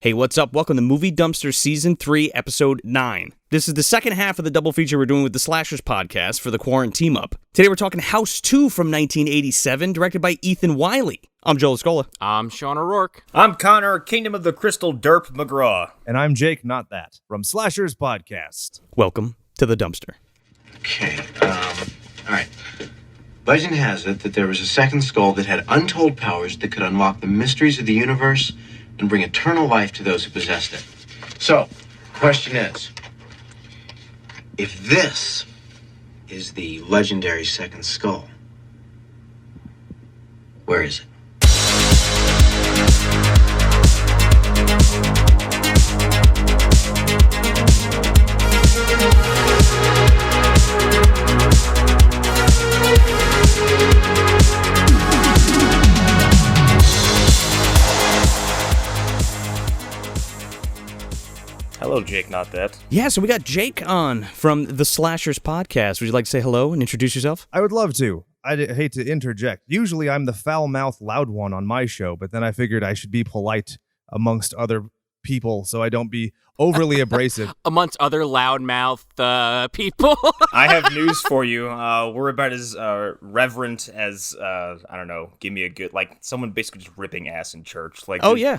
Hey, what's up? Welcome to Movie Dumpster Season 3, Episode 9. This is the second half of the double feature we're doing with the Slashers podcast for the Quarantine Up. Today we're talking House 2 from 1987, directed by Ethan Wiley. I'm Joel Escola. I'm Sean O'Rourke. I'm Connor, Kingdom of the Crystal Derp McGraw. And I'm Jake, not that, from Slashers Podcast. Welcome to the dumpster. Okay, all right. Legend has it that there was a second skull that had untold powers that could unlock the mysteries of the universe and bring eternal life to those who possessed it. So, question is, if this is the legendary second skull, where is it? Hello, Jake, not that. Yeah, so we got Jake on from the Slashers podcast. Would you like to say hello and introduce yourself? I would love to. Hate to interject. Usually I'm the foul-mouthed loud one on my show, but then I figured I should be polite amongst other people so I don't be overly abrasive. Amongst other loudmouth people. I have news for you. We're about as reverent as, I don't know, give me a good, like, someone basically just ripping ass in church. Like, Oh, yeah.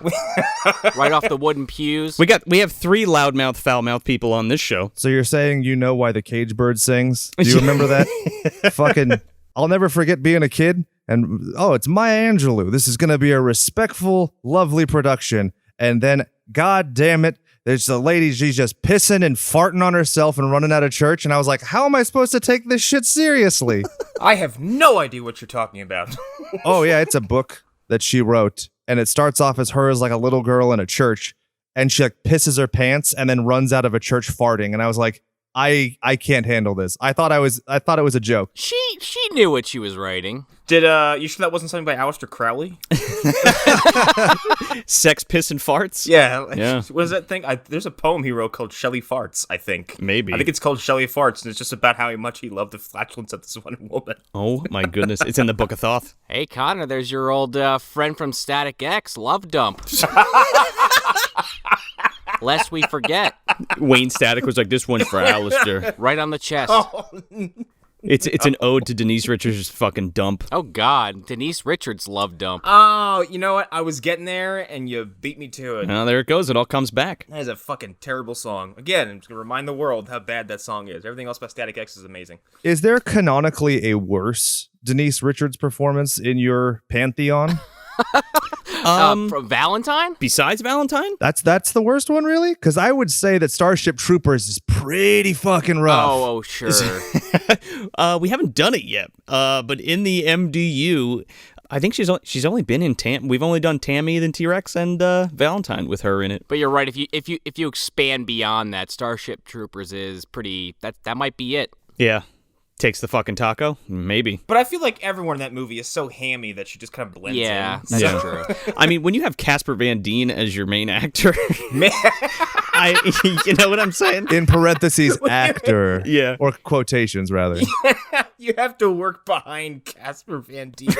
Right off the wooden pews. We have three loudmouth, foul-mouth people on this show. So you're saying you know why the cage bird sings? Do you remember that? Fucking, I'll never forget being a kid, and, it's Maya Angelou. This is going to be a respectful, lovely production. And then, God damn it, there's a lady, she's just pissing and farting on herself and running out of church. And I was like, how am I supposed to take this shit seriously? I have no idea what you're talking about. Oh, yeah, it's a book that she wrote. And it starts off as her as like a little girl in a church. And she like pisses her pants and then runs out of a church farting. And I was like, I can't handle this. I thought it was a joke. She knew what she was writing. Did, you sure that wasn't something by Aleister Crowley? Sex, piss, and farts? Yeah. Yeah. What is that thing? There's a poem he wrote called Shelley Farts, I think. Maybe. I think it's called Shelley Farts, and it's just about how much he loved the flatulence of this one woman. Oh, my goodness. It's in the Book of Thoth. Hey, Connor, there's your old friend from Static X, Love Dump. Lest we forget. Wayne Static was like, this one's for Alistair. Right on the chest. It's an ode to Denise Richards' fucking dump. Oh, God. Denise Richards' Love Dump. Oh, you know what? I was getting there, and you beat me to it. Well, there it goes. It all comes back. That is a fucking terrible song. Again, I'm just going to remind the world how bad that song is. Everything else by Static X is amazing. Is there canonically a worse Denise Richards performance in your pantheon? From Valentine? Besides Valentine? That's the worst one, really? Because I would say that Starship Troopers is pretty fucking rough. Oh, sure. We haven't done it yet. But in the MDU, I think she's only been in we've only done Tammy, then T-Rex, and Valentine with her in it. But you're right. If you expand beyond that, Starship Troopers is pretty. That might be it. Yeah. Takes the fucking taco? Maybe. But I feel like everyone in that movie is so hammy that she just kind of blends in. That's true. I mean, when you have Casper Van Dien as your main actor, Man. you know what I'm saying? In parentheses, actor. Yeah. Or quotations, rather. You have to work behind Casper Van Dien.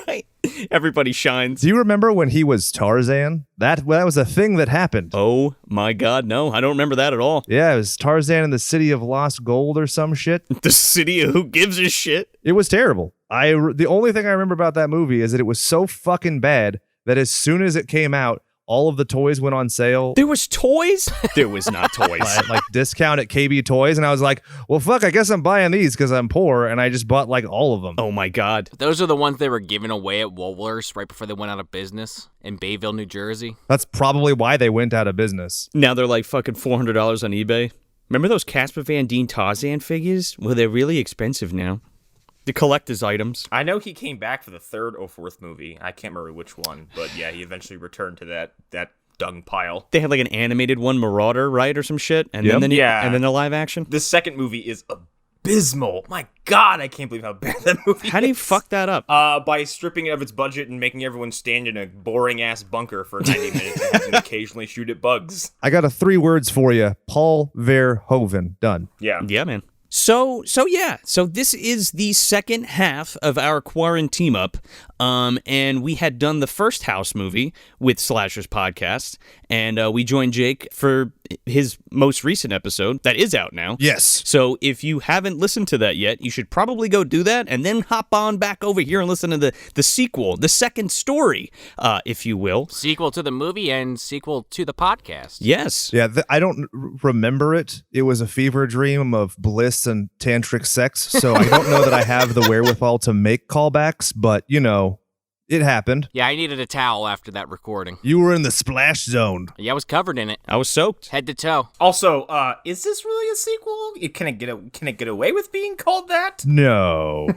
Right. Everybody shines. Do you remember when he was Tarzan? That was a thing that happened. Oh, my God, no. I don't remember that at all. Yeah, it was Tarzan in the City of Lost Gold or some shit. The city of who gives a shit? It was terrible. The only thing I remember about that movie is that it was so fucking bad that as soon as it came out, all of the toys went on sale. There was toys? There was not toys. like discount at KB Toys, and I was like, well, fuck, I guess I'm buying these because I'm poor, and I just bought like all of them. Oh my God. Those are the ones they were giving away at Woolworths right before they went out of business in Bayville, New Jersey. That's probably why they went out of business. Now they're like fucking $400 on eBay. Remember those Casper Van Dien Tarzan figures? Well, they're really expensive now. The collector's items. I know he came back for the third or fourth movie. I can't remember which one, but yeah, he eventually returned to that dung pile. They had like an animated one, Marauder, right, or some shit, and then the live action. The second movie is abysmal. My God, I can't believe how bad that movie is. How do you fuck that up? By stripping it of its budget and making everyone stand in a boring-ass bunker for 90 minutes and having to occasionally shoot at bugs. I got 3 words for you. Paul Verhoeven. Done. Yeah. Yeah, man. So this is the second half of our quarantine up, and we had done the first House movie with Slashers Podcast, and we joined Jake for his most recent episode that is out now. Yes. So if you haven't listened to that yet, you should probably go do that, and then hop on back over here and listen to the sequel, the second story, if you will. Sequel to the movie and sequel to the podcast. Yes. Yeah, I don't remember it. It was a fever dream of bliss and tantric sex, so I don't know that I have the wherewithal to make callbacks, but, you know, it happened. Yeah, I needed a towel after that recording. You were in the splash zone. Yeah, I was covered in it, I was soaked. head to toe. Also, is this really a sequel? Can it get away with being called that? No.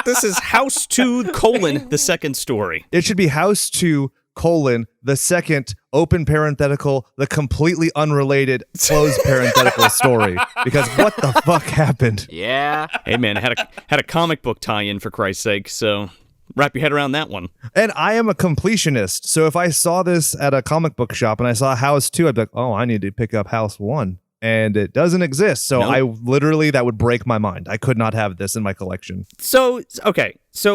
This is House 2, the second story. It should be House 2, the second, open parenthetical, the completely unrelated, closed parenthetical story. Because what the fuck happened? Yeah. Hey man, I had a comic book tie-in for Christ's sake, so wrap your head around that one. And I am a completionist, so if I saw this at a comic book shop and I saw House 2, I'd be like, oh, I need to pick up House 1. And it doesn't exist, so Nope. that would break my mind. I could not have this in my collection. So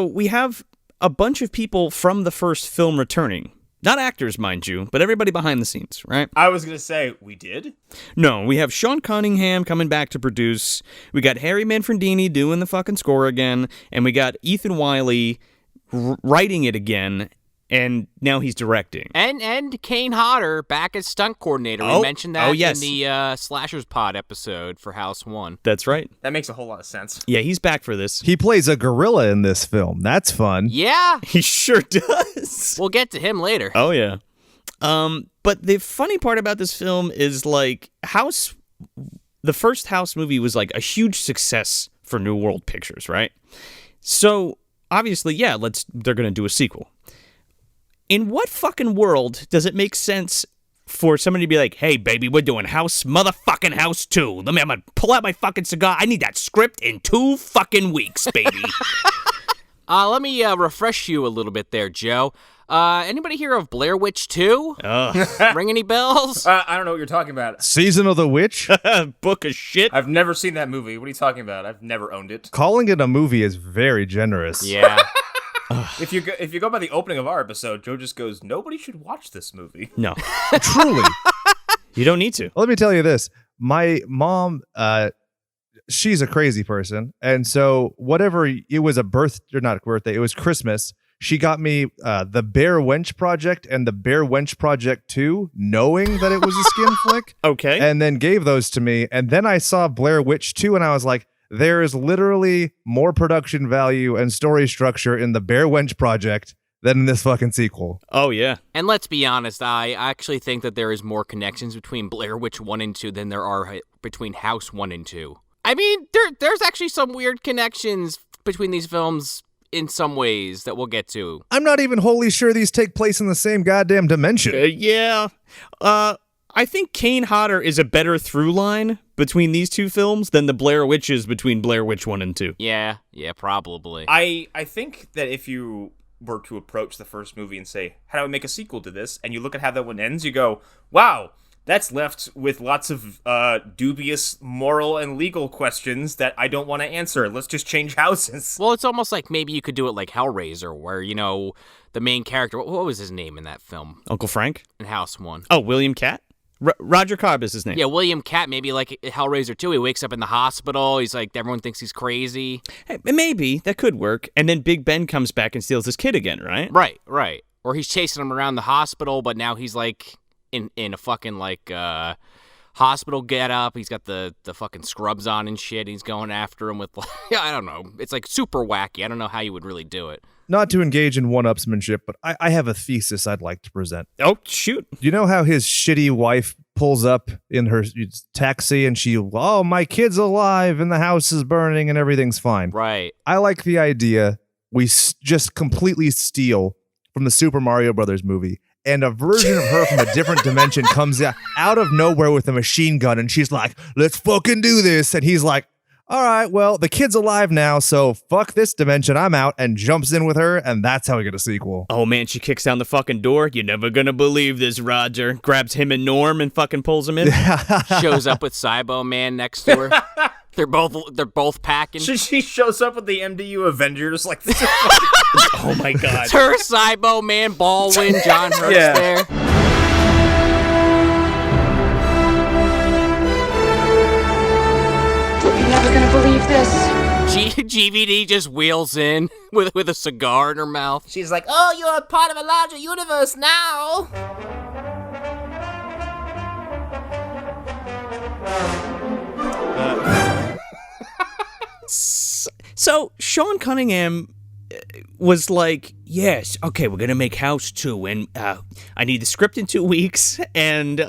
we have a bunch of people from the first film returning. Not actors, mind you, but everybody behind the scenes, right? I was gonna say, we did? No, we have Sean Cunningham coming back to produce. We got Harry Manfredini doing the fucking score again. And we got Ethan Wiley writing it again. And now he's directing. And Kane Hodder back as stunt coordinator. Oh, We mentioned that yes. in the Slashers Pod episode for House 1. That's right. That makes a whole lot of sense. Yeah, he's back for this. He plays a gorilla in this film. That's fun. Yeah, He sure does. we'll get to him later. Oh, yeah. But the funny part about this film is, like, the first House movie was, like, a huge success for New World Pictures, right? So, obviously, yeah, they're going to do a sequel. In what fucking world does it make sense for somebody to be like, hey, baby, we're doing motherfucking House 2. I'm gonna pull out my fucking cigar. I need that script in 2 fucking weeks, baby. Let me refresh you a little bit there, Joe. Anybody hear of Blair Witch 2? Ring any bells? I don't know what you're talking about. Season of the Witch? Book of shit. I've never seen that movie. What are you talking about? I've never owned it. Calling it a movie is very generous. Yeah. If you go by the opening of our episode, Joe just goes, nobody should watch this movie. No, Truly. you don't need to. Let me tell you this. My mom, she's a crazy person. And so whatever, it was it was Christmas. She got me the Bear Wench Project and the Bear Wench Project 2, knowing that it was a skin flick. Okay. And then gave those to me. And then I saw Blair Witch 2 and I was like, there is literally more production value and story structure in the Bear Wench Project than in this fucking sequel. Oh, yeah. And let's be honest, I actually think that there is more connections between Blair Witch 1 and 2 than there are between House 1 and 2. I mean, there's actually some weird connections between these films in some ways that we'll get to. I'm not even wholly sure these take place in the same goddamn dimension. Yeah. I think Kane Hodder is a better through line between these two films than the Blair Witch is between Blair Witch 1 and 2. Yeah, probably. I think that if you were to approach the first movie and say, how do I make a sequel to this? And you look at how that one ends, you go, wow, that's left with lots of dubious moral and legal questions that I don't want to answer. Let's just change houses. Well, it's almost like maybe you could do it like Hellraiser, where, the main character, what was his name in that film? Uncle Frank? In House 1. Oh, William Catt? Roger Cobb is his name. Yeah, William Catt, maybe like Hellraiser 2. He wakes up in the hospital. He's like, everyone thinks he's crazy. Hey, maybe. That could work. And then Big Ben comes back and steals his kid again, right? Right. Or he's chasing him around the hospital, but now he's like in a fucking like hospital getup. He's got the fucking scrubs on and shit. He's going after him with, I don't know. It's like super wacky. I don't know how you would really do it. Not to engage in one-upsmanship, but I have a thesis I'd like to present. Oh, shoot. You know how his shitty wife pulls up in her taxi and my kid's alive and the house is burning and everything's fine. Right. I like the idea we just completely steal from the Super Mario Brothers movie, and a version of her from a different dimension comes out of nowhere with a machine gun, and she's like, let's fucking do this. And he's like, all right, well, the kid's alive now, so fuck this dimension, I'm out, and jumps in with her, and that's how we get a sequel. Oh man, she kicks down the fucking door. You're never gonna believe this, Roger. Grabs him and Norm and fucking pulls him in. Shows up with Cybo Man next to her. They're both packing. She shows up with the MDU Avengers, like, this is Oh my god. It's her, Cybo Man, Baldwin, John Hurt's there. You're never gonna believe this. GVD just wheels in with a cigar in her mouth. She's like, oh, you're a part of a larger universe now. So Sean Cunningham was like, yes, okay, we're gonna make House 2, and I need the script in 2 weeks, and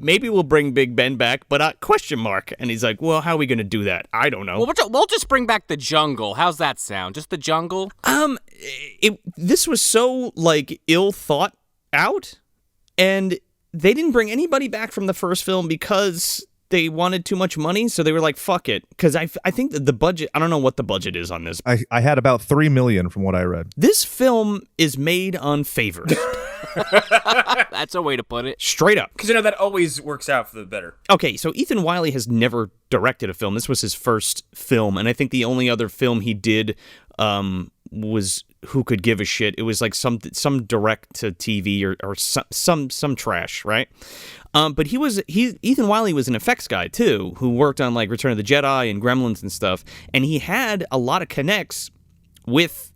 maybe we'll bring Big Ben back, but question mark. And he's like, well, how are we gonna do that? I don't know. Well, we'll just bring back the jungle. How's that sound? Just the jungle? This was so like ill thought out, and they didn't bring anybody back from the first film because they wanted too much money, so they were like, fuck it. Because I think that the budget, I don't know what the budget is on this. I had about $3 million from what I read. This film is made on favors. That's a way to put it. Straight up. Because, that always works out for the better. Okay, so Ethan Wiley has never directed a film. This was his first film, and I think the only other film he did was Who Could Give a Shit. It was like some direct to TV or some trash, right? But Ethan Wiley was an effects guy too, who worked on like Return of the Jedi and Gremlins and stuff, and he had a lot of connects with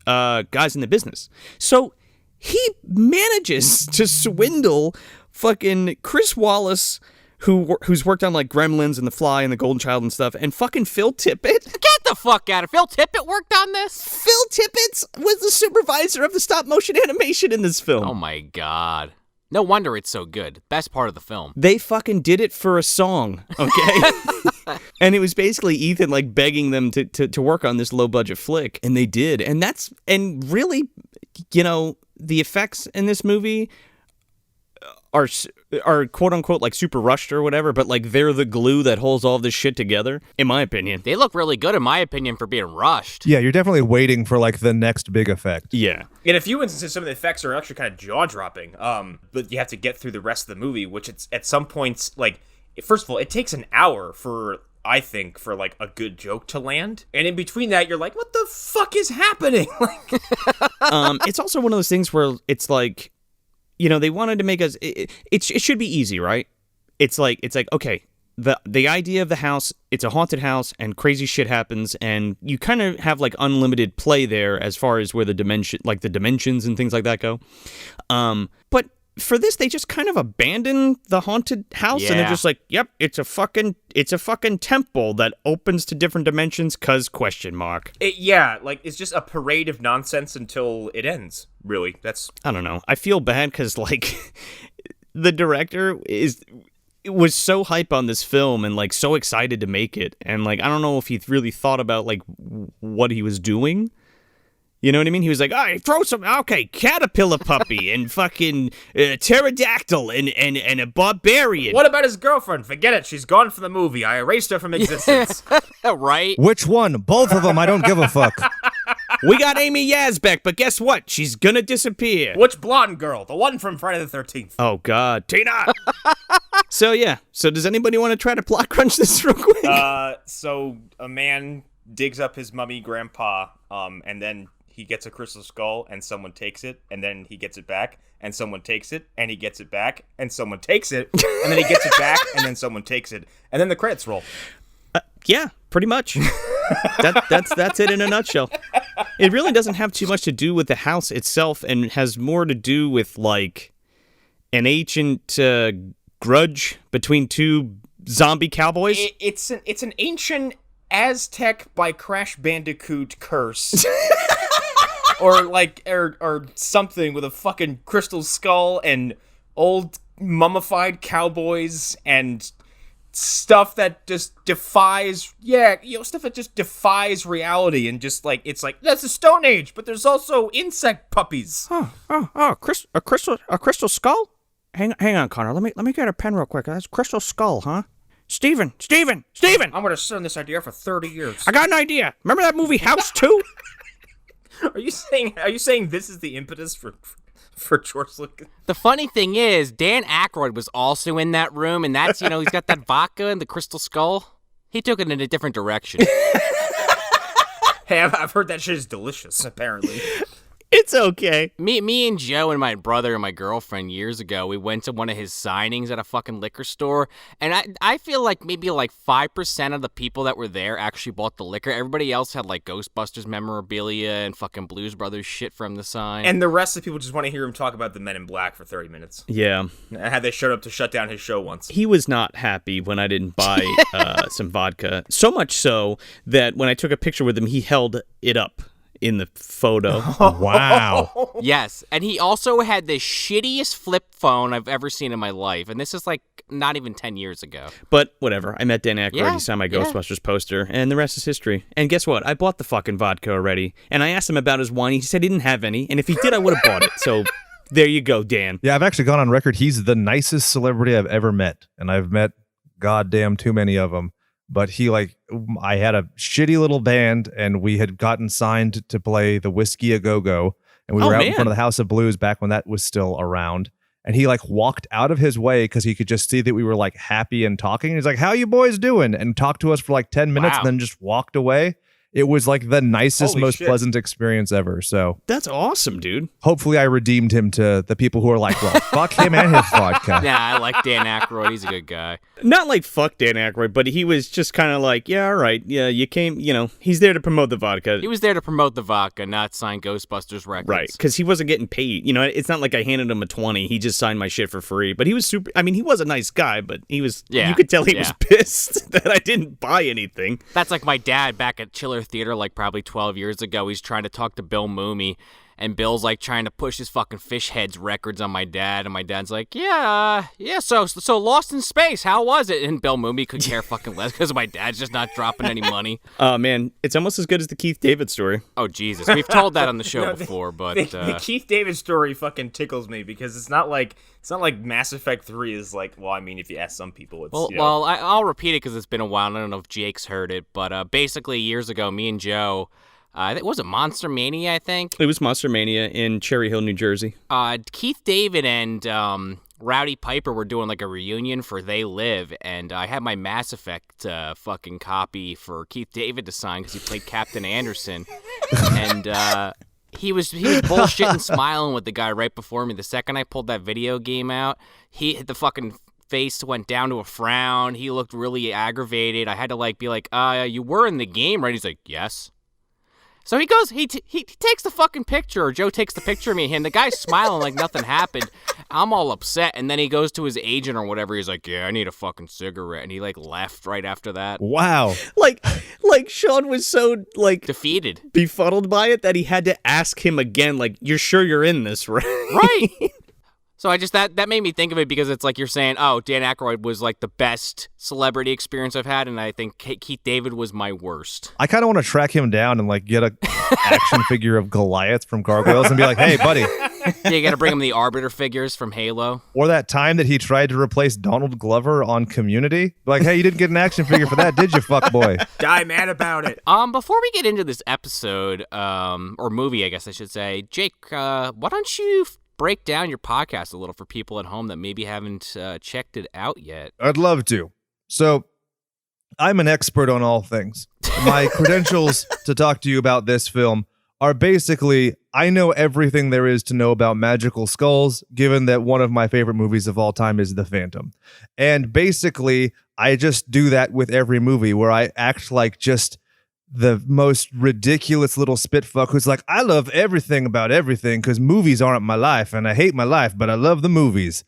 guys in the business. So he manages to swindle fucking Chris Wallace, who's worked on like Gremlins and The Fly and The Golden Child and stuff, and fucking Phil Tippett. Get the fuck out of Phil Tippett worked on this? Phil Tippett was the supervisor of the stop motion animation in this film. Oh my god. No wonder it's so good. Best part of the film. They fucking did it for a song, okay? And it was basically Ethan like begging them to work on this low budget flick, and they did. And really, the effects in this movie are quote unquote like super rushed or whatever, but like they're the glue that holds all this shit together, in my opinion. They look really good in my opinion for being rushed. Yeah, you're definitely waiting for like the next big effect. Yeah. In a few instances, some of the effects are actually kind of jaw-dropping, but you have to get through the rest of the movie, which it's at some points, like, first of all, it takes an hour for like a good joke to land, and in between that, you're like, what the fuck is happening? It's also one of those things where it's like, they wanted to make us. It should be easy, right? It's like okay, the idea of the house, it's a haunted house, and crazy shit happens, and you kind of have like unlimited play there as far as where the dimensions and things like that go. But for this, they just kind of abandon the haunted house, and they're just like, yep, it's a fucking temple that opens to different dimensions. Question mark. It's just a parade of nonsense until it ends. Really, I don't know. I feel bad because like the director was so hype on this film and like so excited to make it, and like I don't know if he really thought about like what he was doing. You know what I mean? He was like, all right, throw some, okay, caterpillar puppy and fucking pterodactyl and a barbarian. What about his girlfriend? Forget it. She's gone from the movie. I erased her from existence. Right? Which one? Both of them. I don't give a fuck. We got Amy Yazbek, but guess what? She's gonna disappear. Which blonde girl? The one from Friday the 13th. Oh, God. Tina! So, yeah. So, does anybody want to try to plot crunch this real quick? So, a man digs up his mummy grandpa, and then he gets a crystal skull, and someone takes it, and then he gets it back, and someone takes it, and he gets it back, and someone takes it, and then he gets it back, and then someone takes it, and then the credits roll. Yeah, pretty much. That's it in a nutshell. It really doesn't have too much to do with the house itself, and has more to do with like an ancient grudge between two zombie cowboys. It's an ancient Aztec by Crash Bandicoot curse. or something with a fucking crystal skull and old mummified cowboys and stuff that just defies reality, and just like it's like that's the Stone Age, but there's also insect puppies. A crystal skull? Hang on, Connor. Let me get a pen real quick. That's crystal skull, huh? Steven! I'm gonna sit on this idea for 30 years. I got an idea. Remember that movie House 2? Are you saying this is the impetus for George Lucas? The funny thing is, Dan Aykroyd was also in that room, and that's, he's got that vodka and the crystal skull. He took it in a different direction. Hey, I've heard that shit is delicious, apparently. It's okay. Me and Joe and my brother and my girlfriend years ago, we went to one of his signings at a fucking liquor store, and I feel like maybe like 5% of the people that were there actually bought the liquor. Everybody else had like Ghostbusters memorabilia and fucking Blues Brothers shit from the sign. And the rest of the people just want to hear him talk about the Men in Black for 30 minutes. Yeah. And how they showed up to shut down his show once. He was not happy when I didn't buy some vodka. So much so that when I took a picture with him, he held it up in the photo. Wow. Yes, and he also had the shittiest flip phone I've ever seen in my life, and this is like not even 10 years ago. But whatever. I met Dan Aykroyd. Yeah, He signed my yeah. Ghostbusters poster, and the rest is history. And guess what? I bought the fucking vodka already, and I asked him about his wine. He said he didn't have any, and if he did, I would have bought it. So there you go, Dan. Yeah, I've actually gone on record. He's the nicest celebrity I've ever met, and I've met goddamn too many of them. But I had a shitty little band, and we had gotten signed to play the Whiskey A Go-Go, and we were out in front of the House of Blues back when that was still around. And he like walked out of his way because he could just see that we were like happy and talking. He's like, "How you boys doing?" And talked to us for like 10 minutes, Wow. and then just walked away. It was like the nicest, Holy most shit. pleasant experience ever. So That's awesome, dude. hopefully I redeemed him to the people who are like, well, fuck him and his vodka. Nah, I like Dan Aykroyd. He's a good guy. Not like fuck Dan Aykroyd, but he was just kind of like, yeah, all right. Yeah, you came, he's there to promote the vodka. He was there to promote the vodka, not sign Ghostbusters records. Right, because he wasn't getting paid. It's not like I handed him a 20. He just signed my shit for free. But he was super. I mean, he was a nice guy, but he was. Yeah, You could tell he was yeah. pissed that I didn't buy anything. That's like my dad back at Chiller Theater, like probably 12 years ago. He's trying to talk to Bill Mooney, and Bill's like trying to push his fucking Fish Heads records on my dad, and my dad's like, yeah. So Lost in Space, how was it? And Bill Mooney could care fucking less because my dad's just not dropping any money. Man, it's almost as good as the Keith David story. Oh Jesus, we've told that on the show before, but The Keith David story fucking tickles me because it's not like Mass Effect 3 is like, well, I mean, if you ask some people, it's I'll repeat it because it's been a while. I don't know if Jake's heard it, but basically years ago, me and Joe. Was it Monster Mania, I think? It was Monster Mania in Cherry Hill, New Jersey. Keith David and Rowdy Piper were doing like a reunion for They Live, and I had my Mass Effect fucking copy for Keith David to sign because he played Captain Anderson. And he was bullshitting, smiling with the guy right before me. The second I pulled that video game out, the fucking face went down to a frown. He looked really aggravated. I had to be like, you were in the game, right? He's like, yes. So he goes, he takes the fucking picture, or Joe takes the picture of me and him. The guy's smiling like nothing happened. I'm all upset, and then he goes to his agent or whatever. He's like, yeah, I need a fucking cigarette, and he left right after that. Wow. Like Sean was so Defeated. befuddled by it that he had to ask him again, you're sure you're in this, right? Right. So I just that made me think of it because it's like you're saying, oh, Dan Aykroyd was the best celebrity experience I've had, and I think Keith David was my worst. I kind of want to track him down and get a action figure of Goliath from Gargoyles and be like, hey, buddy. Yeah, you got to bring him the Arbiter figures from Halo. Or that time that he tried to replace Donald Glover on Community. Like, hey, you didn't get an action figure for that, did you, fuck boy? Die mad about it. Before we get into this episode, or movie, I guess I should say, Jake, why don't you break down your podcast a little for people at home that maybe haven't checked it out yet? I'd love to. So, I'm an expert on all things. My credentials to talk to you about this film are basically, I know everything there is to know about magical skulls, given that one of my favorite movies of all time is The Phantom. And basically, I just do that with every movie where I act like just the most ridiculous little spitfuck who's like, I love everything about everything because movies aren't my life and I hate my life, but I love the movies.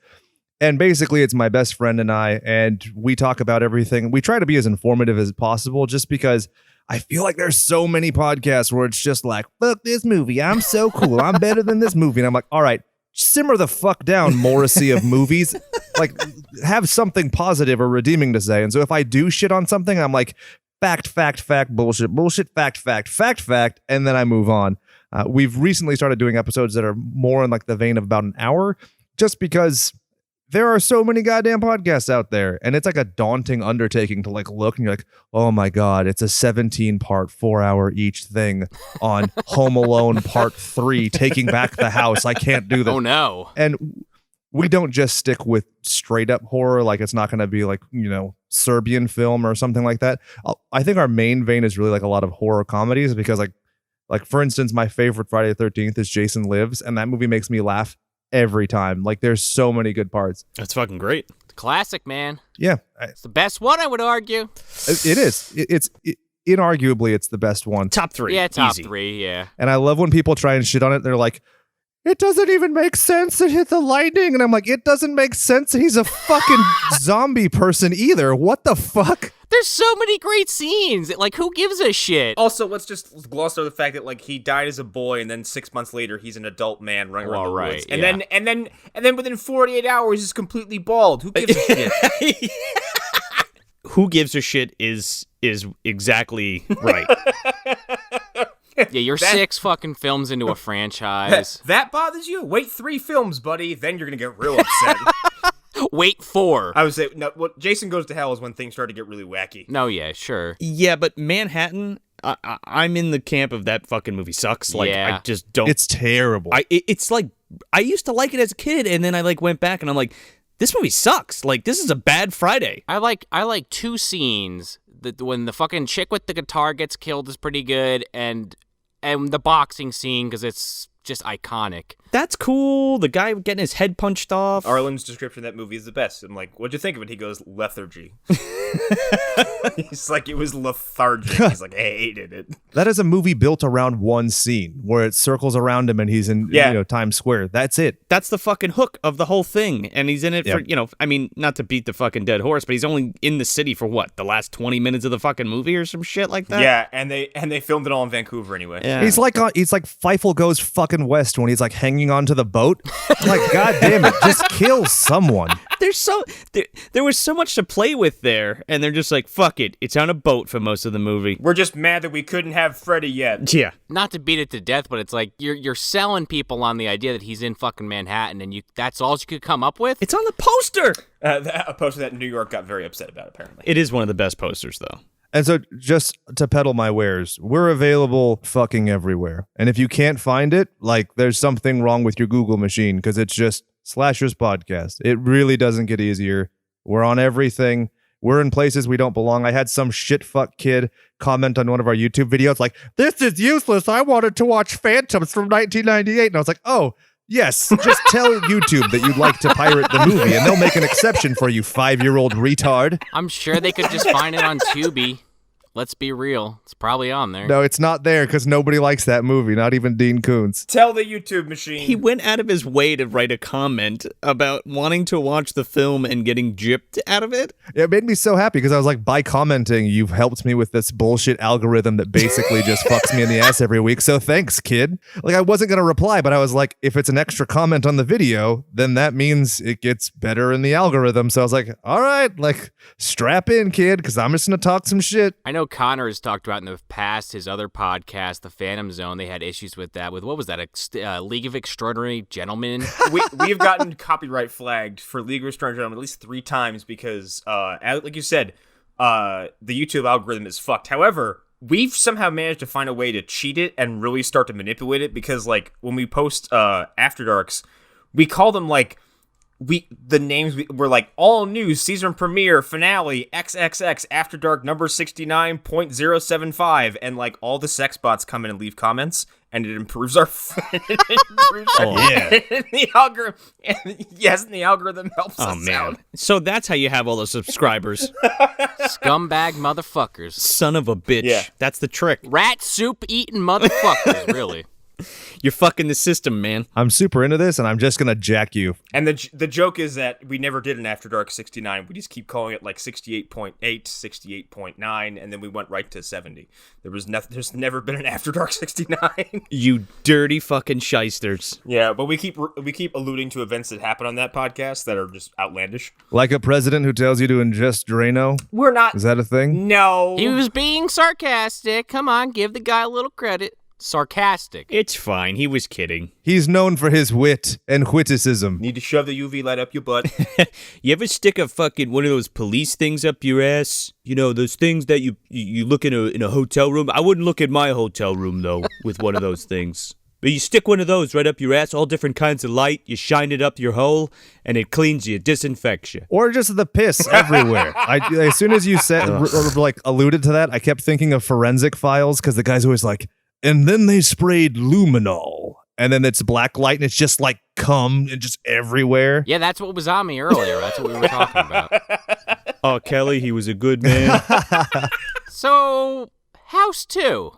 And basically, it's my best friend and I, and we talk about everything. We try to be as informative as possible just because I feel like there's so many podcasts where it's just like, fuck this movie. I'm so cool. I'm better than this movie. And I'm like, all right, simmer the fuck down, Morrissey of movies. Have something positive or redeeming to say. And so if I do shit on something, I'm like, fact, bullshit, fact, and then I move on. We've recently started doing episodes that are more in the vein of about an hour, just because there are so many goddamn podcasts out there, and it's like a daunting undertaking to like look and you're like, oh my God, it's a 17-part, 4-hour each thing on Home Alone Part 3, Taking Back the House. I can't do this. Oh no. And we don't just stick with straight up horror. Like it's not going to be like, Serbian film or something like that. I think our main vein is really like a lot of horror comedies because like for instance, my favorite Friday the 13th is Jason Lives. And that movie makes me laugh every time. Like there's so many good parts. That's fucking great. Classic, man. Yeah. It's the best one, I would argue. It is. It's inarguably, it's the best one. Top 3. Yeah, top Easy. 3, yeah. And I love when people try and shit on it. They're like, it doesn't even make sense to hit the lightning. And I'm like, it doesn't make sense that he's a fucking zombie person either. What the fuck? There's so many great scenes. Like, who gives a shit? Also, let's just gloss over the fact that like he died as a boy, and then 6 months later he's an adult man running around the woods, and then within 48 hours he's completely bald. Who gives a shit? Who gives a shit is exactly right. Yeah, you're 6 fucking films into a franchise. That bothers you? Wait 3 films, buddy. Then you're gonna get real upset. Wait 4. I would say no. What Jason Goes to Hell is when things start to get really wacky. No, yeah, sure. Yeah, but Manhattan, I'm in the camp of that fucking movie sucks. Like, Yeah. I just don't. It's terrible. It's like, I used to like it as a kid, and then I like went back and I'm like, this movie sucks. Like, this is a bad Friday. I like 2 scenes. When the fucking chick with the guitar gets killed is pretty good, and the boxing scene because it's just iconic. That's cool. The guy getting his head punched off. Arlen's description of that movie is the best. I'm like, what'd you think of it? He goes, lethargy. He's like, it was lethargic. He's like, I hated it. That is a movie built around one scene where it circles around him and he's in Times Square. That's it. That's the fucking hook of the whole thing. And he's in it Yep. for, I mean, not to beat the fucking dead horse, but he's only in the city for what? The last 20 minutes of the fucking movie or some shit like that? Yeah, and they filmed it all in Vancouver anyway. Yeah. He's like Feifel Goes fucking West when he's like hanging onto the boat. Like, God damn it, just kill someone. There was so much to play with there, and they're just like, fuck it, it's on a boat for most of the movie. We're just mad that we couldn't have Freddy yet. Yeah. Not to beat it to death, but it's like you're selling people on the idea that he's in fucking Manhattan, and that's all you could come up with. It's on the poster. A poster that New York got very upset about, apparently. It is one of the best posters, though. And so just to peddle my wares, we're available fucking everywhere. And if you can't find it, like there's something wrong with your Google machine because it's just Slashers Podcast. It really doesn't get easier. We're on everything. We're in places we don't belong. I had some shit-fuck kid comment on one of our YouTube videos like, this is useless. I wanted to watch Phantoms from 1998. And I was like, oh, yes, just tell YouTube that you'd like to pirate the movie, and they'll make an exception for you, 5-year-old retard. I'm sure they could just find it on Tubi. Let's be real. It's probably on there. No, it's not there because nobody likes that movie, not even Dean Koontz. Tell the YouTube machine. He went out of his way to write a comment about wanting to watch the film and getting gypped out of it. It made me so happy because I was like, by commenting, you've helped me with this bullshit algorithm that basically just fucks me in the ass every week. So thanks, kid. Like, I wasn't going to reply, but I was like, if it's an extra comment on the video, then that means it gets better in the algorithm. So I was like, all right, like, strap in, kid, because I'm just going to talk some shit. I know Connor has talked about in the past his other podcast, The Phantom Zone. They had issues with that. With what was that? League of Extraordinary Gentlemen. We've gotten copyright flagged for League of Extraordinary Gentlemen at least 3 times because, like you said, the YouTube algorithm is fucked. However, we've somehow managed to find a way to cheat it and really start to manipulate it because, like, when we post After Darks, we call them like. The names were like all news season premiere finale XXX After Dark number 69.075 and like all the sex bots come in and leave comments and it improves our the algorithm and the algorithm helps us out. So that's how you have all the subscribers. Scumbag motherfuckers. Son of a bitch. Yeah. That's the trick. Rat soup eating motherfuckers, really. You're fucking the system, man. I'm super into this, and I'm just going to jack you. And the joke is that we never did an After Dark 69. We just keep calling it like 68.8, 68.9, and then we went right to 70. There's never been an After Dark 69. You dirty fucking shysters. Yeah, but we keep alluding to events that happen on that podcast that are just outlandish. Like a president who tells you to ingest Drano? We're not. Is that a thing? No. He was being sarcastic. Come on, give the guy a little credit. sarcastic. It's fine. He was kidding. He's known for his wit and witticism. Need to shove the UV light up your butt. You ever stick a fucking one of those police things up your ass? You know, those things that you look in a hotel room? I wouldn't look at my hotel room, though, with one of those things. But you stick one of those right up your ass, all different kinds of light, you shine it up your hole, and it cleans you, disinfects you. Or just the piss everywhere. As soon as you said, alluded to that, I kept thinking of Forensic Files, because the guy's always like, and then they sprayed luminol. And then it's black light, and it's just like cum and just everywhere. Yeah, that's what was on me earlier. That's what we were talking about. Oh, Kelly, he was a good man. So, House 2,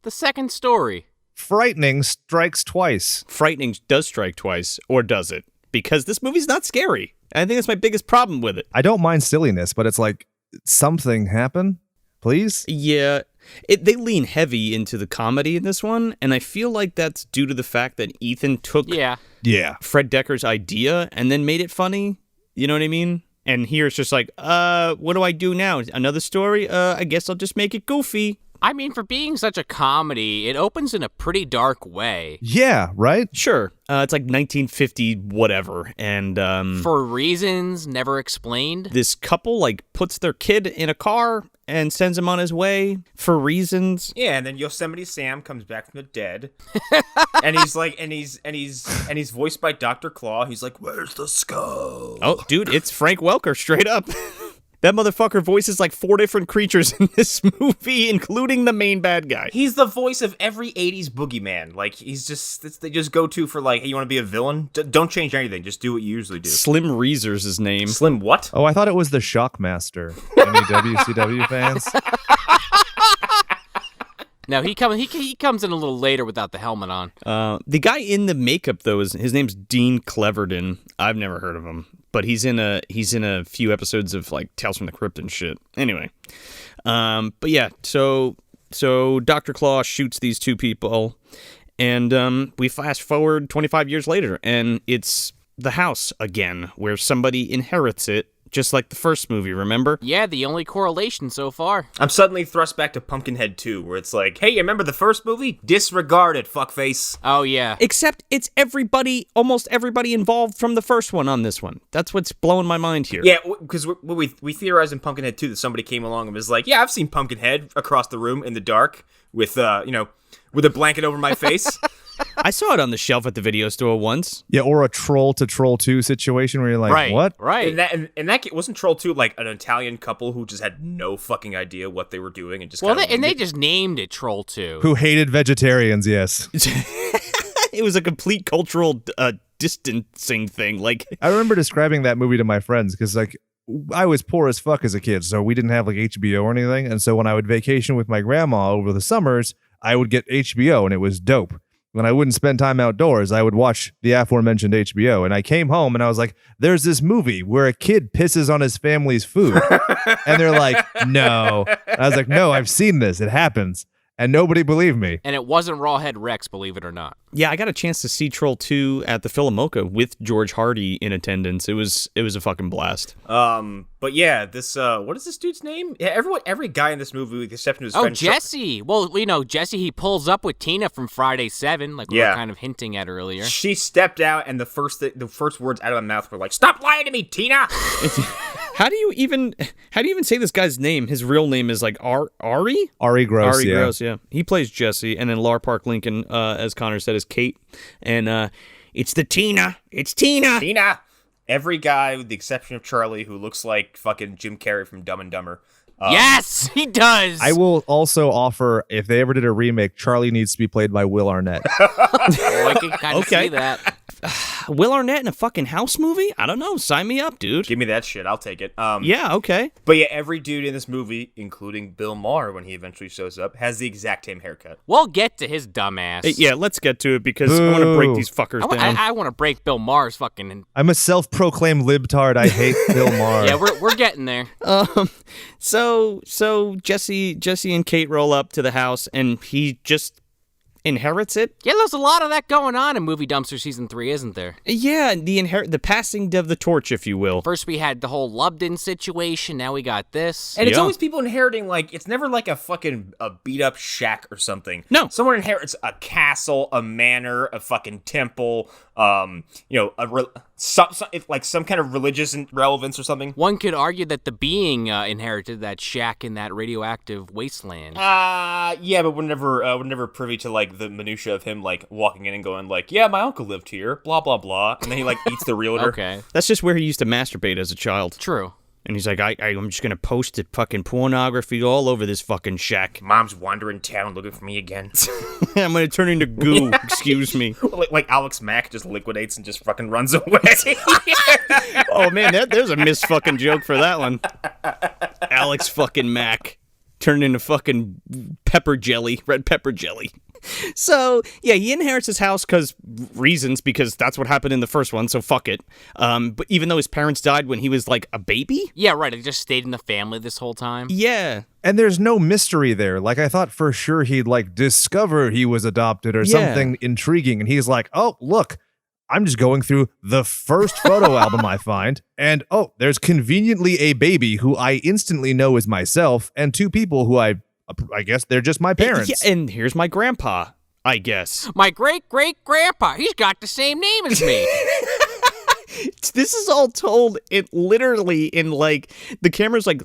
the second story. Frightening strikes twice. Frightening does strike twice, or does it? Because this movie's not scary. I think that's my biggest problem with it. I don't mind silliness, but it's like, something happen, please? Yeah, they lean heavy into the comedy in this one, and I feel like that's due to the fact that Ethan took Yeah. Fred Decker's idea and then made it funny. You know what I mean? And here it's just like, what do I do now? Another story? I guess I'll just make it goofy. I mean, for being such a comedy, it opens in a pretty dark way. Yeah, right? Sure. It's like 1950 whatever, and for reasons never explained. This couple like puts their kid in a car and sends him on his way for reasons. Yeah, and then Yosemite Sam comes back from the dead, and he's like, and he's voiced by Dr. Claw. He's like, "Where's the skull?" Oh, dude, it's Frank Welker, straight up. That motherfucker voices like 4 different creatures in this movie, including the main bad guy. He's the voice of every 80s boogeyman. Like, they just go to for like, hey, you want to be a villain? Don't change anything. Just do what you usually do. Slim Reezer's his name. Slim what? Oh, I thought it was the Shockmaster. Any WCW fans? No, he comes in a little later without the helmet on. The guy in the makeup, though, his name's Dean Cleverden. I've never heard of him, but he's in a few episodes of like Tales from the Crypt and shit. Anyway, but yeah, so Dr. Claw shoots these two people, and we fast forward 25 years later, and it's the house again, where somebody inherits it. Just like the first movie, remember? Yeah, the only correlation so far. I'm suddenly thrust back to Pumpkinhead 2, where it's like, hey, you remember the first movie? Disregard it, fuckface. Oh, yeah. Except it's almost everybody involved from the first one on this one. That's what's blowing my mind here. Yeah, because we theorized in Pumpkinhead 2 that somebody came along and was like, yeah, I've seen Pumpkinhead across the room in the dark with, with a blanket over my face. I saw it on the shelf at the video store once. Yeah, or a Troll to Troll 2 situation where you're like, what? Right. And that wasn't Troll 2 like an Italian couple who just had no fucking idea what they were doing and just they just named it Troll 2. Who hated vegetarians, yes. It was a complete cultural distancing thing. Like, I remember describing that movie to my friends because like I was poor as fuck as a kid, so we didn't have like HBO or anything. And so when I would vacation with my grandma over the summers, I would get HBO and it was dope. When I wouldn't spend time outdoors, I would watch the aforementioned HBO. And I came home and I was like, there's this movie where a kid pisses on his family's food. And they're like, no. And I was like, no, I've seen this. It happens. And nobody believed me. And it wasn't Rawhead Rex, believe it or not. Yeah, I got a chance to see Troll 2 at the Philomoka with George Hardy in attendance. It was a fucking blast. But yeah, this what is this dude's name? Yeah, every guy in this movie, with the exception of his friend Jesse. Well, Jesse, he pulls up with Tina from Friday 7, like we were kind of hinting at earlier. She stepped out, and the first words out of my mouth were like, "Stop lying to me, Tina." How do you even say this guy's name? His real name is like Ari? Ari Gross, Ari Gross, yeah. He plays Jesse, and then Lar Park Lincoln, as Connor said, is Kate. And it's the Tina. It's Tina. Tina. Every guy, with the exception of Charlie, who looks like fucking Jim Carrey from Dumb and Dumber. Yes, he does. I will also offer, if they ever did a remake, Charlie needs to be played by Will Arnett. I can kind of see that. Will Arnett in a fucking house movie? I don't know. Sign me up, dude. Give me that shit. I'll take it. Yeah, okay. But yeah, every dude in this movie, including Bill Maher when he eventually shows up, has the exact same haircut. We'll get to his dumbass. Yeah, let's get to it because I want to break these fuckers down. I want to break Bill Maher's fucking... I'm a self-proclaimed libtard. I hate Bill Maher. Yeah, we're getting there. So Jesse and Kate roll up to the house, and he just inherits it. Yeah, there's a lot of that going on in Movie Dumpster Season 3, isn't there? Yeah, the passing of the torch, if you will. First we had the whole Lubden situation, now we got this. And it's Yeah. always people inheriting, like, it's never like a beat-up shack or something. No. Someone inherits a castle, a manor, a fucking temple, some kind of religious relevance or something. One could argue that the Being inherited that shack in that radioactive wasteland. Yeah, but we're never privy to, like, the minutia of him, like, walking in and going, like, yeah, my uncle lived here, blah, blah, blah, and then he, like, eats the realtor. Okay, That's just where he used to masturbate as a child. true. And he's like, I'm just going to post the fucking pornography all over this fucking shack. Mom's wandering town looking for me again. I'm going to turn into goo, excuse me. like Alex Mack just liquidates and just fucking runs away. Oh, man, there's a missed fucking joke for that one. Alex fucking Mack turned into fucking pepper jelly, red pepper jelly. So, yeah, he inherits his house because that's what happened in the first one, so fuck it. But even though his parents died when he was, like, a baby? Yeah, right, he just stayed in the family this whole time. Yeah. And there's no mystery there. Like, I thought for sure he'd, like, discover he was adopted or Yeah. something intriguing. And he's like, oh, look, I'm just going through the first photo album I find. And, oh, there's conveniently a baby who I instantly know is myself and two people who I guess they're just my parents. Yeah, and here's my grandpa, I guess. My great-great-grandpa, he's got the same name as me. This is all told it literally in, like, the camera's, like,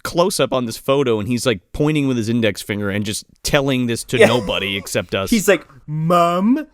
close up on this photo, and he's, like, pointing with his index finger and just telling this to nobody except us. He's like, Mom,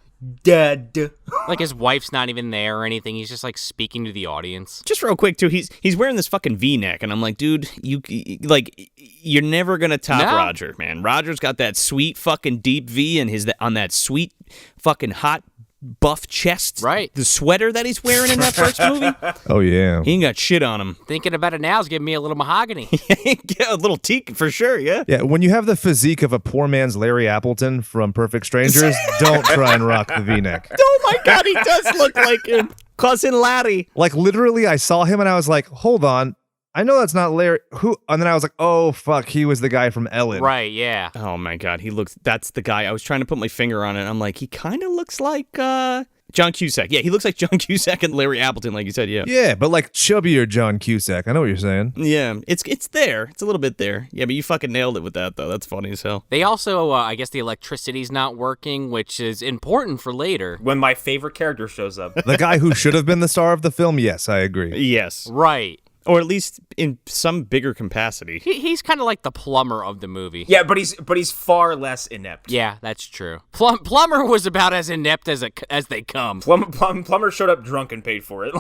Dad. Like his wife's not even there or anything, he's just like speaking to the audience. Just real quick, too, he's wearing this fucking V-neck, and I'm like, dude, you're never gonna top No. Roger, man. Roger's got that sweet fucking deep V and on that sweet fucking hot buff chest. Right. The sweater that he's wearing in that first movie, Oh, yeah. he ain't got shit on him. Thinking about it now is giving me a little mahogany. Yeah, a little teak for sure, yeah. Yeah, when you have the physique of a poor man's Larry Appleton from Perfect Strangers, don't try and rock the V-neck. Oh my god, he does look like him. Cousin Larry. Like, literally, I saw him and I was like, hold on. I know that's not Larry. Who? And then I was like, oh, fuck, he was the guy from Ellen. Right, yeah. Oh my god, that's the guy. I was trying to put my finger on it. I'm like, he kind of looks like John Cusack. Yeah, he looks like John Cusack and Larry Appleton, like you said, yeah. Yeah, but like chubbier John Cusack. I know what you're saying. Yeah, it's there. It's a little bit there. Yeah, but you fucking nailed it with that, though. That's funny as hell. They also, I guess the electricity's not working, which is important for later. When my favorite character shows up. The guy who should have been the star of the film, yes, I agree. Yes. Right. Or at least in some bigger capacity. He's kind of like the plumber of the movie. Yeah, but he's far less inept. Yeah, that's true. Plumber was about as inept as they come. Plumber showed up drunk and paid for it.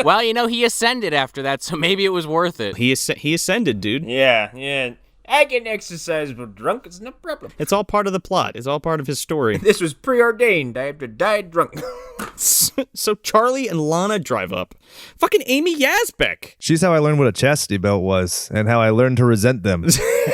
Well, he ascended after that, so maybe it was worth it. He ascended, dude. Yeah. I can exercise, but drunk is no problem. It's all part of the plot. It's all part of his story. This was preordained. I have to die drunk. So Charlie and Lana drive up. Fucking Amy Yazbek. She's how I learned what a chastity belt was and how I learned to resent them.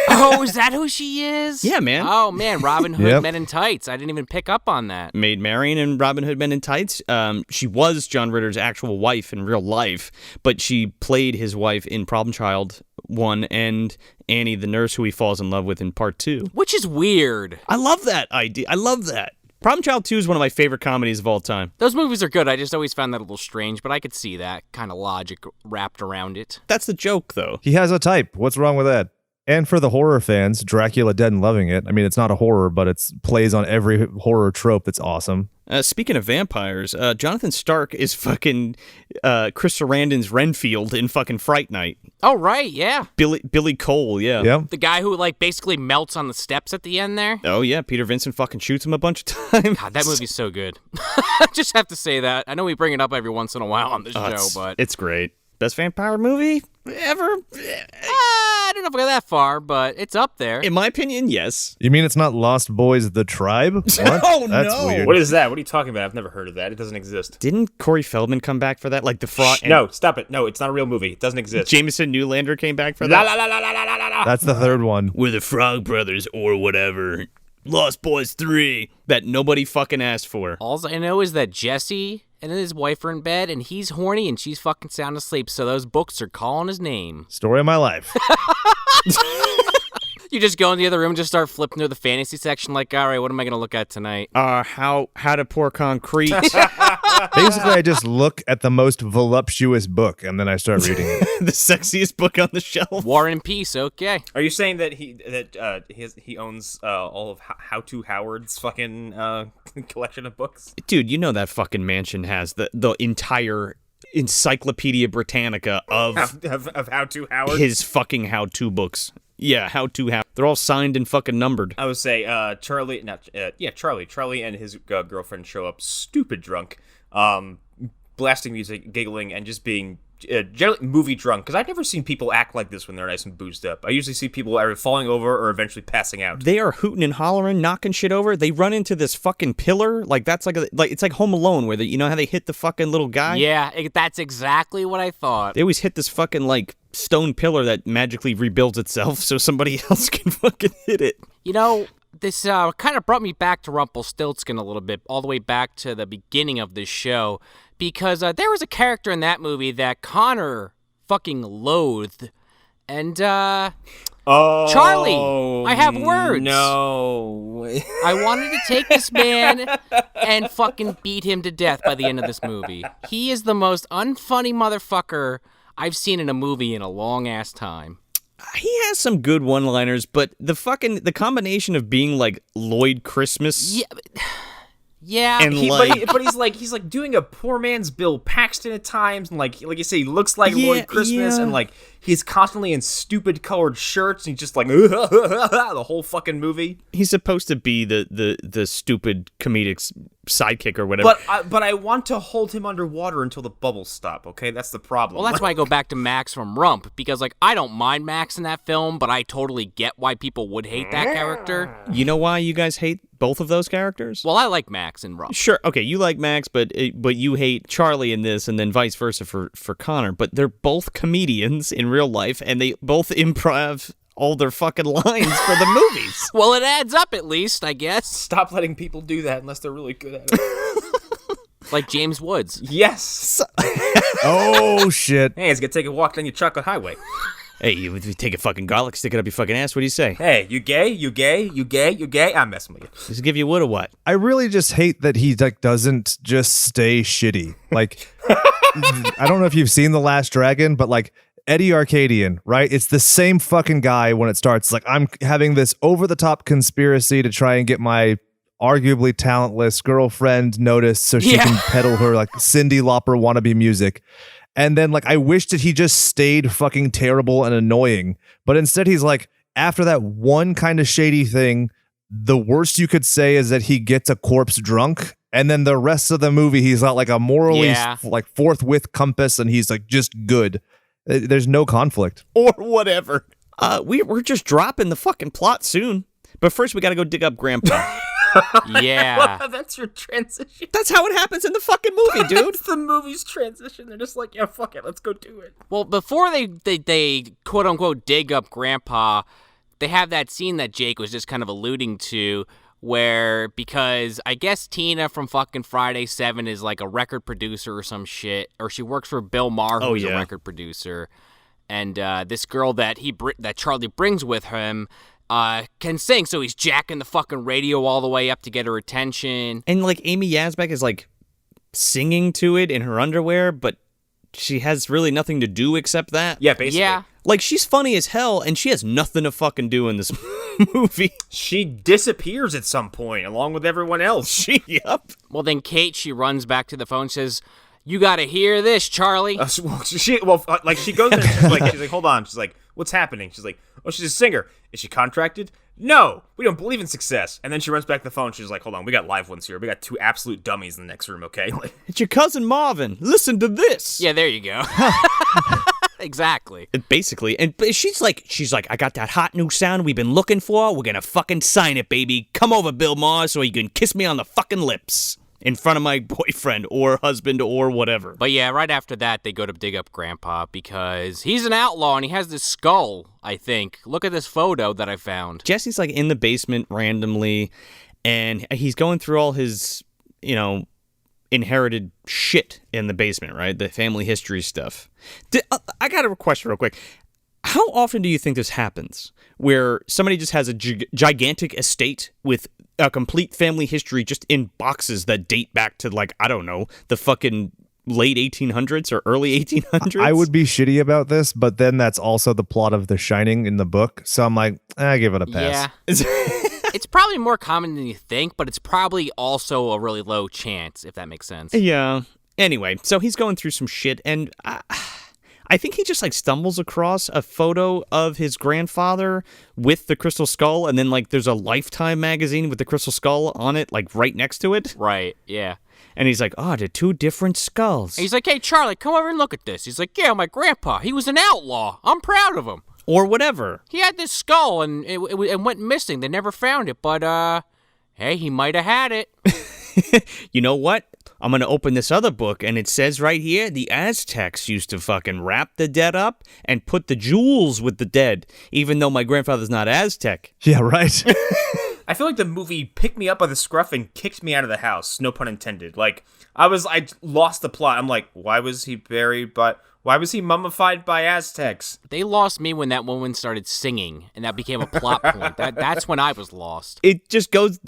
Oh, is that who she is? Yeah, man. Oh, man, Robin Hood Yep. Men in Tights. I didn't even pick up on that. Maid Marian and Robin Hood Men in Tights. She was John Ritter's actual wife in real life, but she played his wife in Problem Child 1 and Annie, the nurse who he falls in love with in Part 2. Which is weird. I love that idea. I love that. Problem Child 2 is one of my favorite comedies of all time. Those movies are good. I just always found that a little strange, but I could see that kind of logic wrapped around it. That's the joke, though. He has a type. What's wrong with that? And for the horror fans, Dracula Dead and Loving It. I mean, it's not a horror, but it plays on every horror trope that's awesome. Speaking of vampires, Jonathan Stark is fucking Chris Sarandon's Renfield in fucking Fright Night. Oh, right, yeah. Billy Cole, yeah. Yep. The guy who, basically melts on the steps at the end there. Oh, yeah, Peter Vincent fucking shoots him a bunch of times. God, that movie's so good. I just have to say that. I know we bring it up every once in a while on this show, but... It's great. Best vampire movie ever? I don't know if I go that far, but it's up there. In my opinion, yes. You mean it's not Lost Boys The Tribe? What? Oh, That's no. weird. What is that? What are you talking about? I've never heard of that. It doesn't exist. Didn't Corey Feldman come back for that? Like the fraud? No, stop it. No, it's not a real movie. It doesn't exist. Jameson Newlander came back for La that? la la la la la la la. That's the third one. We're the Frog Brothers or whatever. Lost Boys 3. That nobody fucking asked for. All I know is that Jesse and his wife are in bed, and he's horny, and she's fucking sound asleep, so those books are calling his name. Story of my life. You just go in the other room and just start flipping through the fantasy section like, all right, what am I going to look at tonight? How to pour concrete. Basically, I just look at the most voluptuous book and then I start reading it. The sexiest book on the shelf. War and Peace, okay. Are you saying that he owns all of How to Howard's fucking collection of books? Dude, you know that fucking mansion has the entire Encyclopedia Britannica of How to Howard? his fucking how-to books. Yeah, they're all signed and fucking numbered. I would say Charlie and his girlfriend show up stupid drunk, blasting music, giggling, and just being generally movie drunk. Because I've never seen people act like this when they're nice and boozed up. I usually see people either falling over or eventually passing out. They are hooting and hollering, knocking shit over. They run into this fucking pillar. Like, that's like it's like Home Alone, where you know how they hit the fucking little guy? Yeah, that's exactly what I thought. They always hit this fucking, like, stone pillar that magically rebuilds itself so somebody else can fucking hit it. You know, this kind of brought me back to Rumpelstiltskin a little bit, all the way back to the beginning of this show, because there was a character in that movie that Connor fucking loathed, and Charlie, I have words. No. I wanted to take this man and fucking beat him to death by the end of this movie. He is the most unfunny motherfucker I've seen in a movie in a long-ass time. He has some good one-liners, but the combination of being like Lloyd Christmas, yeah, and but he's like doing a poor man's Bill Paxton at times, and like you say, he looks like Lloyd Christmas, and like he's constantly in stupid colored shirts, and he's just like the whole fucking movie. He's supposed to be the stupid comedic sidekick or whatever. But I want to hold him underwater until the bubbles stop. Okay, that's the problem. Well, that's why I go back to Max from Rump, because like I don't mind Max in that film, but I totally get why people would hate that character. You know why you guys hate both of those characters? Well, I like Max in Rump. Sure, okay, you like Max, but you hate Charlie in this, and then vice versa for Connor. But they're both comedians in real life, and they both improv all their fucking lines for the movies. Well, it adds up at least, I guess. Stop letting people do that unless they're really good at it. Like James Woods. Yes. Oh, shit. Hey, it's gonna take a walk down your chocolate highway. Hey, you take a fucking garlic, stick it up your fucking ass. What do you say? Hey, you gay? You gay? You gay? You gay? I'm messing with you. Just give you wood or what? I really just hate that he like doesn't just stay shitty. Like, I don't know if you've seen The Last Dragon, but like Eddie Arcadian, right? It's the same fucking guy when it starts. Like, I'm having this over-the-top conspiracy to try and get my arguably talentless girlfriend noticed so she can peddle her like Cyndi Lauper wannabe music. And then like I wish that he just stayed fucking terrible and annoying. But instead he's like, after that one kind of shady thing, the worst you could say is that he gets a corpse drunk. And then the rest of the movie, he's not like a morally like forthwith compass, and he's like just good. There's no conflict. Or whatever. We're just dropping the fucking plot soon. But first we gotta go dig up Grandpa. Yeah. That's your transition. That's how it happens in the fucking movie, dude. It's the movie's transition. They're just like, yeah, fuck it, let's go do it. Well, before they quote unquote dig up Grandpa, they have that scene that Jake was just kind of alluding to, where because I guess Tina from fucking Friday 7 is like a record producer or some shit, or she works for Bill Maher, who's a record producer, and this girl that Charlie brings with him can sing, so he's jacking the fucking radio all the way up to get her attention. And like Amy Yazbek is like singing to it in her underwear, but she has really nothing to do except that. Yeah, basically. Yeah. Like, she's funny as hell, and she has nothing to fucking do in this movie. She disappears at some point, along with everyone else. Yup. Well, then Kate, she runs back to the phone and says, "You gotta hear this, Charlie." She goes there and she's like, hold on. She's like, what's happening? She's like, oh, she's a singer. Is she contracted? No, we don't believe in success. And then she runs back to the phone. She's like, hold on, we got live ones here. We got two absolute dummies in the next room, okay? Like, it's your cousin Marvin. Listen to this. Yeah, there you go. Exactly. Basically. And she's like, I got that hot new sound we've been looking for. We're gonna fucking sign it, baby. Come over, Bill Maher, so you can kiss me on the fucking lips in front of my boyfriend or husband or whatever. But yeah, right after that, they go to dig up Grandpa because he's an outlaw and he has this skull, I think. Look at this photo that I found. Jesse's like in the basement randomly, and he's going through all his, inherited shit in the basement, right? The family history stuff. I got a question real quick. How often do you think this happens? Where somebody just has a gigantic estate with a complete family history just in boxes that date back to, like, I don't know, the fucking late 1800s or early 1800s? I would be shitty about this, but then that's also the plot of The Shining in the book. So I'm like, I give it a pass. Yeah. It's probably more common than you think, but it's probably also a really low chance, if that makes sense. Yeah. Anyway, so he's going through some shit, and I think he just, like, stumbles across a photo of his grandfather with the crystal skull, and then, like, there's a Lifetime magazine with the crystal skull on it, like, right next to it. Right, yeah. And he's like, oh, they're two different skulls. And he's like, hey, Charlie, come over and look at this. He's like, yeah, my grandpa, he was an outlaw. I'm proud of him. Or whatever. He had this skull, and it went missing. They never found it, but, hey, he might have had it. You know what? I'm going to open this other book, and it says right here, the Aztecs used to fucking wrap the dead up and put the jewels with the dead, even though my grandfather's not Aztec. Yeah, right. I feel like the movie picked me up by the scruff and kicked me out of the house. No pun intended. Like, I lost the plot. I'm like, why was he mummified by Aztecs? They lost me when that woman started singing, and that became a plot point. That's when I was lost. It just goes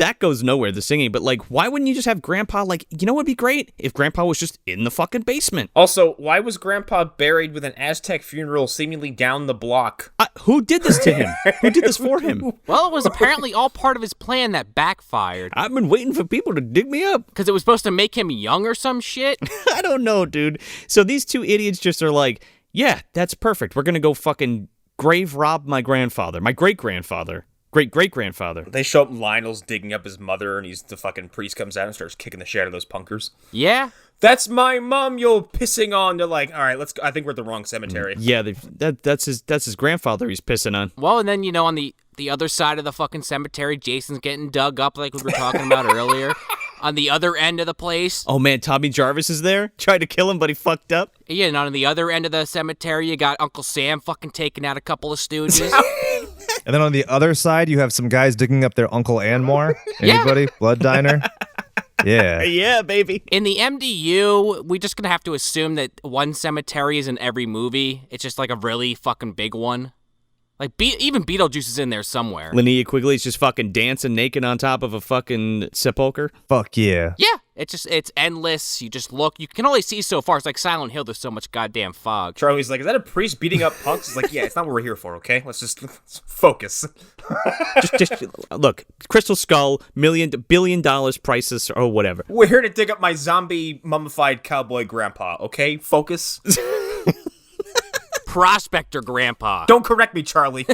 nowhere, the singing. But, like, why wouldn't you just have Grandpa, like, you know what would be great? If Grandpa was just in the fucking basement. Also, why was Grandpa buried with an Aztec funeral seemingly down the block? Who did this to him? Who did this for him? Well, it was apparently all part of his plan that backfired. I've been waiting for people to dig me up. Because it was supposed to make him young or some shit? I don't know, dude. So these two idiots just are like, yeah, that's perfect. We're going to go fucking grave rob my grandfather, my great-grandfather, great-great-grandfather. They show up, Lionel's digging up his mother, and the fucking priest comes out and starts kicking the shit out of those punkers. Yeah. That's my mom you're pissing on. They're like, all right, let's go. I think we're at the wrong cemetery. Yeah, that's his grandfather he's pissing on. Well, and then, you know, on the other side of the fucking cemetery, Jason's getting dug up like we were talking about earlier. On the other end of the place. Oh, man, Tommy Jarvis is there? Tried to kill him, but he fucked up? Yeah, and on the other end of the cemetery, you got Uncle Sam fucking taking out a couple of stooges. And then on the other side, you have some guys digging up their Uncle Anmar. Anybody? Blood Diner? Yeah. Yeah, baby. In the MDU, we're just going to have to assume that one cemetery is in every movie. It's just like a really fucking big one. Like, even Beetlejuice is in there somewhere. Linnea Quigley's just fucking dancing naked on top of a fucking sepulcher. Fuck yeah. Yeah, it's endless. You just look. You can only see so far. It's like Silent Hill. There's so much goddamn fog. Charlie's like, is that a priest beating up punks? It's like, yeah, it's not what we're here for, okay? Let's focus. just look, Crystal Skull, billion dollars priceless or whatever. We're here to dig up my zombie mummified cowboy grandpa, okay? Focus. Prospector grandpa. Don't correct me, Charlie.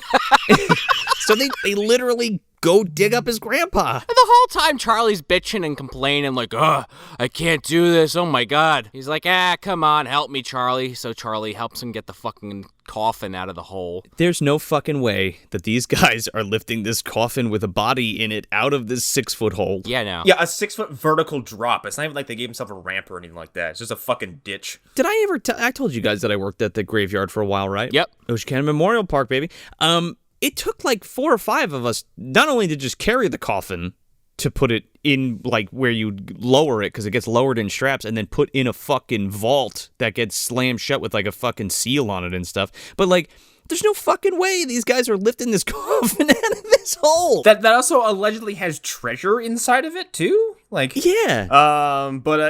So they literally go dig up his grandpa. And the whole time Charlie's bitching and complaining like, I can't do this. Oh my God. He's like, come on, help me, Charlie. So Charlie helps him get the fucking coffin out of the hole. There's no fucking way that these guys are lifting this coffin with a body in it out of this 6-foot hole. Yeah, no. Yeah, a 6-foot vertical drop. It's not even like they gave himself a ramp or anything like that. It's just a fucking ditch. Did I ever I told you guys that I worked at the graveyard for a while, right? Yep. Ocean Memorial Park, baby. It took like 4 or 5 of us not only to just carry the coffin to put it in, like, where you lower it because it gets lowered in straps and then put in a fucking vault that gets slammed shut with, like, a fucking seal on it and stuff. But, like, there's no fucking way these guys are lifting this coffin out of this hole. That also allegedly has treasure inside of it, too? Like, yeah.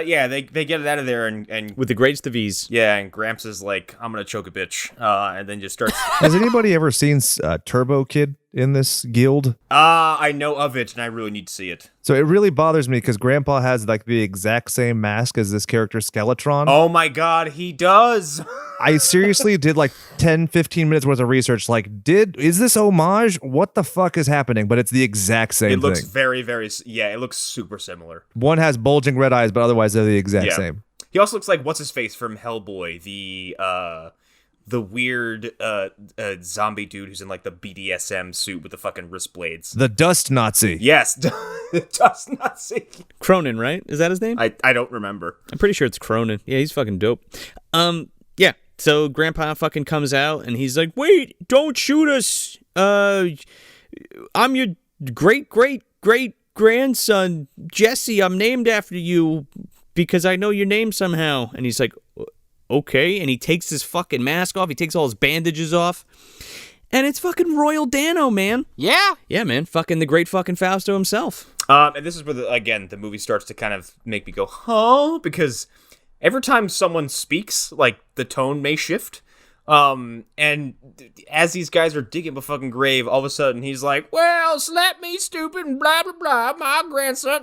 Yeah, they get it out of there and with the greatest of ease. Yeah, and Gramps is like, I'm gonna choke a bitch, and then just starts. Has anybody ever seen Turbo Kid in this guild? I know of it, and I really need to see it. So it really bothers me because Grandpa has like the exact same mask as this character Skeletron. Oh my God, he does. I seriously did like 10, 15 minutes worth of research. Like, is this homage? What the fuck is happening? But it's the exact same thing. It looks very, very, yeah, it looks super similar. One has bulging red eyes, but otherwise they're the exact same. He also looks like, what's his face from Hellboy, the weird zombie dude who's in like the BDSM suit with the fucking wrist blades. The Dust Nazi. Yes, Dust Nazi. Cronin, right? Is that his name? I don't remember. I'm pretty sure it's Cronin. Yeah, he's fucking dope. Yeah. So Grandpa fucking comes out and he's like, "Wait, don't shoot us. I'm your great grandson, Jesse. I'm named after you because I know your name somehow." And he's like, okay. And he takes his fucking mask off. He takes all his bandages off. And it's fucking Royal Dano, man. Yeah. Yeah, man. Fucking the great fucking Fausto himself. And this is where, the movie starts to kind of make me go, huh? Because every time someone speaks, like, the tone may shift. And as these guys are digging a fucking grave, all of a sudden he's like, well, slap me, stupid, and blah, blah, blah, my grandson,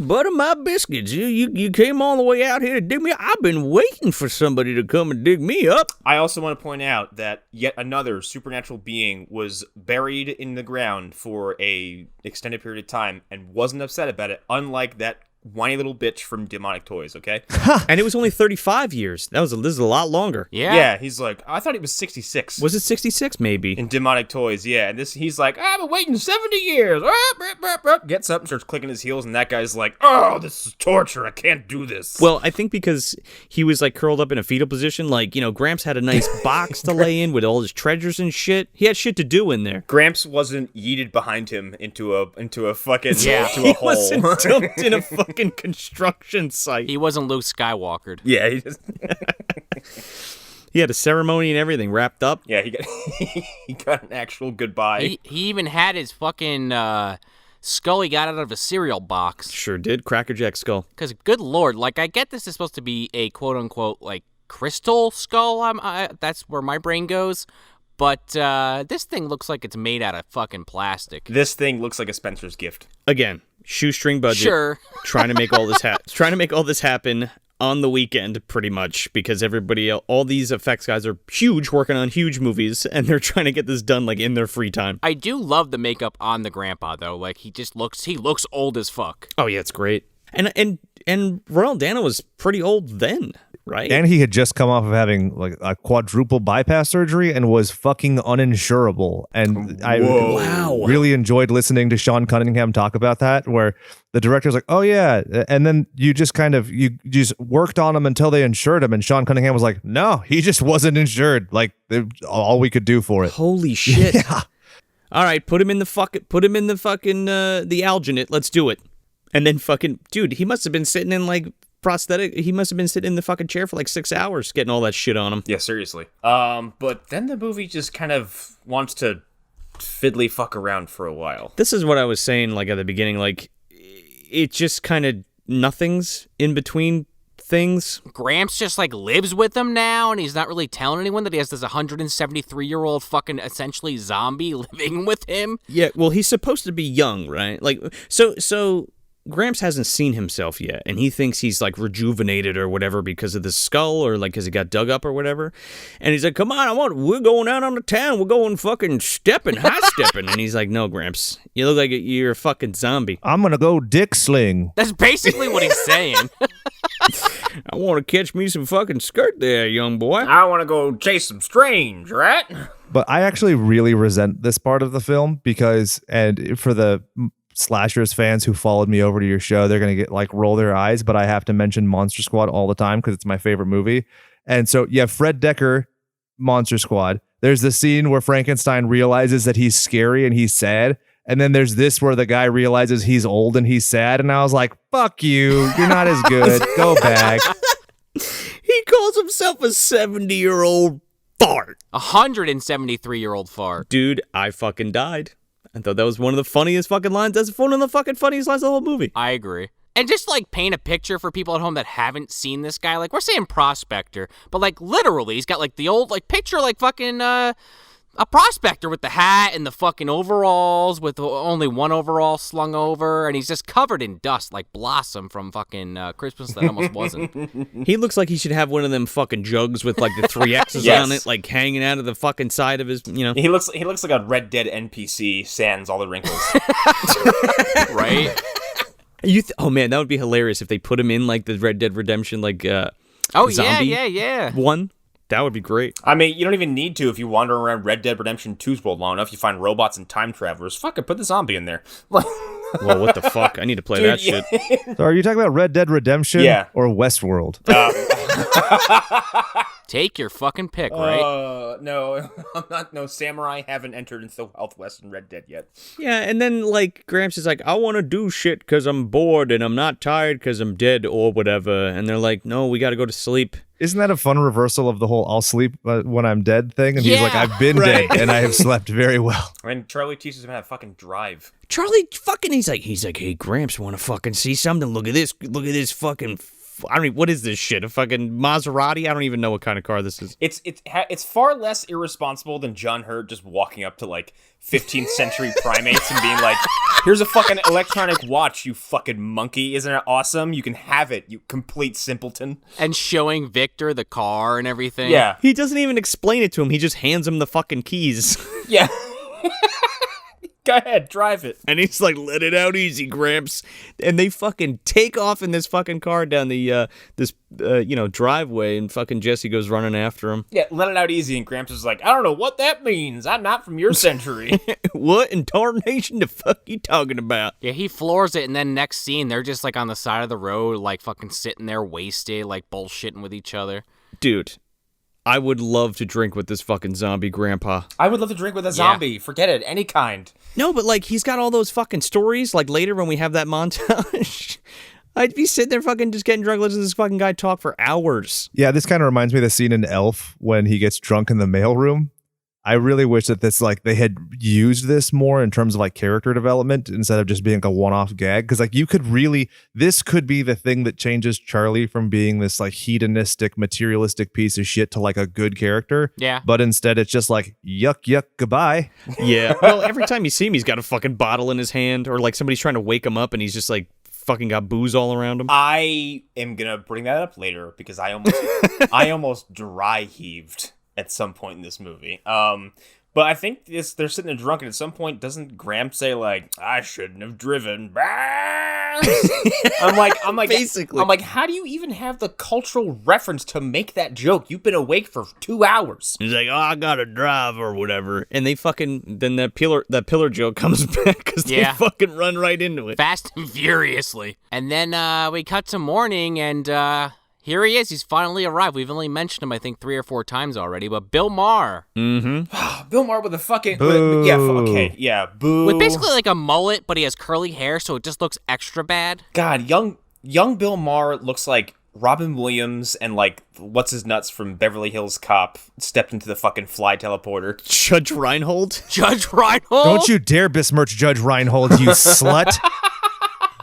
Butter my biscuits. You came all the way out here to dig me up. I've been waiting for somebody to come and dig me up. I also want to point out that yet another supernatural being was buried in the ground for a extended period of time and wasn't upset about it, unlike that whiny little bitch from Demonic Toys, okay? And it was only 35 years. This is a lot longer. Yeah. He's like, I thought he was 66. Was it 66 maybe? In Demonic Toys, yeah. And he's like, I've been waiting 70 years. Gets up and starts clicking his heels, and that guy's like, oh, this is torture. I can't do this. Well, I think because he was like curled up in a fetal position, like, Gramps had a nice box to lay in with all his treasures and shit. He had shit to do in there. Gramps wasn't yeeted behind him into a fucking into a He hole. wasn't dumped in a fucking construction site. He wasn't Luke Skywalkered. Yeah, he just He had a ceremony and everything wrapped up. yeah, he got an actual goodbye. He even had his fucking skull he got out of a cereal box. Sure did. Cracker Jack skull. Because, good lord, like, I get this is supposed to be a quote-unquote, like, crystal skull. That's where my brain goes. But this thing looks like it's made out of fucking plastic. This thing looks like a Spencer's gift. Again, shoestring budget. Sure. Trying to make all this happen on the weekend, pretty much, because all these effects guys are huge, working on huge movies, and they're trying to get this done like in their free time. I do love the makeup on the grandpa, though. Like, he looks old as fuck. Oh yeah, it's great. And Royal Dano was pretty old then, right? And he had just come off of having like a quadruple bypass surgery and was fucking uninsurable. And I really enjoyed listening to Sean Cunningham talk about that, where the director's like, oh yeah. And then you just you just worked on him until they insured him. And Sean Cunningham was like, no, he just wasn't insured. Like all we could do for it. Holy shit. Yeah. All right, put him in the alginate. Let's do it. And then fucking, dude, he must have been sitting in like prosthetic. He must have been sitting in the fucking chair for like 6 hours getting all that shit on him. Yeah, seriously. But then the movie just kind of wants to fiddly fuck around for a while. This is what I was saying like at the beginning. Like, it just kind of nothing's in between things. Gramps just like lives with them now, and he's not really telling anyone that he has this 173-year-old fucking essentially zombie living with him. Yeah, well, he's supposed to be young, right? Like, so Gramps hasn't seen himself yet, and he thinks he's like rejuvenated or whatever because of the skull or like because he got dug up or whatever. And he's like, "Come on, we're going out on the town. We're going fucking high stepping." And he's like, "No, Gramps, you look like you're a fucking zombie. I'm gonna go dick sling." That's basically what he's saying. I want to catch me some fucking skirt there, young boy. I want to go chase some strange, right? But I actually really resent this part of the film because, and for the slashers fans who followed me over to your show, they're going to roll their eyes, but I have to mention Monster Squad all the time because it's my favorite movie. And so, yeah, Fred Decker, Monster Squad. There's the scene where Frankenstein realizes that he's scary and he's sad. And then there's this where the guy realizes he's old and he's sad. And I was like, fuck you. You're not as good. Go back. He calls himself a 70-year-old fart. 173-year-old fart. Dude, I fucking died. I thought that was one of the funniest fucking lines. That's one of the fucking funniest lines of the whole movie. I agree. And just like paint a picture for people at home that haven't seen this guy. Like, we're saying prospector, but like literally he's got like the old, like picture like fucking a prospector with the hat and the fucking overalls with only one overall slung over, and he's just covered in dust like Blossom from fucking Christmas that almost wasn't. He looks like he should have one of them fucking jugs with like the 3 X's Yes. on it, like hanging out of the fucking side of his, He looks like a Red Dead NPC sans all the wrinkles. Right? Oh man, that would be hilarious if they put him in like the Red Dead Redemption Oh, zombie yeah. one. That would be great. I mean, you don't even need to if you wander around Red Dead Redemption 2's world long enough. You find robots and time travelers. Fucking put the zombie in there. Well, what the fuck? I need to play that shit. So are you talking about Red Dead Redemption Yeah. or Westworld? Take your fucking pick, right? No, I'm not. No, samurai haven't entered into the Wild West in Red Dead yet. Yeah, and then, like, Gramps is like, I want to do shit because I'm bored and I'm not tired because I'm dead or whatever. And they're like, no, we got to go to sleep. Isn't that a fun reversal of the whole "I'll sleep when I'm dead" thing? And he's like, "I've been dead and I have slept very well." And Charlie teaches him how to fucking drive. Charlie fucking, he's like, hey, Gramps, want to fucking see something? Look at this fucking, I don't even, what is this shit? A fucking Maserati? I don't even know what kind of car this is. It's far less irresponsible than John Hurt just walking up to like 15th century primates and being like, here's a fucking electronic watch, you fucking monkey. Isn't it awesome? You can have it, you complete simpleton. And showing Victor the car and everything. Yeah. He doesn't even explain it to him. He just hands him the fucking keys. Yeah. Go ahead, drive it. And he's like, let it out easy, Gramps. And they fucking take off in this fucking car down the, driveway, and fucking Jesse goes running after him. Yeah, let it out easy, and Gramps is like, I don't know what that means. I'm not from your century. What in tarnation the fuck you talking about? Yeah, he floors it, and then next scene, they're just, like, on the side of the road, like, fucking sitting there wasted, like, bullshitting with each other. Dude, I would love to drink with this fucking zombie grandpa. I would love to drink with a zombie. Yeah. Forget it, any kind. No, but, like, he's got all those fucking stories, like, later when we have that montage. I'd be sitting there fucking just getting drunk, listening to this fucking guy talk for hours. Yeah, this kind of reminds me of the scene in Elf when he gets drunk in the mailroom. I really wish that this, like, they had used this more in terms of, like, character development instead of just being like a one-off gag. Because, like, you could really, this could be the thing that changes Charlie from being this, like, hedonistic, materialistic piece of shit to, like, a good character. Yeah. But instead, it's just like, yuck, goodbye. Yeah. Well, every time you see him, he's got a fucking bottle in his hand, or, like, somebody's trying to wake him up and he's just, like, fucking got booze all around him. I am gonna bring that up later because I almost dry heaved at some point in this movie. But I think they're sitting there drunk, and at some point, doesn't Gramps say, like, I shouldn't have driven? I'm like, basically. I'm like, how do you even have the cultural reference to make that joke? You've been awake for 2 hours. He's like, oh, I gotta drive or whatever. And they fucking, then that pillar joke comes back because they fucking run right into it. Fast and furiously. And then we cut to morning, and here he is. He's finally arrived. We've only mentioned him, I think, 3 or 4 times already. But Bill Maher. Mm-hmm. Bill Maher with a fucking... Boo. Boo. With basically like a mullet, but he has curly hair, so it just looks extra bad. God, young Bill Maher looks like Robin Williams and, like, what's-his-nuts from Beverly Hills Cop stepped into the fucking fly teleporter. Judge Reinhold? Judge Reinhold? Don't you dare besmirch Judge Reinhold, you slut.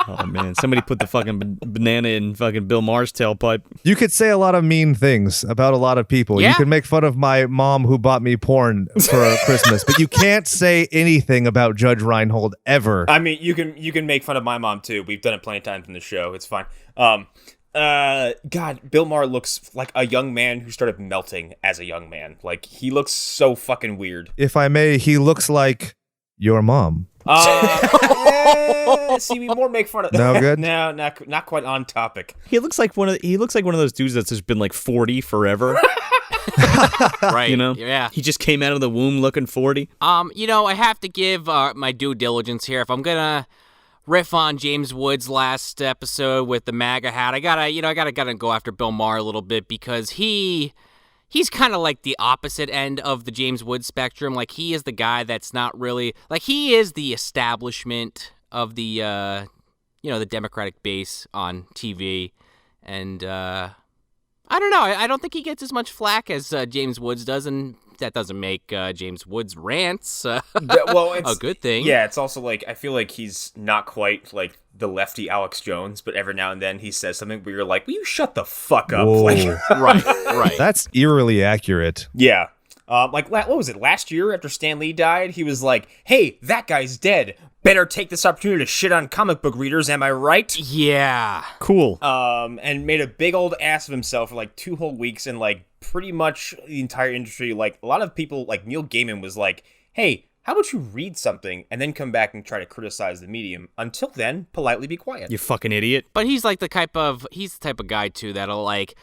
Oh, man. Somebody put the fucking banana in fucking Bill Maher's tailpipe. You could say a lot of mean things about a lot of people. Yeah. You can make fun of my mom who bought me porn for Christmas, but you can't say anything about Judge Reinhold ever. I mean, you can make fun of my mom, too. We've done it plenty of times in the show. It's fine. God, Bill Maher looks like a young man who started melting as a young man. Like, he looks so fucking weird. If I may, he looks like your mom. See, we more make fun of. No good? No, not quite on topic. He looks like one of those dudes that's just been like 40 forever. Right. You know? Yeah. He just came out of the womb looking 40. I have to give my due diligence here. If I'm gonna riff on James Woods' last episode with the MAGA hat, I gotta go after Bill Maher a little bit because he's kind of like the opposite end of the James Woods spectrum. Like, he is the guy that's not really... Like, he is the establishment of the, the Democratic base on TV. And, I don't know. I don't think he gets as much flack as James Woods does, and that doesn't make James Woods' rants it's a good thing. Yeah, it's also like, I feel like he's not quite like the lefty Alex Jones, but every now and then he says something where you're like, will you shut the fuck up? Whoa. Like, Right. That's eerily accurate. yeah. Like, what was it? Last year after Stan Lee died, he was like, hey, that guy's dead. Better take this opportunity to shit on comic book readers, am I right? Yeah. Cool. And made a big old ass of himself for like 2 whole weeks, and like pretty much the entire industry, like a lot of people, like Neil Gaiman was like, hey, how about you read something and then come back and try to criticize the medium? Until then, politely be quiet. You fucking idiot. But he's the type of guy, too, that'll, like,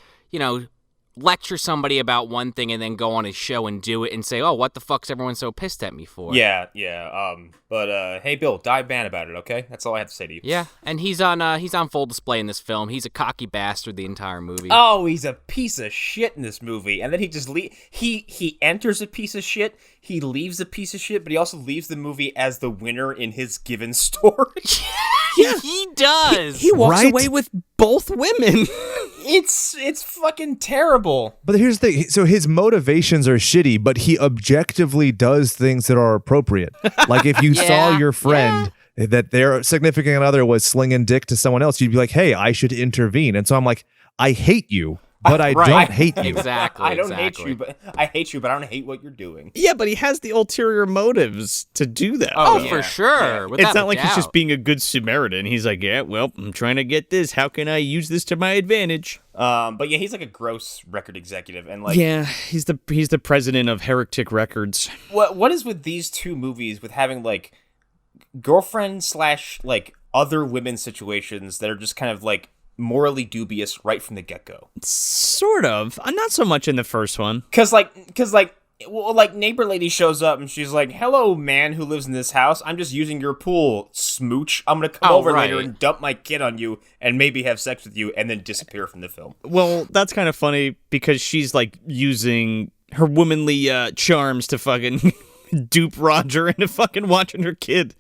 lecture somebody about one thing and then go on his show and do it and say, oh, what the fuck's everyone so pissed at me for? Yeah. But hey, Bill, dive ban about it, okay? That's all I have to say to you. Yeah, and he's on full display in this film. He's a cocky bastard the entire movie. Oh, he's a piece of shit in this movie, and then he just he enters a piece of shit, he leaves a piece of shit, but he also leaves the movie as the winner in his given story. He does. He walks Right? away with both women. It's fucking terrible. But here's the thing. So his motivations are shitty, but he objectively does things that are appropriate. Like if you saw your friend that their significant other was slinging dick to someone else, you'd be like, hey, I should intervene. And so I'm like, I hate you, but I don't hate you. Exactly. I don't hate you, but I don't hate what you're doing. Yeah, but he has the ulterior motives to do that. Oh, yeah. for sure. Yeah. Without It's not a like he's just doubt. being a good Samaritan. He's like, yeah, well, I'm trying to get this. How can I use this to my advantage? But yeah, he's like a gross record executive, and like, Yeah, he's the president of Heretic Records. what is with these two movies with having like girlfriend / like other women situations that are just kind of like morally dubious right from the get-go? Sort of. Not so much in the first one. Cause neighbor lady shows up and she's like, hello, man who lives in this house, I'm just using your pool, smooch. I'm gonna come over later right. and dump my kid on you and maybe have sex with you and then disappear from the film. Well, that's kind of funny because she's like using her womanly charms to fucking dupe Roger into fucking watching her kid.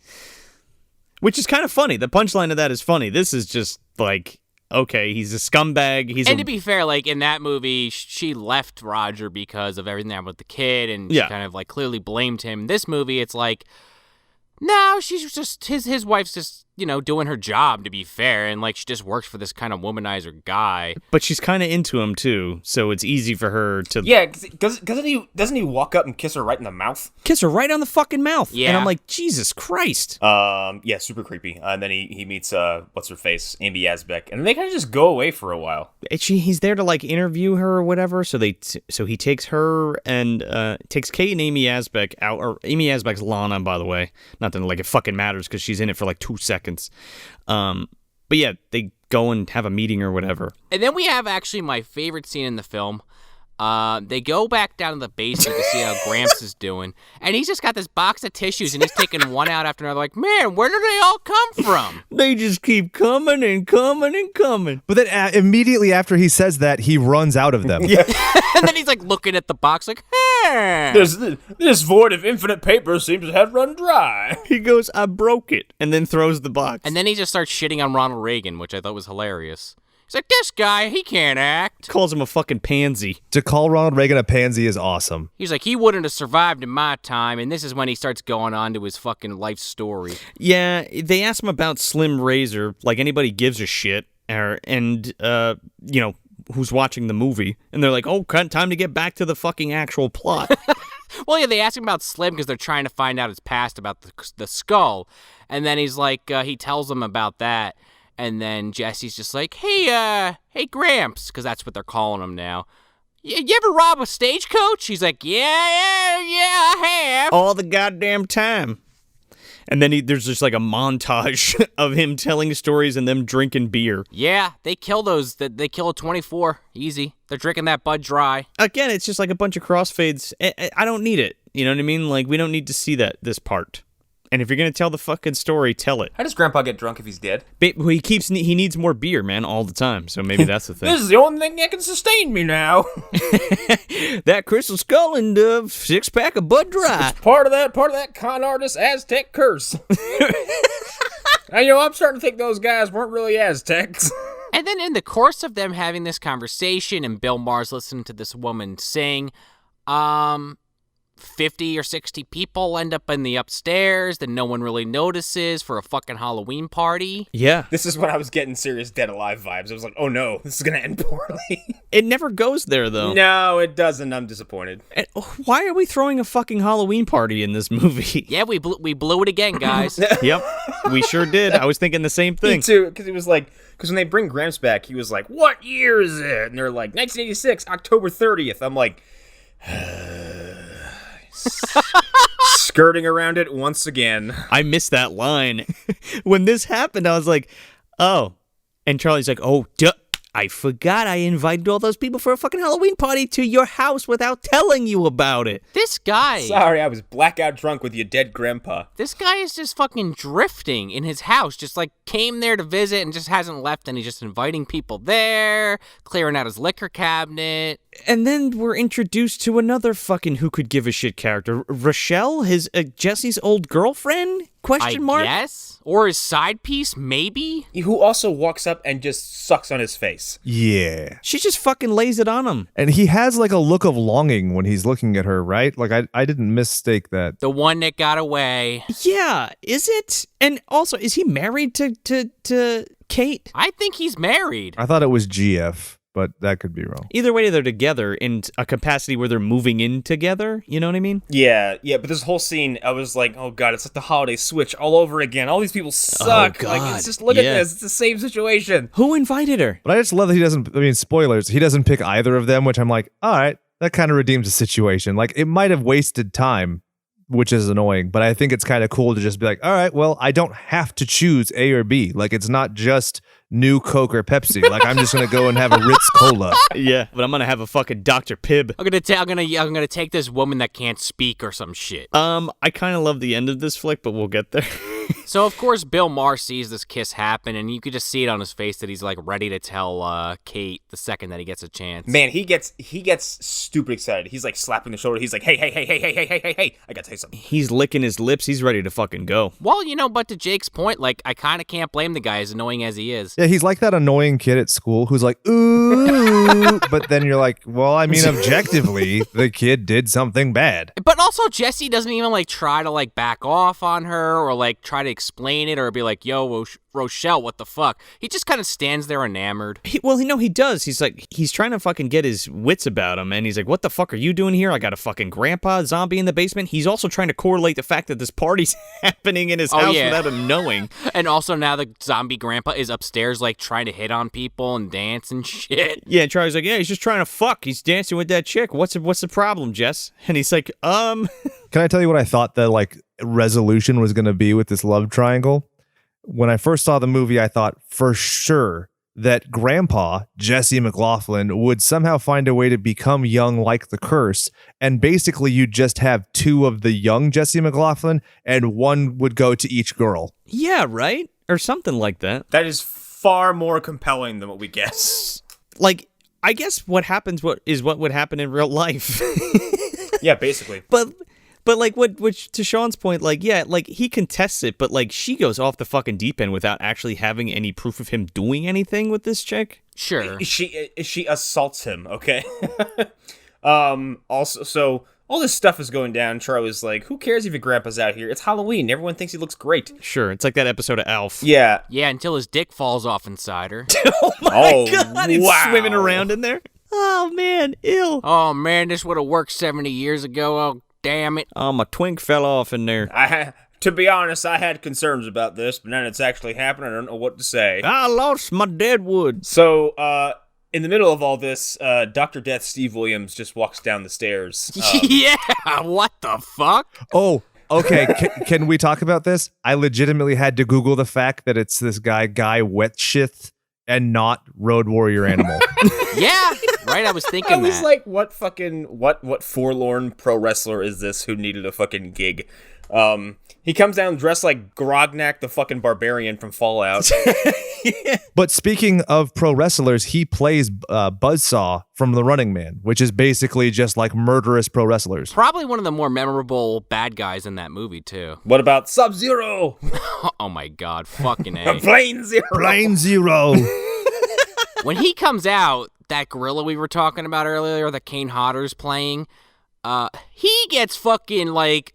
Which is kind of funny. The punchline of that is funny. This is just like, okay, he's a scumbag. And to be fair, like in that movie, she left Roger because of everything that happened with the kid, and she kind of like clearly blamed him. This movie, it's like, no, she's just his wife's just doing her job, to be fair, and like she just works for this kind of womanizer guy. But she's kind of into him too, so it's easy for her to doesn't he walk up and kiss her right in the mouth? kiss her right on the fucking mouth. Yeah. And I'm like, Jesus Christ. Yeah, super creepy. And then he meets what's her face, Amy Yazbek, and they kind of just go away for a while. He's there to like interview her or whatever. So he takes her and takes Kate and Amy Yazbek out. Or Amy Yazbek's Lana, by the way. Not that like it fucking matters because she's in it for like 2 seconds. But yeah, they go and have a meeting or whatever. And then we have actually my favorite scene in the film. They go back down to the basement to see how Gramps is doing, and he's just got this box of tissues, and he's taking one out after another. Like, man, where do they all come from? They just keep coming and coming and coming. But then immediately after he says that, he runs out of them. And then he's like looking at the box, like, hey. This void of infinite paper seems to have run dry. He goes, I broke it, and then throws the box. And then he just starts shitting on Ronald Reagan, which I thought was hilarious. He's like, this guy, he can't act. Calls him a fucking pansy. To call Ronald Reagan a pansy is awesome. He's like, he wouldn't have survived in my time, and this is when he starts going on to his fucking life story. Yeah, they asked him about Slim Razor, like anybody gives a shit, who's watching the movie, and they're like, oh, time to get back to the fucking actual plot. Well, yeah, they ask him about Slim because they're trying to find out his past about the skull, and then he's like, he tells them about that, and then Jesse's just like, hey Gramps, because that's what they're calling him now. You ever rob a stagecoach? He's like, yeah, I have. All the goddamn time. And then there's just like a montage of him telling stories and them drinking beer. Yeah, they kill they kill a 24. Easy. They're drinking that Bud Dry. Again, it's just like a bunch of crossfades. I don't need it. You know what I mean? Like, we don't need to see this part. And if you're going to tell the fucking story, tell it. How does Grandpa get drunk if he's dead? But he needs more beer, man, all the time. So maybe that's the thing. This is the only thing that can sustain me now. That Crystal Skull and 6-pack of Bud Dry. part of that con artist Aztec curse. I'm starting to think those guys weren't really Aztecs. And then in the course of them having this conversation and Bill Maher's listening to this woman sing, 50 or 60 people end up in the upstairs that no one really notices for a fucking Halloween party. Yeah. This is when I was getting serious Dead Alive vibes. I was like, oh no, this is going to end poorly. It never goes there, though. No, it doesn't. I'm disappointed. And why are we throwing a fucking Halloween party in this movie? Yeah, we blew it again, guys. Yep, we sure did. I was thinking the same thing. Me too, because it was like, when they bring Gramps back, he was like, what year is it? And they're like, 1986, October 30th. I'm like, skirting around it once again. I missed that line. When this happened, I was like, oh. And Charlie's like, oh, I forgot I invited all those people for a fucking Halloween party to your house without telling you about it. This guy. Sorry, I was blackout drunk with your dead grandpa. This guy is just fucking drifting in his house, just like came there to visit and just hasn't left, and he's just inviting people there, clearing out his liquor cabinet. And then we're introduced to another fucking who could give a shit character. Rochelle, his Jesse's old girlfriend? Question mark? Yes? Or his side piece, maybe? Who also walks up and just sucks on his face. Yeah. She just fucking lays it on him. And he has like a look of longing when he's looking at her, right? Like I didn't mistake that. The one that got away. Yeah, is it? And also, is he married to Kate? I think he's married. I thought it was GF, but that could be wrong. Either way, they're together in a capacity where they're moving in together. You know what I mean? Yeah, but this whole scene, I was like, oh god, it's like the holiday switch all over again. All these people suck. Oh, God. Like, it's just look at this. It's the same situation. Who invited her? But I just love that he doesn't, I mean, spoilers, he doesn't pick either of them, which I'm like, all right, that kind of redeems the situation. Like, it might have wasted time, which is annoying, but I think it's kind of cool to just be like, all right, well, I don't have to choose A or B. Like, it's not just new Coke or Pepsi. Like, I'm just going to go and have a Ritz Cola. Yeah, but I'm gonna have a fucking Dr. Pibb. I'm gonna take this woman that can't speak or some shit. I kind of love the end of this flick, but we'll get there. So of course Bill Maher sees this kiss happen, and you could just see it on his face that he's like ready to tell Kate the second that he gets a chance. Man, he gets stupid excited. He's like slapping the shoulder. He's like, hey, I gotta tell you something. He's licking his lips. He's ready to fucking go. Well, but to Jake's point, like, I kind of can't blame the guy, as annoying as he is. Yeah, he's like that annoying kid at school who's like, ooh, but then you're like, well, I mean, objectively, the kid did something bad. But also, Jesse doesn't even like try to like back off on her or like try to explain it or be like, yo, Rochelle, what the fuck? He just kind of stands there enamored. He does. He's like, he's trying to fucking get his wits about him, and he's like, what the fuck are you doing here? I got a fucking grandpa zombie in the basement. He's also trying to correlate the fact that this party's happening in his house without him knowing. And also now the zombie grandpa is upstairs like trying to hit on people and dance and shit. Yeah, and Charlie's like, yeah, he's just trying to fuck. He's dancing with that chick. What's the problem, Jess? And he's like, Can I tell you what I thought the like resolution was going to be with this love triangle? When I first saw the movie, I thought for sure that Grandpa, Jesse McLaughlin, would somehow find a way to become young like the curse, and basically you just have two of the young Jesse McLaughlin, and one would go to each girl. Yeah, right? Or something like that. That is far more compelling than what we guess. Like, I guess what would happen in real life. Yeah, basically. But like which to Sean's point, like, yeah, like he contests it, but like she goes off the fucking deep end without actually having any proof of him doing anything with this chick. Sure. She assaults him, okay? Also, so all this stuff is going down. Charlie's like, who cares if your grandpa's out here? It's Halloween. Everyone thinks he looks great. Sure, it's like that episode of Alf. Yeah. Yeah, until his dick falls off inside her. Oh my god, he's wow. swimming around in there. Oh man, ill. Oh man, this would have worked 70 years ago. Oh, damn it. Oh, my twink fell off in there. To be honest, I had concerns about this, but now it's actually happened. I don't know what to say. I lost my deadwood. So, in the middle of all this, Dr. Death Steve Williams just walks down the stairs. Yeah, what the fuck? Oh, okay. Can we talk about this? I legitimately had to Google the fact that it's this guy Wetshith and not Road Warrior Animal. Yeah, right. I was thinking I was that. like, what forlorn pro wrestler is this who needed a fucking gig? He comes down dressed like Grognak the fucking barbarian from Fallout. But speaking of pro wrestlers, he plays Buzzsaw from The Running Man, which is basically just like murderous pro wrestlers. Probably one of the more memorable bad guys in that movie, too. What about Sub-Zero? Oh my god, fucking A. Plain Zero. Plain Zero. When he comes out, that gorilla we were talking about earlier that Kane Hodder's playing, he gets fucking, like,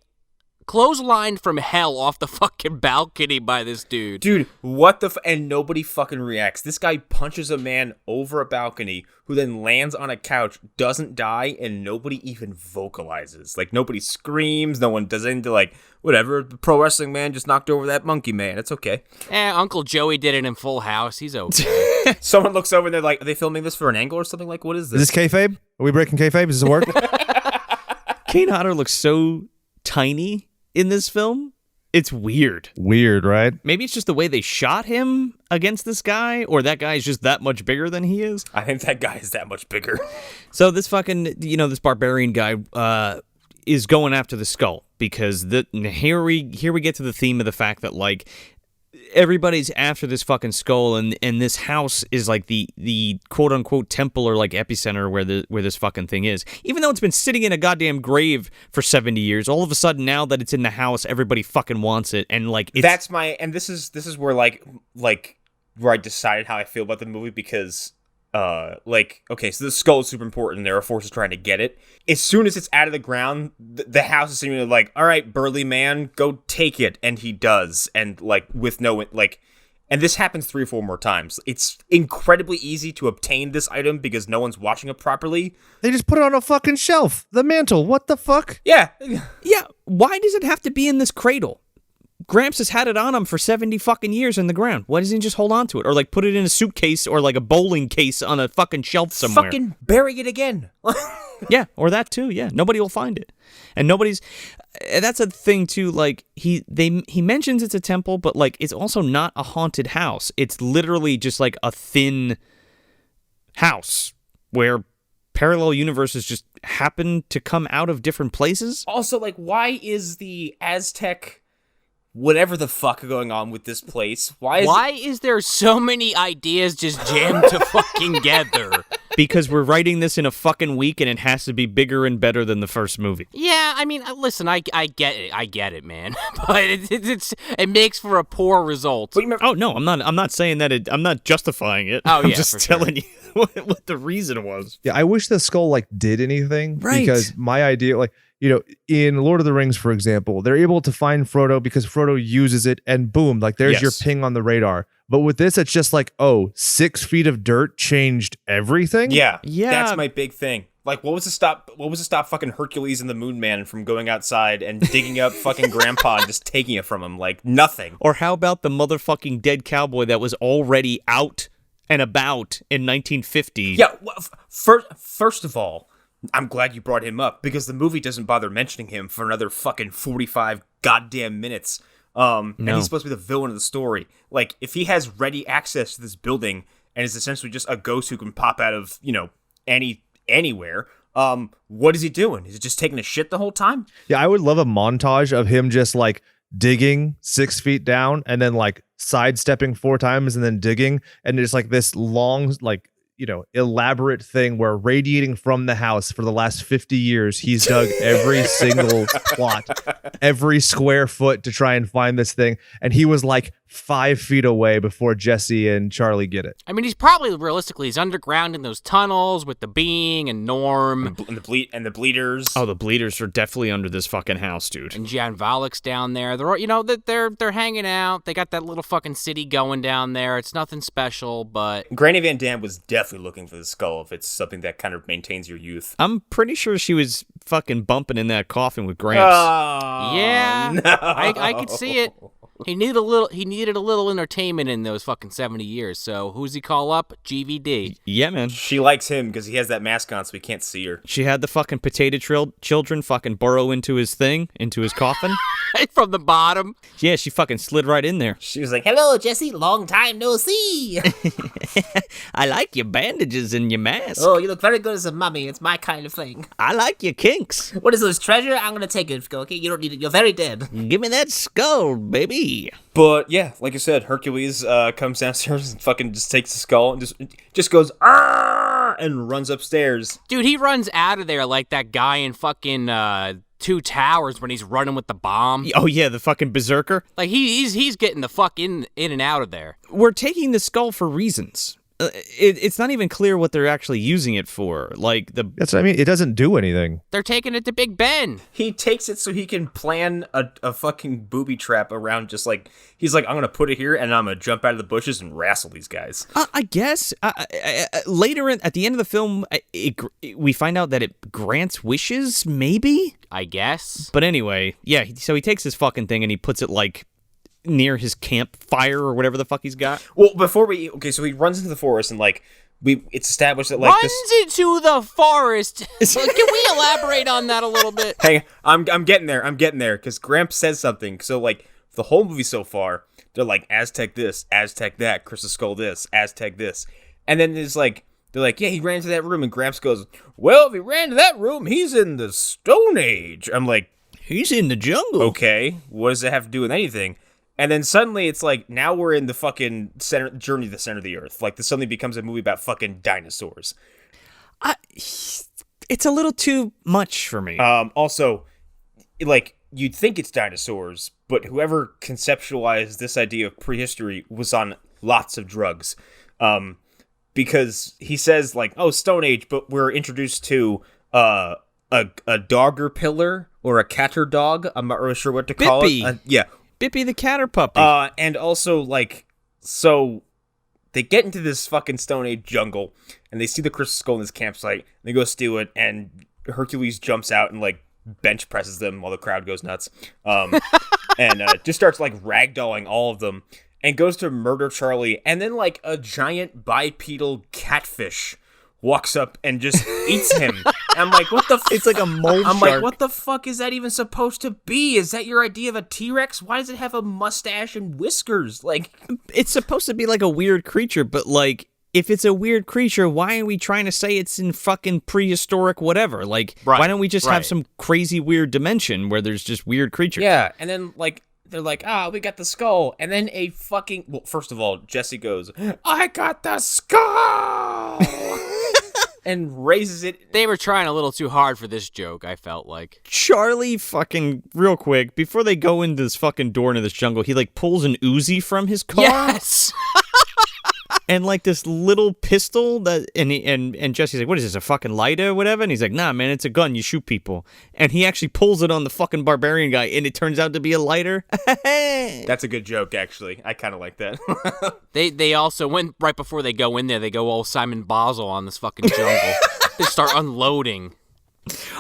clotheslined from hell off the fucking balcony by this dude. Dude, what the and nobody fucking reacts. This guy punches a man over a balcony who then lands on a couch, doesn't die, and nobody even vocalizes. Like, nobody screams, no one does anything like, whatever, the pro wrestling man just knocked over that monkey man. It's okay. Uncle Joey did it in Full House. He's okay. Someone looks over and they're like, are they filming this for an angle or something? Like, what is this? Is this kayfabe? Are we breaking kayfabe? Does this work? Kane Hodder looks so tiny in this film. It's weird. Weird, right? Maybe it's just the way they shot him against this guy, or that guy is just that much bigger than he is. I think that guy is that much bigger. So this fucking, this barbarian guy is going after the skull because here we get to the theme of the fact that like everybody's after this fucking skull, and this house is like the quote unquote temple or like epicenter where this fucking thing is. Even though it's been sitting in a goddamn grave for 70 years, all of a sudden now that it's in the house, everybody fucking wants it, and like it's, this is where like where I decided how I feel about the movie, because okay, so the skull is super important and there are forces trying to get it. As soon as it's out of the ground, the house is seemingly like, all right, burly man, go take it. And he does. And like, with no, like, and this happens 3 or 4 more times. It's incredibly easy to obtain this item because no one's watching it properly. They just put it on a fucking shelf. The mantle. What the fuck? Yeah. Yeah. Why does it have to be in this cradle? Gramps has had it on him for 70 fucking years in the ground. Why doesn't he just hold on to it? Or like put it in a suitcase or like a bowling case on a fucking shelf somewhere? Fucking bury it again. Yeah, or that too, yeah. Nobody will find it. And that's a thing too, like he mentions it's a temple, but like it's also not a haunted house. It's literally just like a thin house where parallel universes just happen to come out of different places. Also, like, why is the Aztec whatever the fuck going on with this place? Why is there so many ideas just jammed to fucking together? Because we're writing this in a fucking week and it has to be bigger and better than the first movie. Yeah, I mean, listen, I get it, man. But it makes for a poor result. Oh no, I'm not saying that I'm not justifying it. Oh, I'm yeah, just telling you what the reason was. Yeah, I wish the skull like did anything. Right. Because my idea, like, in Lord of the Rings, for example, they're able to find Frodo because Frodo uses it, and boom, like there's your ping on the radar. But with this, it's just like, 6 feet of dirt changed everything. Yeah. That's my big thing. Like, what was to stop fucking Hercules and the Moon Man from going outside and digging up fucking Grandpa and just taking it from him? Like, nothing. Or how about the motherfucking dead cowboy that was already out and about in 1950? Yeah, well, first of all, I'm glad you brought him up, because the movie doesn't bother mentioning him for another fucking 45 goddamn minutes. And he's supposed to be the villain of the story. Like, if he has ready access to this building and is essentially just a ghost who can pop out of, anywhere, what is he doing? Is he just taking a shit the whole time? Yeah, I would love a montage of him just like digging 6 feet down and then like sidestepping 4 times and then digging, and it's like this long, like, elaborate thing where radiating from the house for the last 50 years, he's dug every single plot, every square foot to try and find this thing. And he was like 5 feet away before Jesse and Charlie get it. I mean, he's probably he's underground in those tunnels with the Being and Norm and the Bleeders. Oh, the Bleeders are definitely under this fucking house, dude. And Jan Valek's down there. They're hanging out. They got that little fucking city going down there. It's nothing special, but Granny Van Dam was definitely looking for the skull if it's something that kind of maintains your youth. I'm pretty sure she was fucking bumping in that coffin with Gramps. Yeah, no. I could see it. He needed a little entertainment in those fucking 70 years. So who's he call up? GVD. Yeah, man. She likes him because he has that mask on, so we can't see her. She had the fucking potato children fucking burrow into his coffin. From the bottom. Yeah, she fucking slid right in there. She was like, "Hello, Jesse. Long time no see." I like your bandages and your mask. Oh, you look very good as a mummy. It's my kind of thing. I like your kinks. What is this treasure? I'm gonna take it. Okay, you don't need it. You're very dead. Give me that skull, baby. But yeah, like I said, Hercules comes downstairs and fucking just takes the skull and just goes "Arr!" and runs upstairs. Dude, he runs out of there like that guy in fucking Two Towers when he's running with the bomb. Oh yeah, the fucking berserker. Like he's getting the fuck in and out of there. We're taking the skull for reasons. It's not even clear what they're actually using it for. Like that's what I mean. It doesn't do anything. They're taking it to Big Ben. He takes it so he can plan a fucking booby trap around. Just like he's like, I'm gonna put it here and I'm gonna jump out of the bushes and wrestle these guys. I guess later at the end of the film, we find out that it grants wishes. Maybe, I guess. But anyway, yeah. So he takes this fucking thing and he puts it like near his campfire or whatever the fuck he's got. Well, so he runs into the forest and like it's established that like runs into the forest. Can we elaborate on that a little bit? Hey, I'm getting there because Gramps says something. So like the whole movie so far, they're like, Aztec this, Aztec that, Crystal Skull this, Aztec this. And then there's like, they're like, yeah, he ran to that room, and Gramps goes, well, if he ran to that room, he's in the Stone Age. I'm like, he's in the jungle. okay, what does that have to do with anything? And then suddenly it's like, now we're in the fucking journey to the center of the earth. Like, this suddenly becomes a movie about fucking dinosaurs. It's a little too much for me. Also, like, you'd think it's dinosaurs, but whoever conceptualized this idea of prehistory was on lots of drugs. Because he says, like, oh, Stone Age, but we're introduced to a dogger pillar or a catter dog. I'm not really sure what to call it. Yeah. Bippy the caterpuppy. And also, like, so they get into this fucking Stone Age jungle, and they see the Crystal Skull in this campsite, and they go steal it, and Hercules jumps out and, like, bench presses them while the crowd goes nuts. And just starts, like, ragdolling all of them, and goes to murder Charlie, and then, like, a giant bipedal catfish walks up and just eats him. I'm like, what the It's like a mole I'm shark. like, what the fuck is that even supposed to be? Is that your idea of a T-Rex? Why does it have a mustache and whiskers? Like, It's supposed to be like a weird creature, but like, if it's a weird creature, why are we trying to say it's in fucking prehistoric whatever? Like, why don't we just have some crazy weird dimension where there's just weird creatures? yeah, and then, like, they're like, we got the skull. And then well, first of all, Jesse goes, I got the skull! And raises it. They were trying a little too hard for this joke, I felt like. Charlie fucking, real quick, before they go into this fucking door into this jungle, he like pulls an Uzi from his car. Yes! And like this little pistol that, and Jesse's like, what is this, a fucking lighter or whatever? And he's like, nah, man, it's a gun. You shoot people. And he actually pulls it on the fucking barbarian guy, and it turns out to be a lighter. That's a good joke, actually. I kind of like that. They also, right before they go in there, they go all Simon Basel on this fucking jungle. They start unloading.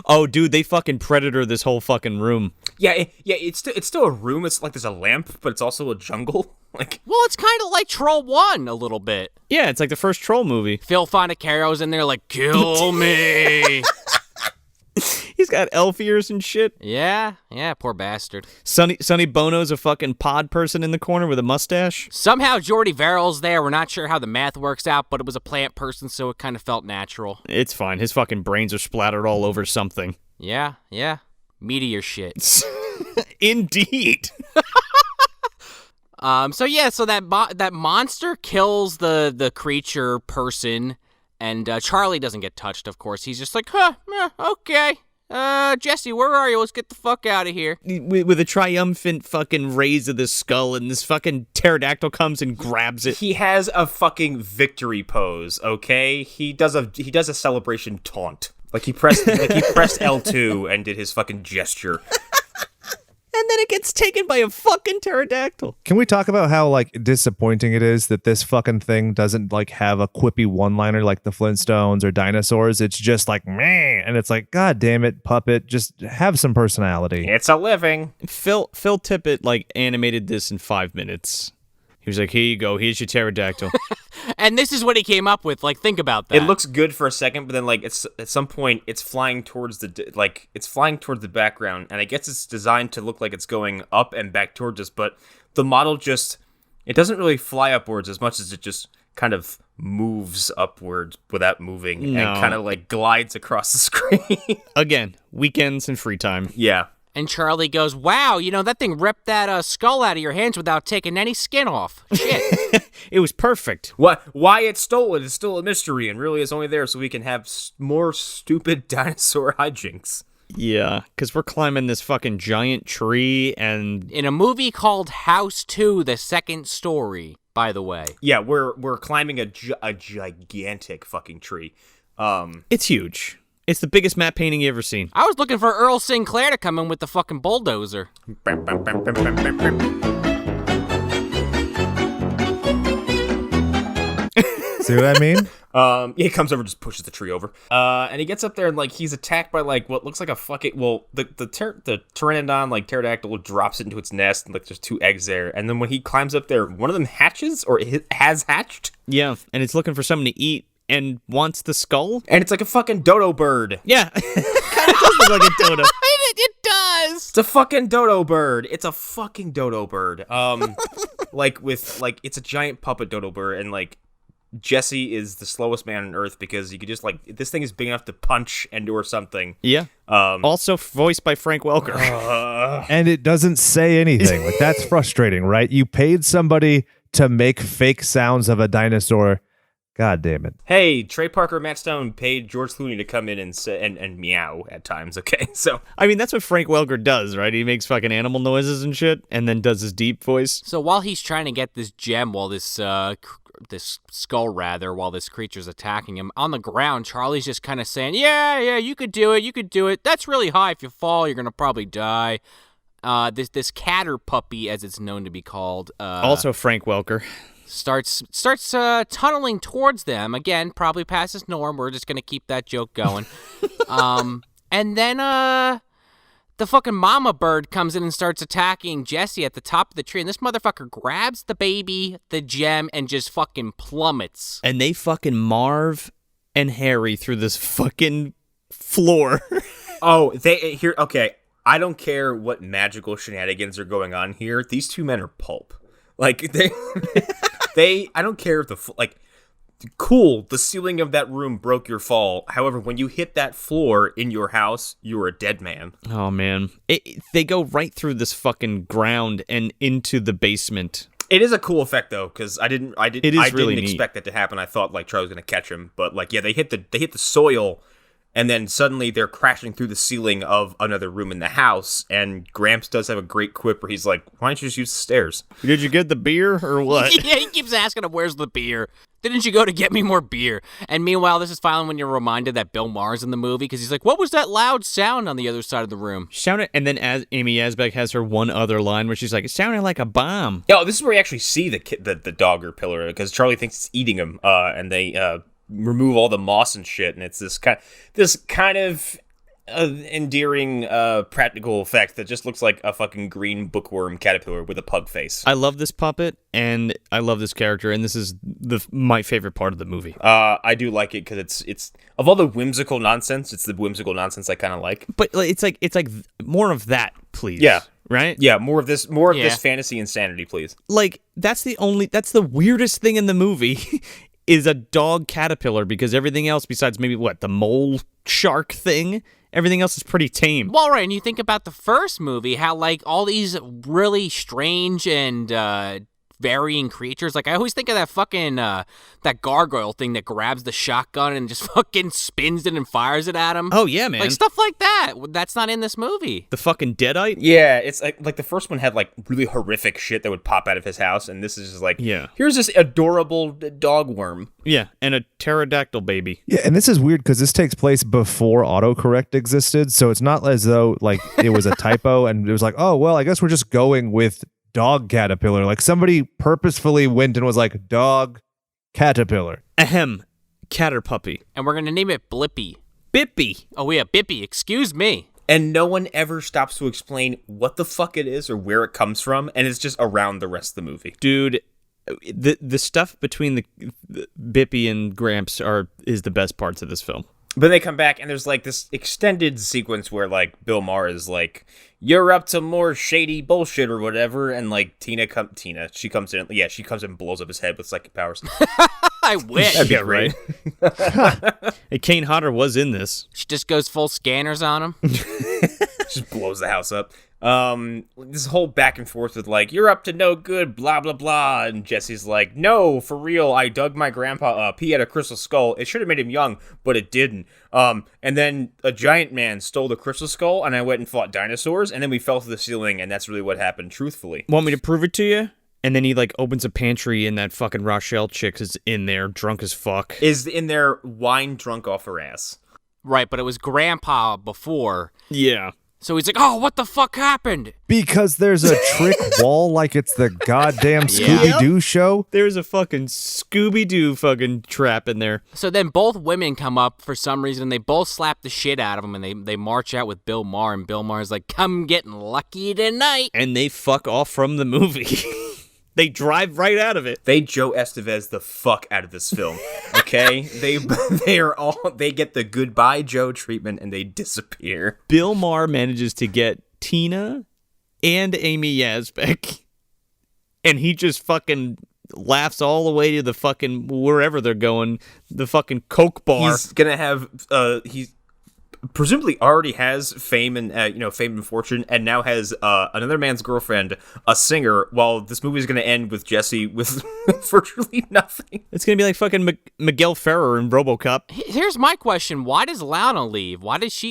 Oh, dude, they fucking Predator this whole fucking room. Yeah, it's still a room. It's like there's a lamp, but it's also a jungle. Like, Well, it's kind of like Troll 1 a little bit. Yeah, it's like the first Troll movie. Phil Fondacaro's in there like, kill me. He's got elf ears and shit. Yeah, poor bastard. Sonny Bono's a fucking pod person in the corner with a mustache. Somehow Jordy Verrill's there. We're not sure how the math works out, but it was a plant person, so it kind of felt natural. It's fine. His fucking brains are splattered all over something. Yeah. Meteor shit. Indeed. So that monster kills the creature person, and Charlie doesn't get touched, of course. He's just like, okay. Jesse, where are you? Let's get the fuck out of here. With a triumphant fucking raise of the skull, and this fucking pterodactyl comes and grabs it. he has a fucking victory pose, okay? He does a celebration taunt. Like he pressed L2 and did his fucking gesture. And then it gets taken by a fucking pterodactyl. Can we talk about how like disappointing it is that this fucking thing doesn't like have a quippy one-liner like the Flintstones or dinosaurs? It's just like meh, and it's like, God damn it, puppet, just have some personality. It's a living. Phil Tippett like animated this in 5 minutes. He was like, here you go, here's your pterodactyl. And this is what he came up with. Like, think about that. It looks good for a second, but then like it's at some point it's flying towards the background, and I guess it's designed to look like it's going up and back towards us, but the model it doesn't really fly upwards as much as it just kind of moves upwards without moving and kind of like glides across the screen. Again, weekends and free time. Yeah. And Charlie goes, wow, that thing ripped that skull out of your hands without taking any skin off. Shit. It was perfect. Why it stole it is still a mystery, and really is only there so we can have more stupid dinosaur hijinks. Yeah, because we're climbing this fucking giant tree, and In a movie called House 2, The Second Story, by the way. Yeah, we're climbing a gigantic fucking tree. it's huge. It's the biggest matte painting you ever seen. I was looking for Earl Sinclair to come in with the fucking bulldozer. See what I mean? He comes over, just pushes the tree over. And he gets up there and like he's attacked by like what looks like a fucking the pteranodon like pterodactyl drops it into its nest and like there's 2 eggs there. And then when he climbs up there, one of them hatches or it has hatched. Yeah, and it's looking for something to eat and wants the skull. And it's like a fucking dodo bird. Yeah, kind of does look like a dodo. It does. It's a fucking dodo bird. It's a fucking dodo bird. It's a giant puppet dodo bird, and like Jesse is the slowest man on earth because you could just like this thing is big enough to punch and or something. Yeah. Also voiced by Frank Welker. And it doesn't say anything. Like that's frustrating, right? You paid somebody to make fake sounds of a dinosaur. God damn it. Hey, Trey Parker, Matt Stone paid George Clooney to come in and say, and meow at times. Okay, so I mean, that's what Frank Welker does, right? He makes fucking animal noises and shit, and then does his deep voice. So while he's trying to get this gem, while this skull while this creature's attacking him on the ground, Charlie's just kind of saying, "Yeah, you could do it. That's really high. If you fall, you're gonna probably die." This caterpuppy, as it's known to be called, also Frank Welker. starts tunneling towards them again, probably passes Norm. We're just gonna keep that joke going. And then the fucking mama bird comes in and starts attacking Jesse at the top of the tree, and this motherfucker grabs the baby, the gem, and just fucking plummets. And they fucking Marv and Harry through this fucking floor. Okay. I don't care what magical shenanigans are going on here. These two men are pulp. Like they I don't care if cool, the ceiling of that room broke your fall. However, when you hit that floor in your house, you're a dead man. Oh man. They go right through this fucking ground and into the basement. It is a cool effect though, because I didn't really expect that to happen. I thought like Charlie was gonna catch him, but like yeah, they hit the soil. And then suddenly they're crashing through the ceiling of another room in the house. And Gramps does have a great quip where he's like, why don't you just use the stairs? Did you get the beer or what? Yeah, he keeps asking him, where's the beer? Didn't you go to get me more beer? And meanwhile, this is finally when you're reminded that Bill Maher's in the movie because he's like, what was that loud sound on the other side of the room? Shout it. And then as Amy Asbeck has her one other line where she's like, it sounded like a bomb. Yeah, this is where you actually see the dog or pillar because Charlie thinks it's eating him. And they remove all the moss and shit, and it's this kind of endearing practical effect that just looks like a fucking green bookworm caterpillar with a pug face. I love this puppet, and I love this character, and this is my favorite part of the movie. I do like it because it's of all the whimsical nonsense, it's the whimsical nonsense I kind of like. But it's like more of that, please. Yeah. Right? Yeah, more of this fantasy insanity, please. Like that's the weirdest thing in the movie. Is a dog caterpillar because everything else besides maybe the mole shark thing, everything else is pretty tame. Well, right, and you think about the first movie, how like all these really strange and varying creatures. Like I always think of that fucking that gargoyle thing that grabs the shotgun and just fucking spins it and fires it at him. Oh yeah, man. Like stuff like that. That's not in this movie. The fucking deadite? Yeah, it's like the first one had like really horrific shit that would pop out of his house, and this is just like, yeah, here's this adorable dog worm. Yeah, and a pterodactyl baby. Yeah, and this is weird because this takes place before autocorrect existed, so it's not as though like it was a typo and it was like, oh well, I guess we're just going with dog caterpillar. Like somebody purposefully went and was like, dog caterpillar. Ahem. Caterpuppy. And we're going to name it Blippy. Bippy. Oh, yeah, Bippy. Excuse me. And no one ever stops to explain what the fuck it is or where it comes from, and it's just around the rest of the movie. Dude, the stuff between the Bippy and Gramps is the best parts of this film. But they come back, and there's like this extended sequence where like Bill Maher is like, "You're up to more shady bullshit or whatever," and like she comes in and blows up his head with psychic powers. I wish. That'd be great. Hey, Kane Hodder was in this. She just goes full scanners on him. Just blows the house up. This whole back and forth with like, "You're up to no good," blah blah blah, and Jesse's like, "No, for real, I dug my grandpa up. He had a crystal skull. It should have made him young, but it didn't. And then a giant man stole the crystal skull, and I went and fought dinosaurs, and then we fell through the ceiling, and that's really what happened, truthfully." Want me to prove it to you? And then he like opens a pantry, and that fucking Rochelle chick is in there, drunk as fuck. Is in there, wine drunk off her ass. Right, but it was Grandpa before. Yeah. So he's like, oh, what the fuck happened? Because there's a trick wall like it's the goddamn Scooby-Doo show. There's a fucking Scooby-Doo fucking trap in there. So then both women come up for some reason. They both slap the shit out of him, and they march out with Bill Maher. And Bill Maher's like, come getting lucky tonight. And they fuck off from the movie. They drive right out of it. They Joe Estevez the fuck out of this film. Okay? they get the goodbye Joe treatment and they disappear. Bill Maher manages to get Tina, and Amy Yazbek. And he just fucking laughs all the way to the fucking wherever they're going, the fucking Coke bar. He's gonna have he's presumably already has fame and fame and fortune, and now has another man's girlfriend, a singer. While this movie is gonna end with Jesse with virtually nothing. It's gonna be like fucking Miguel Ferrer in RoboCop. Here's my question: why does Lana leave? Why does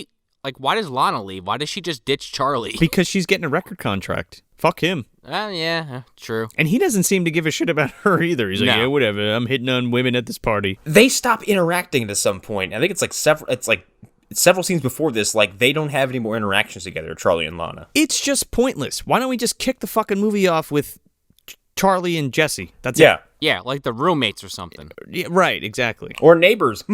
Lana leave? Why does she just ditch Charlie? Because she's getting a record contract. Fuck him. Yeah, true. And he doesn't seem to give a shit about her either. He's like, No. yeah, whatever. I'm hitting on women at this party. They stop interacting at some point. I think it's like several scenes before this. Like they don't have any more interactions together, Charlie and Lana. It's just pointless. Why don't we just kick the fucking movie off with Charlie and Jesse? That's Yeah. it. Yeah, like the roommates or something. Yeah, right, exactly. Or neighbors.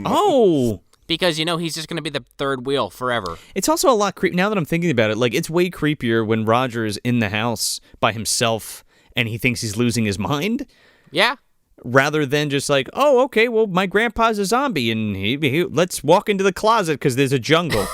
Oh. Because, he's just going to be the third wheel forever. It's also a lot now that I'm thinking about it, like it's way creepier when Roger is in the house by himself and he thinks he's losing his mind. Yeah. Rather than just like, oh, okay, well, my grandpa's a zombie and he let's walk into the closet because there's a jungle.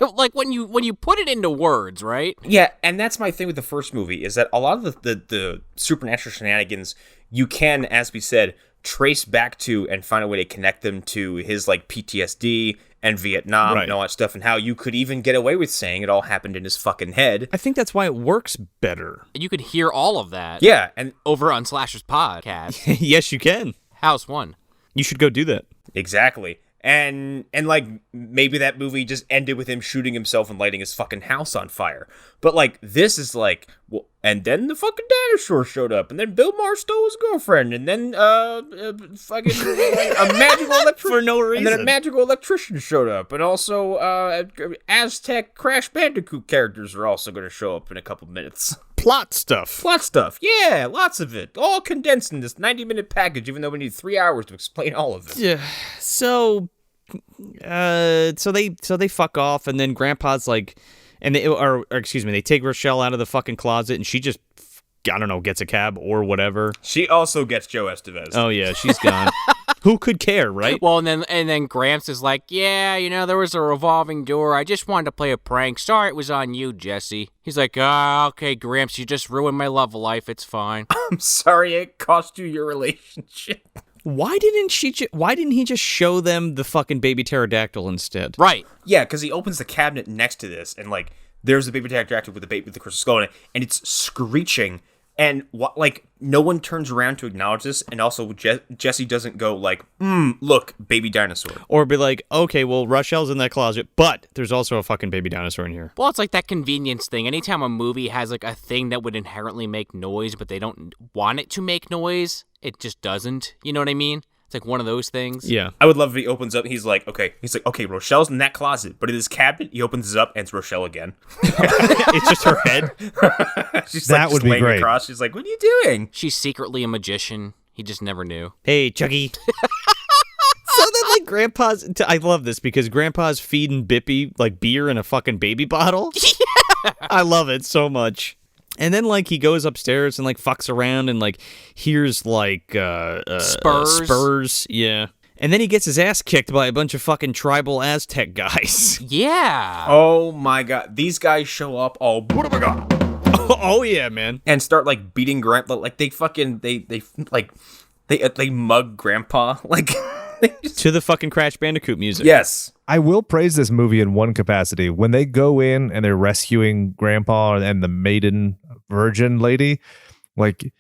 Like when you put it into words, right? Yeah, and that's my thing with the first movie is that a lot of the supernatural shenanigans you can, as we said, trace back to and find a way to connect them to his like PTSD and Vietnam and all that stuff, and how you could even get away with saying it all happened in his fucking head. I think that's why it works better. You could hear all of that. Yeah, and Over on Slasher's podcast. Yes, you can. House 1. You should go do that. exactly. And like maybe that movie just ended with him shooting himself and lighting his fucking house on fire. But like this is like, well, and then the fucking dinosaur showed up, and then Bill Maher stole his girlfriend, and then fucking a magical electrician For no and then a reason. magical electrician showed up, and also Aztec Crash Bandicoot characters are also going to show up in a couple minutes. Plot stuff. Plot stuff, yeah, lots of it, all condensed in this 90-minute package, even though we need 3 hours to explain all of it. Yeah. So they fuck off, and then Grandpa's like, and they take Rochelle out of the fucking closet, and she just, I don't know, gets a cab or whatever. She also gets Joe Estevez. Oh yeah, she's gone. Who could care, right? Well, and then Gramps is like, yeah, there was a revolving door. I just wanted to play a prank. Sorry it was on you, Jesse. He's like, okay, Gramps, you just ruined my love life. It's fine. I'm sorry it cost you your relationship. Why didn't he just show them the fucking baby pterodactyl instead? Right. Yeah, because he opens the cabinet next to this, and like, there's the baby pterodactyl with the crystal skull in it, and it's screeching. And no one turns around to acknowledge this, and also Jesse doesn't go like, look, baby dinosaur. Or be like, okay, well, Rochelle's in that closet, but there's also a fucking baby dinosaur in here. Well, it's like that convenience thing. Anytime a movie has like a thing that would inherently make noise, but they don't want it to make noise, it just doesn't. You know what I mean? It's like one of those things. Yeah. I would love if he opens up and he's like, okay, Rochelle's in that closet, but in this cabinet, he opens it up and it's Rochelle again. It's just her head. She's That like, would just be laying great. across. She's like, what are you doing? She's secretly a magician. He just never knew. Hey, Chucky. So then, like, Grandpa's... I love this because Grandpa's feeding Bippy, like, beer in a fucking baby bottle. Yeah! I love it so much. And then, like, he goes upstairs and, like, fucks around and, like, hears, like, Spurs. Yeah. And then he gets his ass kicked by a bunch of fucking tribal Aztec guys. Yeah. Oh my god. These guys show up all Oh, yeah, man. and start, like, beating Grandpa. Like, they fucking... They mug Grandpa. Like... they just- To the fucking Crash Bandicoot music. yes. I will praise this movie in one capacity. When they go in and they're rescuing Grandpa and the maiden virgin lady, like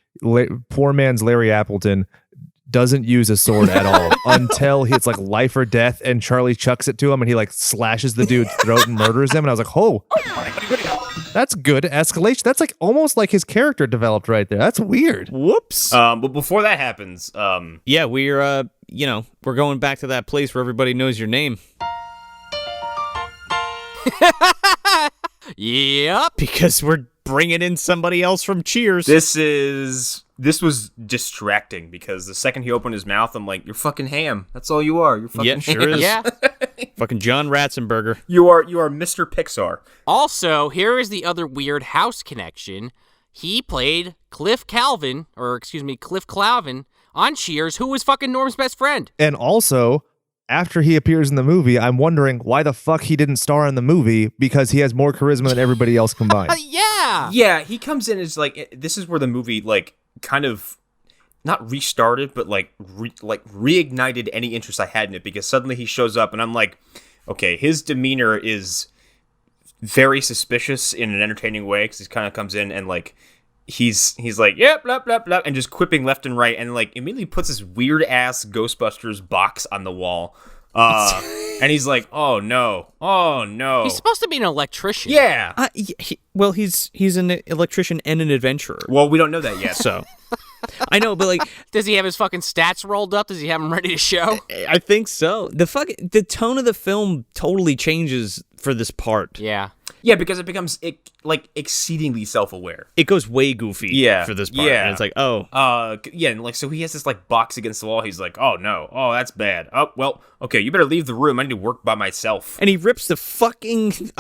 poor man's Larry Appleton doesn't use a sword at all until it's like life or death, and Charlie chucks it to him and he like slashes the dude's throat and murders him. And I was like, oh, that's good escalation. That's like almost like his character developed right there. That's weird. Whoops. But before that happens, Yeah, we're, we're going back to that place where everybody knows your name. Yep. Because we're bringing in somebody else from Cheers. this was distracting because the second he opened his mouth, I'm like, you're fucking Ham. That's all you are. You're fucking Yeah, sure Ham. is. Yeah. Fucking John Ratzenberger. You are Mr. Pixar. Also, here is the other weird house connection. He played Cliff Clavin on Cheers, who was fucking Norm's best friend. And also after he appears in the movie, I'm wondering why the fuck he didn't star in the movie, because he has more charisma than everybody else combined. Yeah. Yeah, he comes in as like, this is where the movie like kind of not restarted, but like reignited any interest I had in it, because suddenly he shows up and I'm like, okay, his demeanor is very suspicious in an entertaining way, because he kind of comes in and like he's like, yeah, blah blah blah, and just quipping left and right, and like immediately puts this weird ass Ghostbusters box on the wall, and he's like, oh no. He's supposed to be an electrician. Yeah. Well, he's an electrician and an adventurer. Well, we don't know that yet. So I know, but like, Does he have his fucking stats rolled up? Does he have them ready to show? I think so. The tone of the film totally changes for this part. Yeah. Yeah, because it becomes like exceedingly self-aware. It goes way goofy. Yeah, for this part. yeah. And it's like, oh, Yeah, and like so he has this like box against the wall. He's like, oh no, oh that's bad. Oh well, okay, you better leave the room. I need to work by myself. and he rips the fucking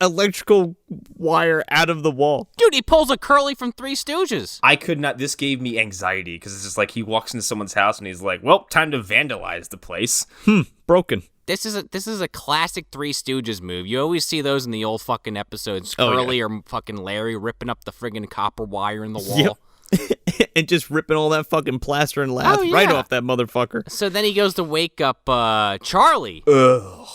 electrical wire out of the wall. Dude, he pulls a Curly from Three Stooges. I could not. This gave me anxiety, because it's just like he walks into someone's house and he's like, well, time to vandalize the place. Broken. This is a classic Three Stooges move. You always see those in the old fucking episodes. Oh, yeah. Curly or fucking Larry ripping up the friggin' copper wire in the wall. And just ripping all that fucking plaster and lath right yeah. off that motherfucker. So then he goes to wake up Charlie. Ugh.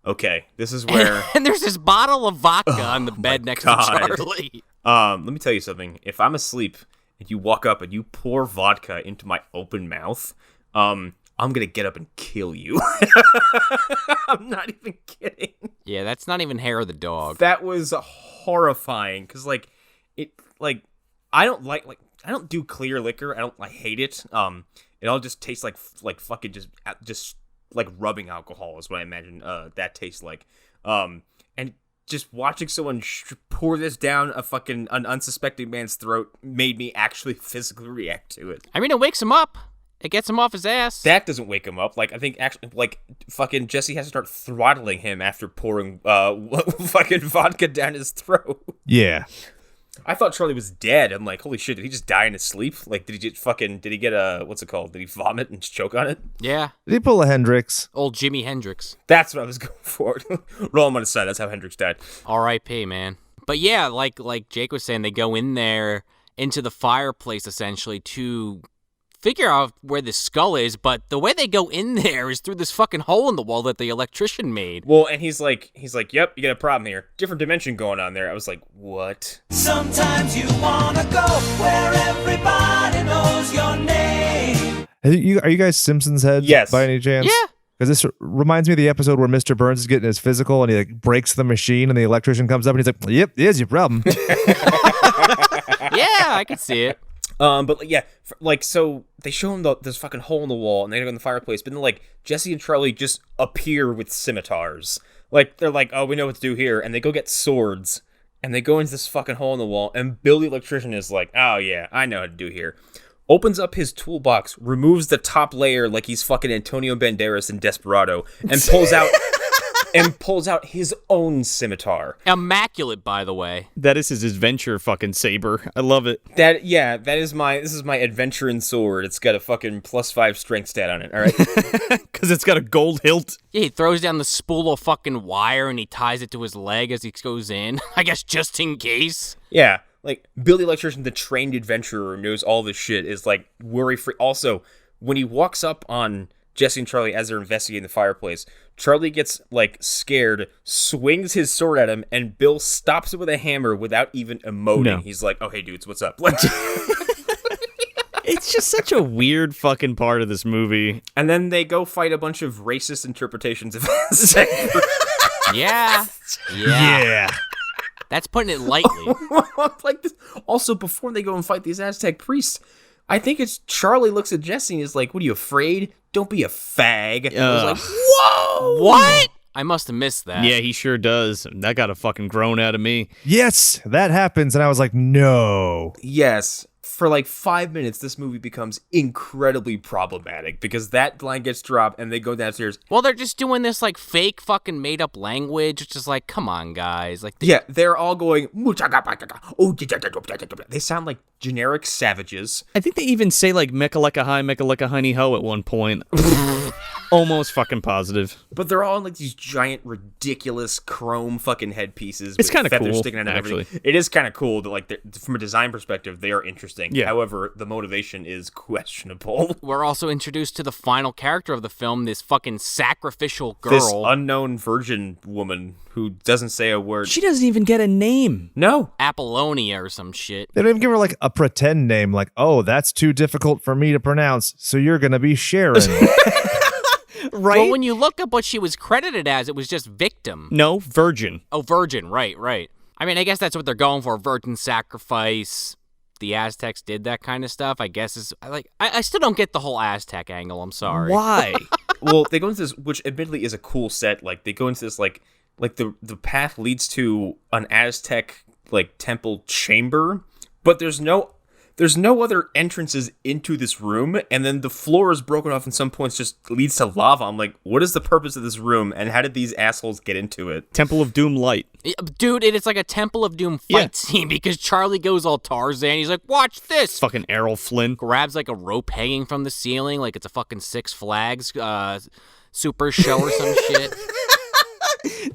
Okay, this is where. And there's this bottle of vodka on the bed next God. to Charlie. Let me tell you something. If I'm asleep and you walk up and you pour vodka into my open mouth, I'm gonna get up and kill you. I'm not even kidding. Yeah, that's not even hair of the dog. That was horrifying, because like it, like I don't do clear liquor. I hate it. It all just tastes like fucking just like rubbing alcohol is what I imagine that tastes like. And just watching someone pour this down an unsuspecting man's throat made me actually physically react to it. I mean, it wakes him up. It gets him off his ass. That doesn't wake him up. Like, I think actually, like, fucking Jesse has to start throttling him after pouring fucking vodka down his throat. Yeah. I thought Charlie was dead. I'm like, holy shit, did he just die in his sleep? Like, did he get a, what's it called? Did he vomit and choke on it? Yeah. Did he pull a Hendrix? Old Jimi Hendrix. That's what I was going for. Roll him on his side. That's how Hendrix died. R.I.P., man. But yeah, like Jake was saying, they go in there into the fireplace, essentially, to figure out where the skull is, but the way they go in there is through this fucking hole in the wall that the electrician made. Well, and he's like, yep, you got a problem here. Different dimension going on there. I was like, what? Sometimes you wanna go where everybody knows your name. Are you guys Simpsons heads? Yes. By any chance? Yeah. Because this reminds me of the episode where Mr. Burns is getting his physical and he like breaks the machine and the electrician comes up and he's like, yep, here's your problem. Yeah, I can see it. But yeah, like, so they show him this fucking hole in the wall, and they go in the fireplace. But then, like, Jesse and Charlie just appear with scimitars. Like, they're like, oh, we know what to do here, and they go get swords, and they go into this fucking hole in the wall. And Bill the electrician is like, oh yeah, I know what to do here. Opens up his toolbox, removes the top layer like he's fucking Antonio Banderas in Desperado, and pulls out his own scimitar. Immaculate, by the way. That is his adventure fucking saber. I love it. This is my adventuring sword. It's got a fucking +5 strength stat on it, all right? Because it's got a gold hilt. Yeah, he throws down the spool of fucking wire and he ties it to his leg as he goes in. I guess just in case. Yeah, like, Bill the electrician, the trained adventurer who knows all this shit, is like worry-free. Also, when he walks up on Jesse and Charlie as they're investigating the fireplace, Charlie gets, like, scared, swings his sword at him, and Bill stops it with a hammer without even emoting. No. He's like, oh, hey, dudes, what's up? It's just such a weird fucking part of this movie. And then they go fight a bunch of racist interpretations of Aztec. Yeah. That's putting it lightly. Like this. Also, before they go and fight these Aztec priests, I think it's Charlie looks at Jesse and is like, what are you, afraid? Don't be a fag. I was like, whoa! What? I must have missed that. Yeah, he sure does. That got a fucking groan out of me. Yes, that happens. And I was like, no. Yes. For like 5 minutes, this movie becomes incredibly problematic because that line gets dropped and they go downstairs. Well, they're just doing this like fake fucking made up language. It's just like, come on, guys. Like, Yeah, they're all going. They sound like generic savages. I think they even say like Mechaleka hi, Mechaleka honey ho at one point. almost fucking positive. But they're all in like these giant, ridiculous chrome fucking headpieces. It's with kind of feathers cool, sticking out of actually. everything. It is kind of cool that, like, from a design perspective, they are interesting. Yeah. However, the motivation is questionable. We're also introduced to the final character of the film, this fucking sacrificial girl. This unknown virgin woman who doesn't say a word. She doesn't even get a name. No. Apollonia or some shit. They don't even give her like a pretend name, like, oh, that's too difficult for me to pronounce, so you're gonna be Sharon. Right? Well, when you look up what she was credited as, it was just victim. No, virgin. Oh, virgin. Right. I mean, I guess that's what they're going for. Virgin sacrifice. The Aztecs did that kind of stuff. I guess is like I still don't get the whole Aztec angle. I'm sorry. Why? Well, they go into this, which admittedly is a cool set. Like, they go into this, like the path leads to an Aztec, like, temple chamber, but there's no other entrances into this room, and then the floor is broken off in some points, just leads to lava. I'm like, what is the purpose of this room, and how did these assholes get into it? Temple of Doom Light. Dude, it's like a Temple of Doom fight scene because Charlie goes all Tarzan. He's like, watch this. Fucking Errol Flynn. Grabs like a rope hanging from the ceiling like it's a fucking Six Flags super show or some shit.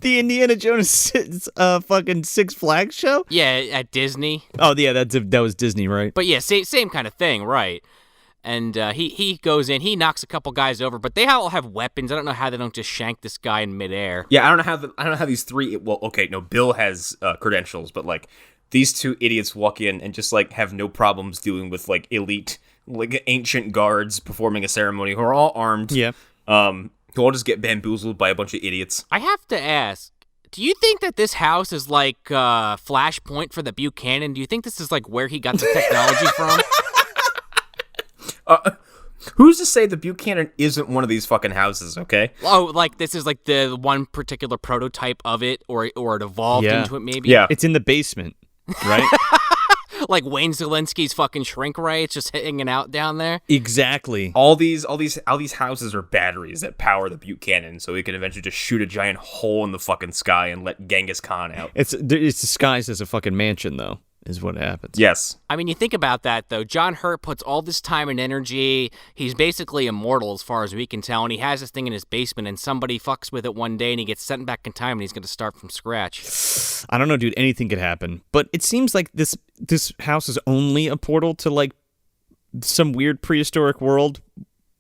The Indiana Jones fucking Six Flags show? Yeah, at Disney. Oh, yeah, that was Disney, right? But yeah, same kind of thing, right? And he goes in, he knocks a couple guys over, but they all have weapons. I don't know how they don't just shank this guy in midair. Yeah, I don't know how these three. Well, okay, no, Bill has credentials, but like these two idiots walk in and just like have no problems dealing with like elite, like ancient guards performing a ceremony who are all armed. Yeah. Who all just get bamboozled by a bunch of idiots. I have to ask, do you think that this house is like Flashpoint for the Buchanan? Do you think this is like where he got the technology from? Who's to say the Buchanan isn't one of these fucking houses, okay? Oh, like this is like the one particular prototype of it, or it evolved into it maybe? Yeah. It's in the basement, right? Like Wayne Zielinski's fucking shrink ray, it's just hanging out down there. Exactly. All these houses are batteries that power the Buchanan, so he can eventually just shoot a giant hole in the fucking sky and let Genghis Khan out. It's disguised as a fucking mansion, though, is what happens. Yes. I mean, you think about that, though. John Hurt puts all this time and energy. He's basically immortal as far as we can tell, and he has this thing in his basement, and somebody fucks with it one day, and he gets sent back in time, and he's going to start from scratch. I don't know, dude. Anything could happen. But it seems like this house is only a portal to, like, some weird prehistoric world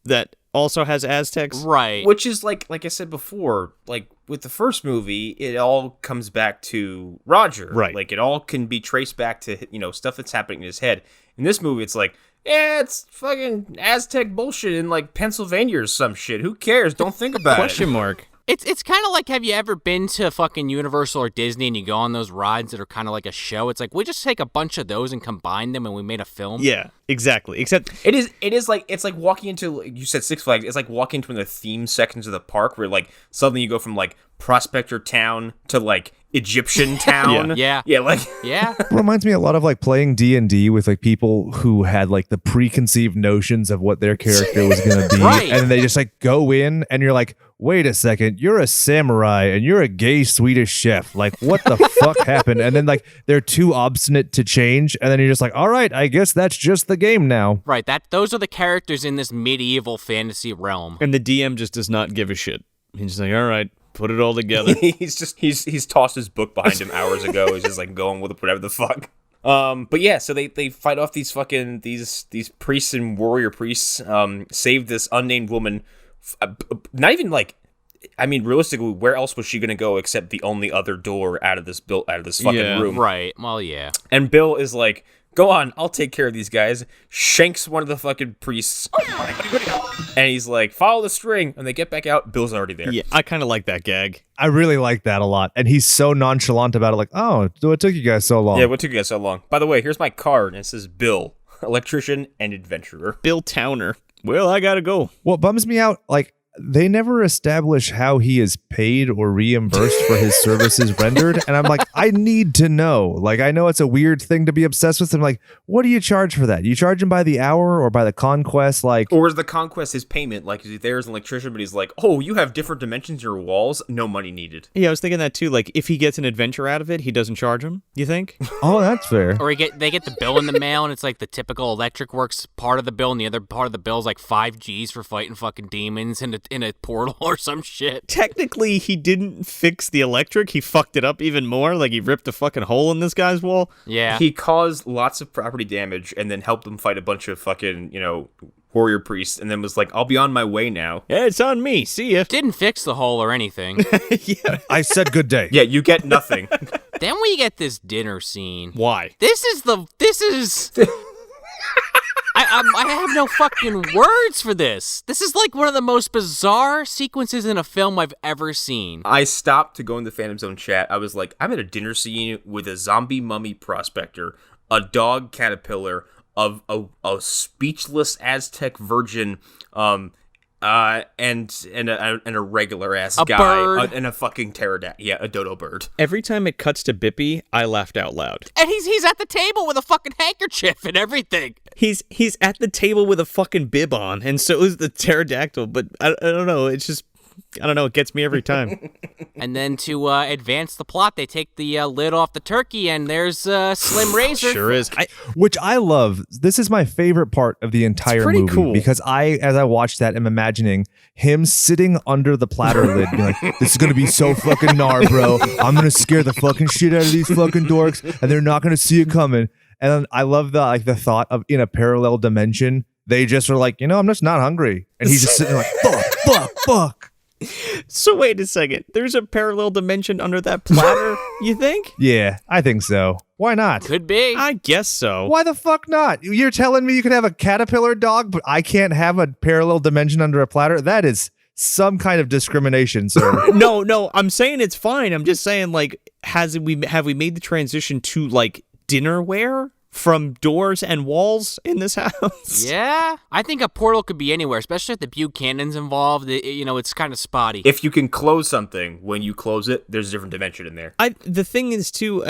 that also has Aztecs. Right. Which is, like I said before, like, with the first movie, it all comes back to Roger. Right. Like, it all can be traced back to, stuff that's happening in his head. In this movie, it's like, yeah, it's fucking Aztec bullshit in, like, Pennsylvania or some shit. Who cares? Don't think about Question it. mark. It's kind of like, have you ever been to fucking Universal or Disney and you go on those rides that are kind of like a show? It's like, we just take a bunch of those and combine them and we made a film. Yeah, exactly. Except It is like, it's like walking into, you said Six Flags, it's like walking into one of the theme sections of the park where, like, suddenly you go from, like, Prospector Town to, like, Egyptian Town. Yeah. Yeah, like... Yeah. Reminds me a lot of like playing D&D with like people who had like the preconceived notions of what their character was going to be. Right. And they just like go in and you're like, wait a second, you're a samurai and you're a gay Swedish chef. Like, what the fuck happened? And then like they're too obstinate to change. And then you're just like, all right, I guess that's just the game now. Right. Those are the characters in this medieval fantasy realm. and the DM just does not give a shit. He's just like, all right, put it all together. he's tossed his book behind him hours ago. He's just like going with whatever the fuck. But yeah, so they fight off these fucking these priests and warrior priests. Save this unnamed woman. Not even like, I mean, realistically, where else was she gonna go except the only other door out of this fucking room? Right. Well, yeah. And Bill is like, go on, I'll take care of these guys. Shanks one of the fucking priests. And he's like, follow the string. And they get back out. Bill's already there. Yeah, I kind of like that gag. I really like that a lot. And he's so nonchalant about it. Like, oh, so it took you guys so long. Yeah, what took you guys so long? By the way, here's my card. And it says Bill, electrician and adventurer. Bill Towner. Well, I gotta go. What bums me out, like, they never establish how he is paid or reimbursed for his services rendered. And I'm like, I need to know. Like, I know it's a weird thing to be obsessed with. I'm like, what do you charge for that? You charge him by the hour or by the conquest? Like, Or is the conquest his payment? Like, he's there as an electrician, but he's like, oh, you have different dimensions in your walls. No money needed. Yeah, I was thinking that too. Like, if he gets an adventure out of it, he doesn't charge him, you think? oh, that's fair. Or they get the bill in the mail, and it's like the typical electric works part of the bill, and the other part of the bill is like 5 Gs for fighting fucking demons, and in a portal or some shit. Technically, he didn't fix the electric. He fucked it up even more. Like, he ripped a fucking hole in this guy's wall. Yeah. He caused lots of property damage and then helped them fight a bunch of fucking, warrior priests, and then was like, I'll be on my way now. Yeah, it's on me. See ya. Didn't fix the hole or anything. Yeah. I said good day. Yeah, you get nothing. Then we get this dinner scene. Why? This is... I have no fucking words for this. This is like one of the most bizarre sequences in a film I've ever seen. I stopped to go in the Phantom Zone chat. I was like, I'm at a dinner scene with a zombie mummy prospector, a dog caterpillar, of a speechless Aztec virgin, and a regular ass guy, bird. And a fucking pterodactyl, yeah, a dodo bird. Every time it cuts to Bippy, I laughed out loud. And he's at the table with a fucking handkerchief and everything. He's at the table with a fucking bib on, and so is the pterodactyl. But I don't know. It's just, I don't know. It gets me every time. And then to advance the plot, they take the lid off the turkey, and there's Slim Razor. Sure is. Which I love. This is my favorite part of the entire pretty movie cool. because as I watched that, am imagining him sitting under the platter lid, being like, "This is gonna be so fucking gnar, bro. I'm gonna scare the fucking shit out of these fucking dorks, and they're not gonna see it coming." And then I love the thought of in a parallel dimension, they just are like, I'm just not hungry, and he's just sitting there like, fuck. So wait a second. There's a parallel dimension under that platter, you think? Yeah, I think so. Why not? Could be. I guess so. Why the fuck not? You're telling me you can have a caterpillar dog, but I can't have a parallel dimension under a platter? That is some kind of discrimination, sir. No, I'm saying it's fine. I'm just saying, like, have we made the transition to, like, dinnerware from doors and walls in this house? Yeah, I think a portal could be anywhere, especially if the Buchanan's involved. It's kind of spotty. If you can close something, when you close it, there's a different dimension in there. The thing is, too,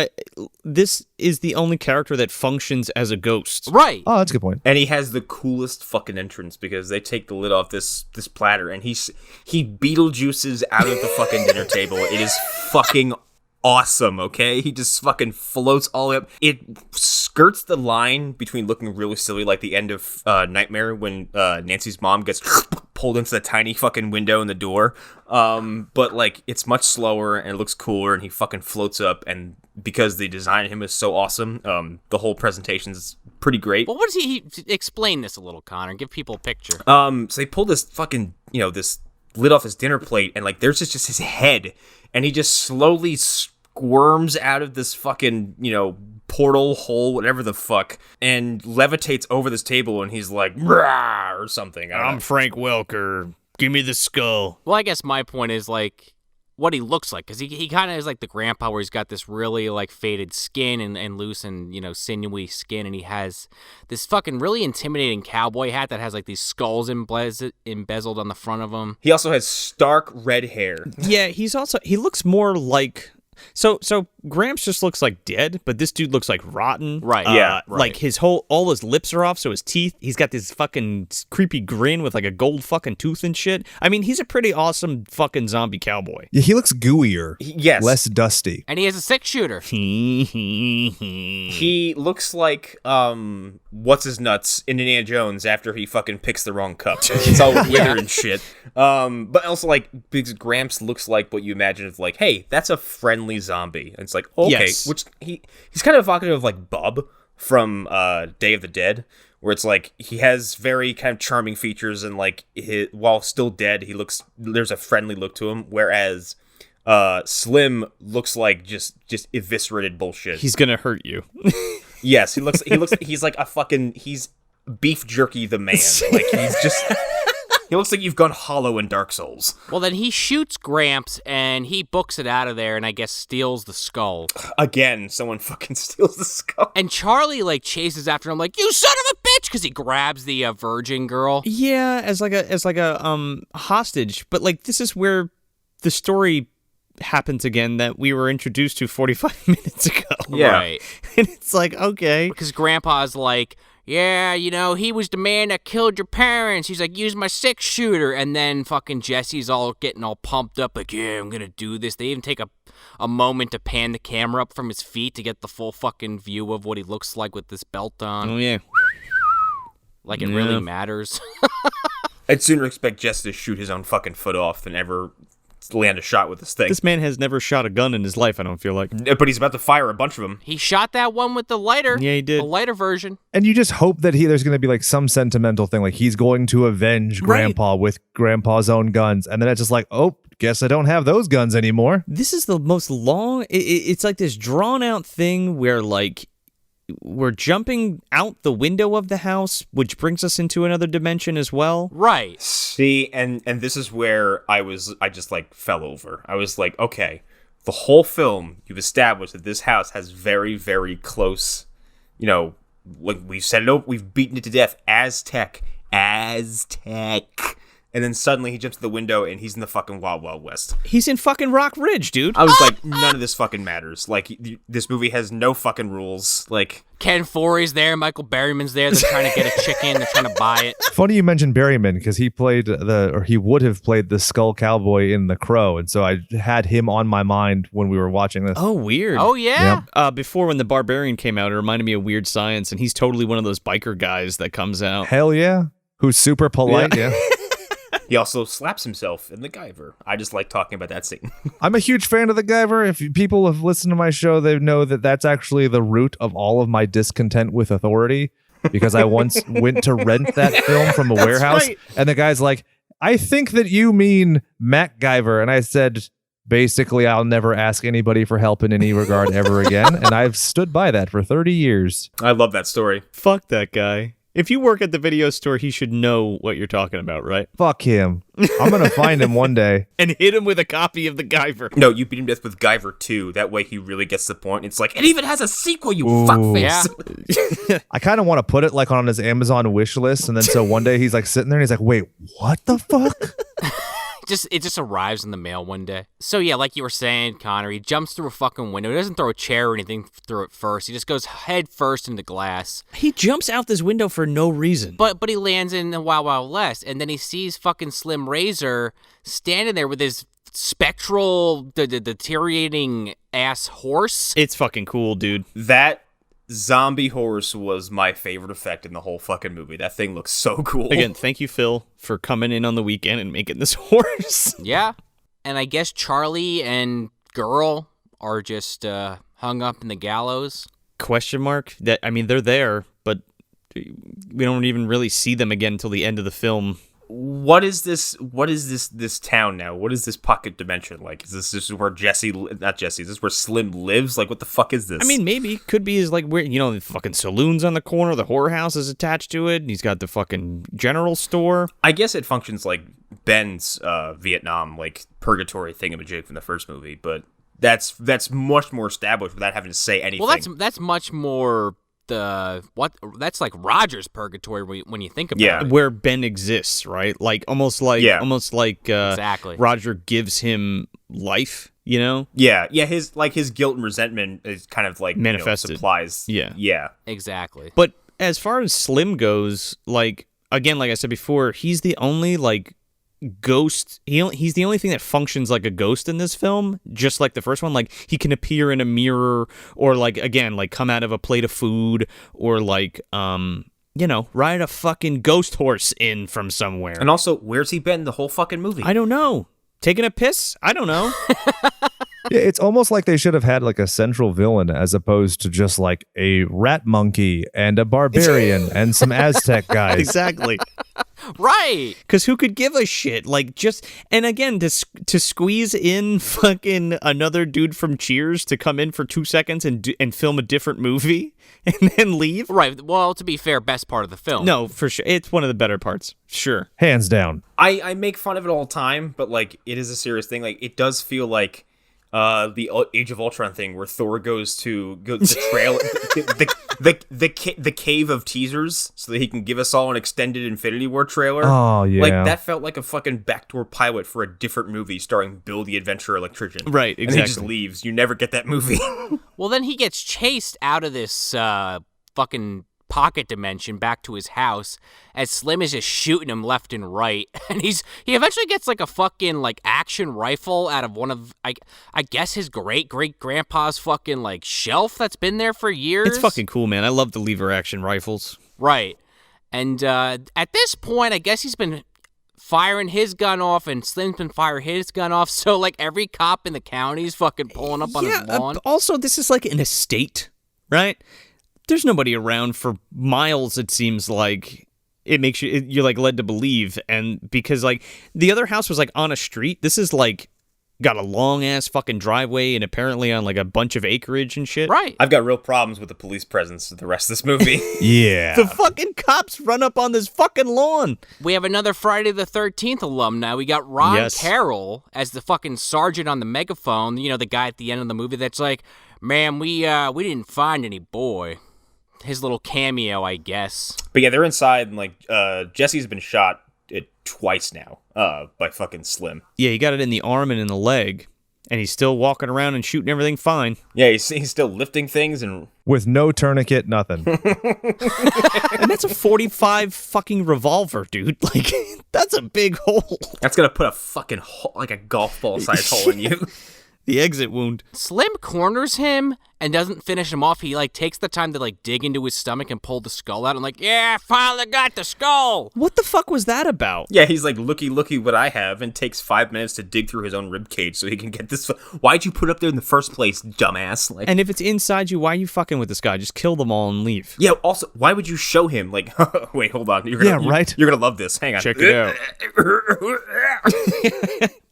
this is the only character that functions as a ghost. Right. Oh, that's a good point. And he has the coolest fucking entrance because they take the lid off this platter and he Beetlejuices out of the fucking dinner table. It is fucking awesome, okay? He just fucking floats all the way up. It skirts the line between looking really silly, like the end of Nightmare when Nancy's mom gets pulled into the tiny fucking window in the door. But, like, it's much slower and it looks cooler and he fucking floats up, and because the design of him is so awesome, the whole presentation's pretty great. Well, what does he explain this a little, Connor? Give people a picture. So they pull this fucking, this lid off his dinner plate, and, like, there's just his head, and he just slowly squirms out of this fucking, portal hole, whatever the fuck, and levitates over this table, and he's like, "Rah!" or something. I don't know. Frank Welker. Give me the skull. Well, I guess my point is, like, what he looks like, because he kind of is like the grandpa where he's got this really, like, faded skin and loose and, sinewy skin, and he has this fucking really intimidating cowboy hat that has, like, these skulls embezzled on the front of him. He also has stark red hair. Yeah, he looks more like... So Gramps just looks like dead, but this dude looks like rotten. Right. Yeah, right. Like all his lips are off, so his teeth, he's got this fucking creepy grin with like a gold fucking tooth and shit. I mean, he's a pretty awesome fucking zombie cowboy. Yeah, he looks gooier. Yes. Less dusty. And he has a 6-shooter. He looks like, what's his nuts, Indiana Jones after he fucking picks the wrong cup. It's all withered and shit. But also, like, because Gramps looks like what you imagine is like, hey, that's a friendly zombie. And it's like, okay. Yes. Which he's kind of evocative of, like, Bub from Day of the Dead, where it's like he has very kind of charming features and, like, while still dead, there's a friendly look to him, whereas Slim looks like just eviscerated bullshit. He's gonna hurt you. Yes, he's like he's Beef Jerky the man. Like, he looks like you've gone hollow in Dark Souls. Well, then he shoots Gramps, and he books it out of there, and I guess steals the skull. Again, someone fucking steals the skull. And Charlie, like, chases after him, like, you son of a bitch, because he grabs the virgin girl. Yeah, as like a hostage. But, like, this is where the story happens again that we were introduced to 45 minutes ago. Yeah. Right. And it's like, okay. Because Grandpa's like, yeah, he was the man that killed your parents. He's like, use my 6-shooter. And then fucking Jesse's all getting all pumped up, like, yeah, I'm going to do this. They even take a moment to pan the camera up from his feet to get the full fucking view of what he looks like with this belt on. Oh, yeah. Like it really matters. I'd sooner expect Jesse to shoot his own fucking foot off than ever land a shot with this thing. This man has never shot a gun in his life, I don't feel like. But he's about to fire a bunch of them. He shot that one with the lighter. Yeah, he did. The lighter version. And you just hope that there's going to be like some sentimental thing, like he's going to avenge Grandpa with Grandpa's own guns, and then it's just like, oh, guess I don't have those guns anymore. This is the most long. It's like this drawn out thing where like we're jumping out the window of the house, which brings us into another dimension as well. Right. See, and this is where I just like fell over. I was like, okay, the whole film you've established that this house has very, very close, like we've set it up, we've beaten it to death. Aztec. And then suddenly he jumps to the window and he's in the fucking Wild Wild West. He's in fucking Rock Ridge, dude. I was like, none of this fucking matters. Like, this movie has no fucking rules. Like, Ken Forey's there, Michael Berryman's there. They're trying to get a chicken. They're trying to buy it. Funny you mentioned Berryman because he would have played the Skull Cowboy in The Crow, and so I had him on my mind when we were watching this. Oh, weird. Oh, yeah? Before when The Barbarian came out, it reminded me of Weird Science, and he's totally one of those biker guys that comes out. Hell yeah. Who's super polite, yeah. he also slaps himself in The Guyver. I just like talking about that scene. I'm a huge fan of The Guyver. If people have listened to my show, they know that that's actually the root of all of my discontent with authority, because I once went to rent that film from a warehouse, right. And the guy's like, I think that you mean MacGyver. And I said, basically, I'll never ask anybody for help in any regard ever again. And I've stood by that for 30 years. I love that story. Fuck that guy. If you work at the video store, he should know what you're talking about, right? Fuck him. I'm going to find him one day. And hit him with a copy of The Guyver. No, you beat him to death with Guyver 2. That way he really gets the point. It's like, it even has a sequel, you fuckface. Yeah. I kind of want to put it like on his Amazon wish list. And then so one day he's like sitting there and he's like, wait, what the fuck? It just arrives in the mail one day. So yeah, like you were saying, Connor, he jumps through a fucking window. He doesn't throw a chair or anything through it first. He just goes head first into glass. He jumps out this window for no reason. But he lands in the Wild Wild West, and then he sees fucking Slim Razor standing there with his spectral, deteriorating ass horse. It's fucking cool, dude. That zombie horse was my favorite effect in the whole fucking movie. That thing looks so cool. Again, thank you, Phil, for coming in on the weekend and making this horse. Yeah. And I guess Charlie and Girl are just hung up in the gallows. Question mark? They're there, but we don't even really see them again until the end of the film. What is this town now? What is this pocket dimension like? Is this where is this where Slim lives? Like, what the fuck is this? I mean, maybe. Could be is like where, the fucking saloon's on the corner, the whorehouse is attached to it, and he's got the fucking general store. I guess it functions like Ben's Vietnam, like, purgatory thingamajig from the first movie, but that's much more established without having to say anything. Well, that's much more that's like Roger's purgatory when you think about it. Where Ben exists, right? Like almost like exactly. Roger gives him life, Yeah, his guilt and resentment is kind of like manifested. Supplies. Yeah. Exactly. But as far as Slim goes, like again, like I said before, he's the only like ghost. He's the only thing that functions like a ghost in this film, just like the first one. Like he can appear in a mirror, or like again, like come out of a plate of food, or like ride a fucking ghost horse in from somewhere. And also, where's he been the whole fucking movie? I don't know. Taking a piss? I don't know. Yeah, it's almost like they should have had like a central villain as opposed to just like a rat monkey and a barbarian and some Aztec guys. Exactly. Right. Because who could give a shit? Like, just, and again, to squeeze in fucking another dude from Cheers to come in for 2 seconds and film a different movie and then leave? Right. Well, to be fair, best part of the film. No, for sure. It's one of the better parts. Sure. Hands down. I make fun of it all the time, but like, it is a serious thing. Like, it does feel like the Age of Ultron thing where Thor goes to the trail, the cave of teasers, so that he can give us all an extended Infinity War trailer. Oh yeah, like that felt like a fucking backdoor pilot for a different movie starring Bill the Adventurer Electrician. Right, exactly. And he just leaves. You never get that movie. Well, then he gets chased out of this fucking pocket dimension back to his house as Slim is just shooting him left and right, and he eventually gets like a fucking like action rifle out of one of I guess his great grandpa's fucking like shelf that's been there for years. It's fucking cool, man. I love the lever action rifles. Right. And at this point, I guess he's been firing his gun off, and Slim's been firing his gun off. So, like, every cop in the county is fucking pulling up on his lawn. Also, this is like an estate, right? There's nobody around for miles, it seems like. It makes you're like led to believe. And because, like, the other house was like on a street, this is like got a long ass fucking driveway and apparently on like a bunch of acreage and shit. Right. I've got real problems with the police presence of the rest of this movie. Yeah. The fucking cops run up on this fucking lawn. We have another Friday the 13th alum now. We got Ron Yes. Carroll as the fucking sergeant on the megaphone. You know, the guy at the end of the movie that's like, man, we didn't find any boy. His little cameo, I guess. But yeah, they're inside, and like Jesse's been shot twice now by fucking Slim. Yeah, he got it in the arm and in the leg, and he's still walking around and shooting everything fine. Yeah, he's still lifting things and With no tourniquet, nothing. And that's a 45 fucking revolver, dude. Like, that's a big hole. that's gonna put a fucking hole, like a golf ball size hole in you. The exit wound. Slim corners him and doesn't finish him off. He, like, takes the time to, like, dig into his stomach and pull the skull out. I'm like, yeah, finally got the skull. What the fuck was that about? Yeah, he's like, looky what I have, and takes 5 minutes to dig through his own rib cage so he can get this. Why'd you put it up there in the first place, dumbass? Like, And if it's inside you, why are you fucking with this guy? Just kill them all and leave. yeah. Also, why would you show him? Like, wait, hold on. Right. You're gonna love this. Hang on. Check it out.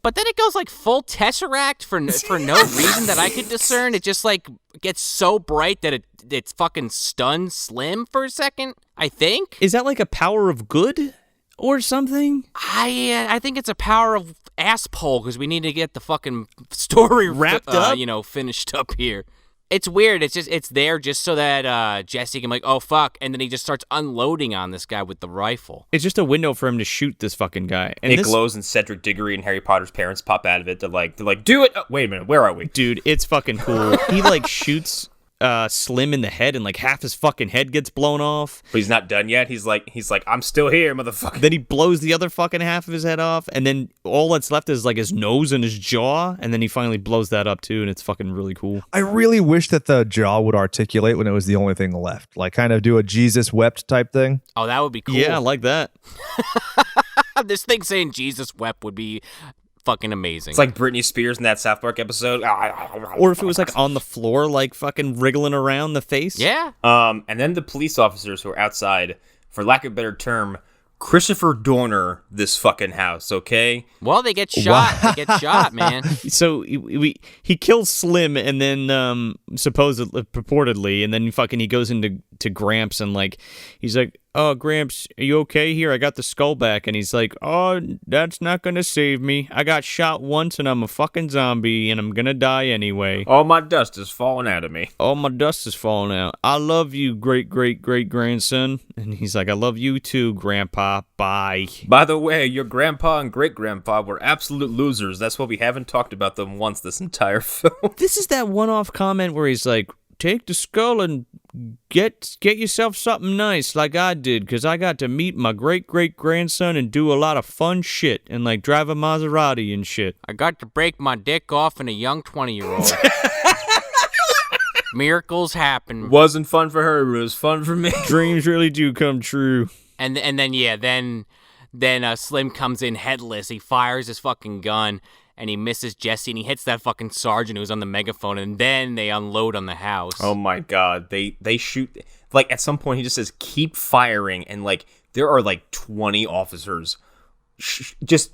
But then it goes, like, full Tesseract for no reason that I could discern. It just, like, gets so bright that it's fucking stunned Slim for a second, I think. Is that like a power of good or something? I think it's a power of ass pull because we need to get the fucking story Wrapped up? Finished up here. It's weird. It's there just so that Jesse can be like, oh fuck, and then he just starts unloading on this guy with the rifle. It's just a window for him to shoot this fucking guy. And It this, glows, and Cedric Diggory and Harry Potter's parents pop out of it. They're like, do it. Oh, wait a minute, where are we? dude, it's fucking cool. He like shoots Slim in the head, and like half his fucking head gets blown off. But he's not done yet. He's like, I'm still here, motherfucker. Then he blows the other fucking half of his head off, and then all that's left is like his nose and his jaw, and then he finally blows that up too, and it's fucking really cool. I really wish that the jaw would articulate when it was the only thing left. Like kind of do a Jesus wept type thing. Oh, that would be cool. Yeah, I like that. This thing saying Jesus wept would be fucking amazing. It's like Britney Spears in that South Park episode. Or if it was like on the floor, like fucking wriggling around the face. yeah. And then the police officers who are outside, for lack of a better term, Christopher Dorner this fucking house, okay? Well, they get shot. They get shot, man. So he kills Slim, and then purportedly, and then fucking he goes into Gramps, and like he's like, "Oh, Gramps, are you okay? Here, I got the skull back." And he's like, "Oh, that's not gonna save me. I got shot once, and I'm a fucking zombie, and I'm gonna die anyway. All my dust is falling out of me. All my dust is falling out. I love you, great grandson." And he's like, "I love you too, Grandpa. Bye." By the way, your grandpa and great-grandpa were absolute losers. That's why we haven't talked about them once this entire film. This is that one-off comment where he's like, "Take the skull and get yourself something nice like I did, because I got to meet my great-grandson and do a lot of fun shit and like drive a Maserati and shit." I got to break my dick off in a young 20-year-old. Miracles happen. Wasn't fun for her, it was fun for me. Dreams really do come true. And then Slim comes in headless. He fires his fucking gun, and he misses Jesse, and he hits that fucking sergeant who's on the megaphone, and then they unload on the house. Oh my god, they shoot, like at some point he just says keep firing, and like there are like 20 officers just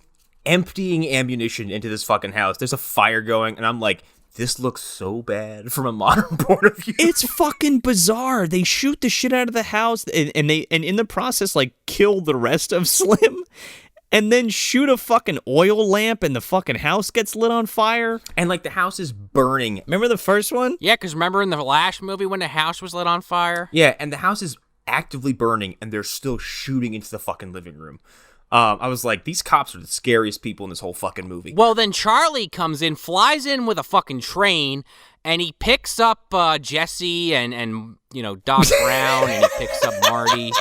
emptying ammunition into this fucking house. There's a fire going, and I'm like, this looks so bad from a modern point of view. It's fucking bizarre. They shoot the shit out of the house, and in the process like kill the rest of Slim, and then shoot a fucking oil lamp, and the fucking house gets lit on fire. And like the house is burning. Remember the first one? Yeah, because remember in the last movie when the house was lit on fire? Yeah, and the house is actively burning, and they're still shooting into the fucking living room. I was like, these cops are the scariest people in this whole fucking movie. Well, then Charlie comes in, flies in with a fucking train, and he picks up Jesse and Doc Brown, and he picks up Marty.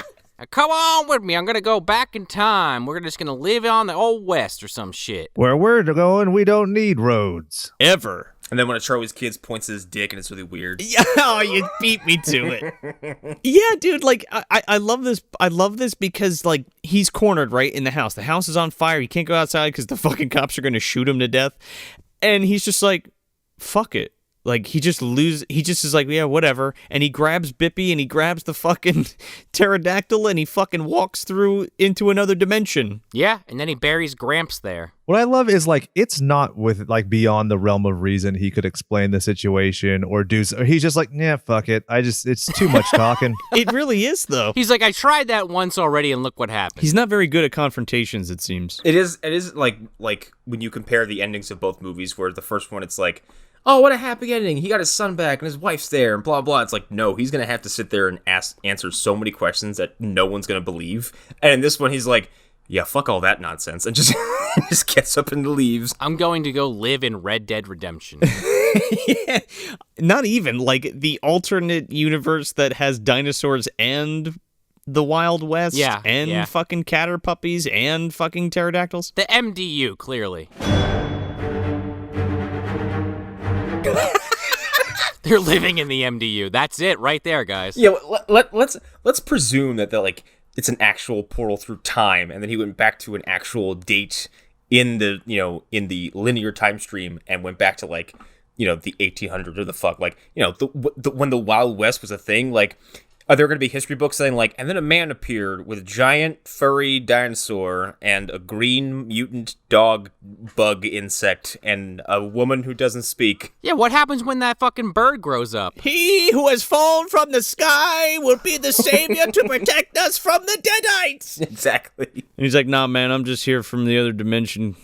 Come on with me. I'm going to go back in time. We're just going to live on the Old West or some shit. Where we're going, we don't need roads. Ever. And then one of Charlie's kids points at his dick, and it's really weird. Yeah, oh, you beat me to it. Yeah, dude, like, I love this. I love this because, like, he's cornered, right, in the house. The house is on fire. He can't go outside because the fucking cops are going to shoot him to death. And he's just like, fuck it. Like, he just is like, yeah, whatever. And he grabs Bippy and he grabs the fucking pterodactyl and he fucking walks through into another dimension. Yeah, and then he buries Gramps there. What I love is, like, it's not with, like, beyond the realm of reason he could explain the situation or do so. He's just like, yeah, fuck it. It's too much talking. It really is, though. He's like, I tried that once already and look what happened. He's not very good at confrontations, it seems. It is like when you compare the endings of both movies, where the first one, it's like, oh, what a happy ending. He got his son back and his wife's there and blah, blah. It's like, no, he's going to have to sit there and answer so many questions that no one's going to believe. And in this one, he's like, yeah, fuck all that nonsense. And just gets up and leaves. I'm going to go live in Red Dead Redemption. Yeah, not even. Like, the alternate universe that has dinosaurs and the Wild West and fucking caterpuppies and fucking pterodactyls. The MDU, clearly. They're living in the MDU. That's it right there, guys. Yeah, let's presume that like it's an actual portal through time, and then he went back to an actual date in the linear time stream and went back to, like, the 1800s or the fuck, like, the when the Wild West was a thing. Like, are there going to be history books saying, like, and then a man appeared with a giant furry dinosaur and a green mutant dog bug insect and a woman who doesn't speak? Yeah, what happens when that fucking bird grows up? He who has fallen from the sky will be the savior to protect us from the Deadites. Exactly. And he's like, nah, man, I'm just here from the other dimension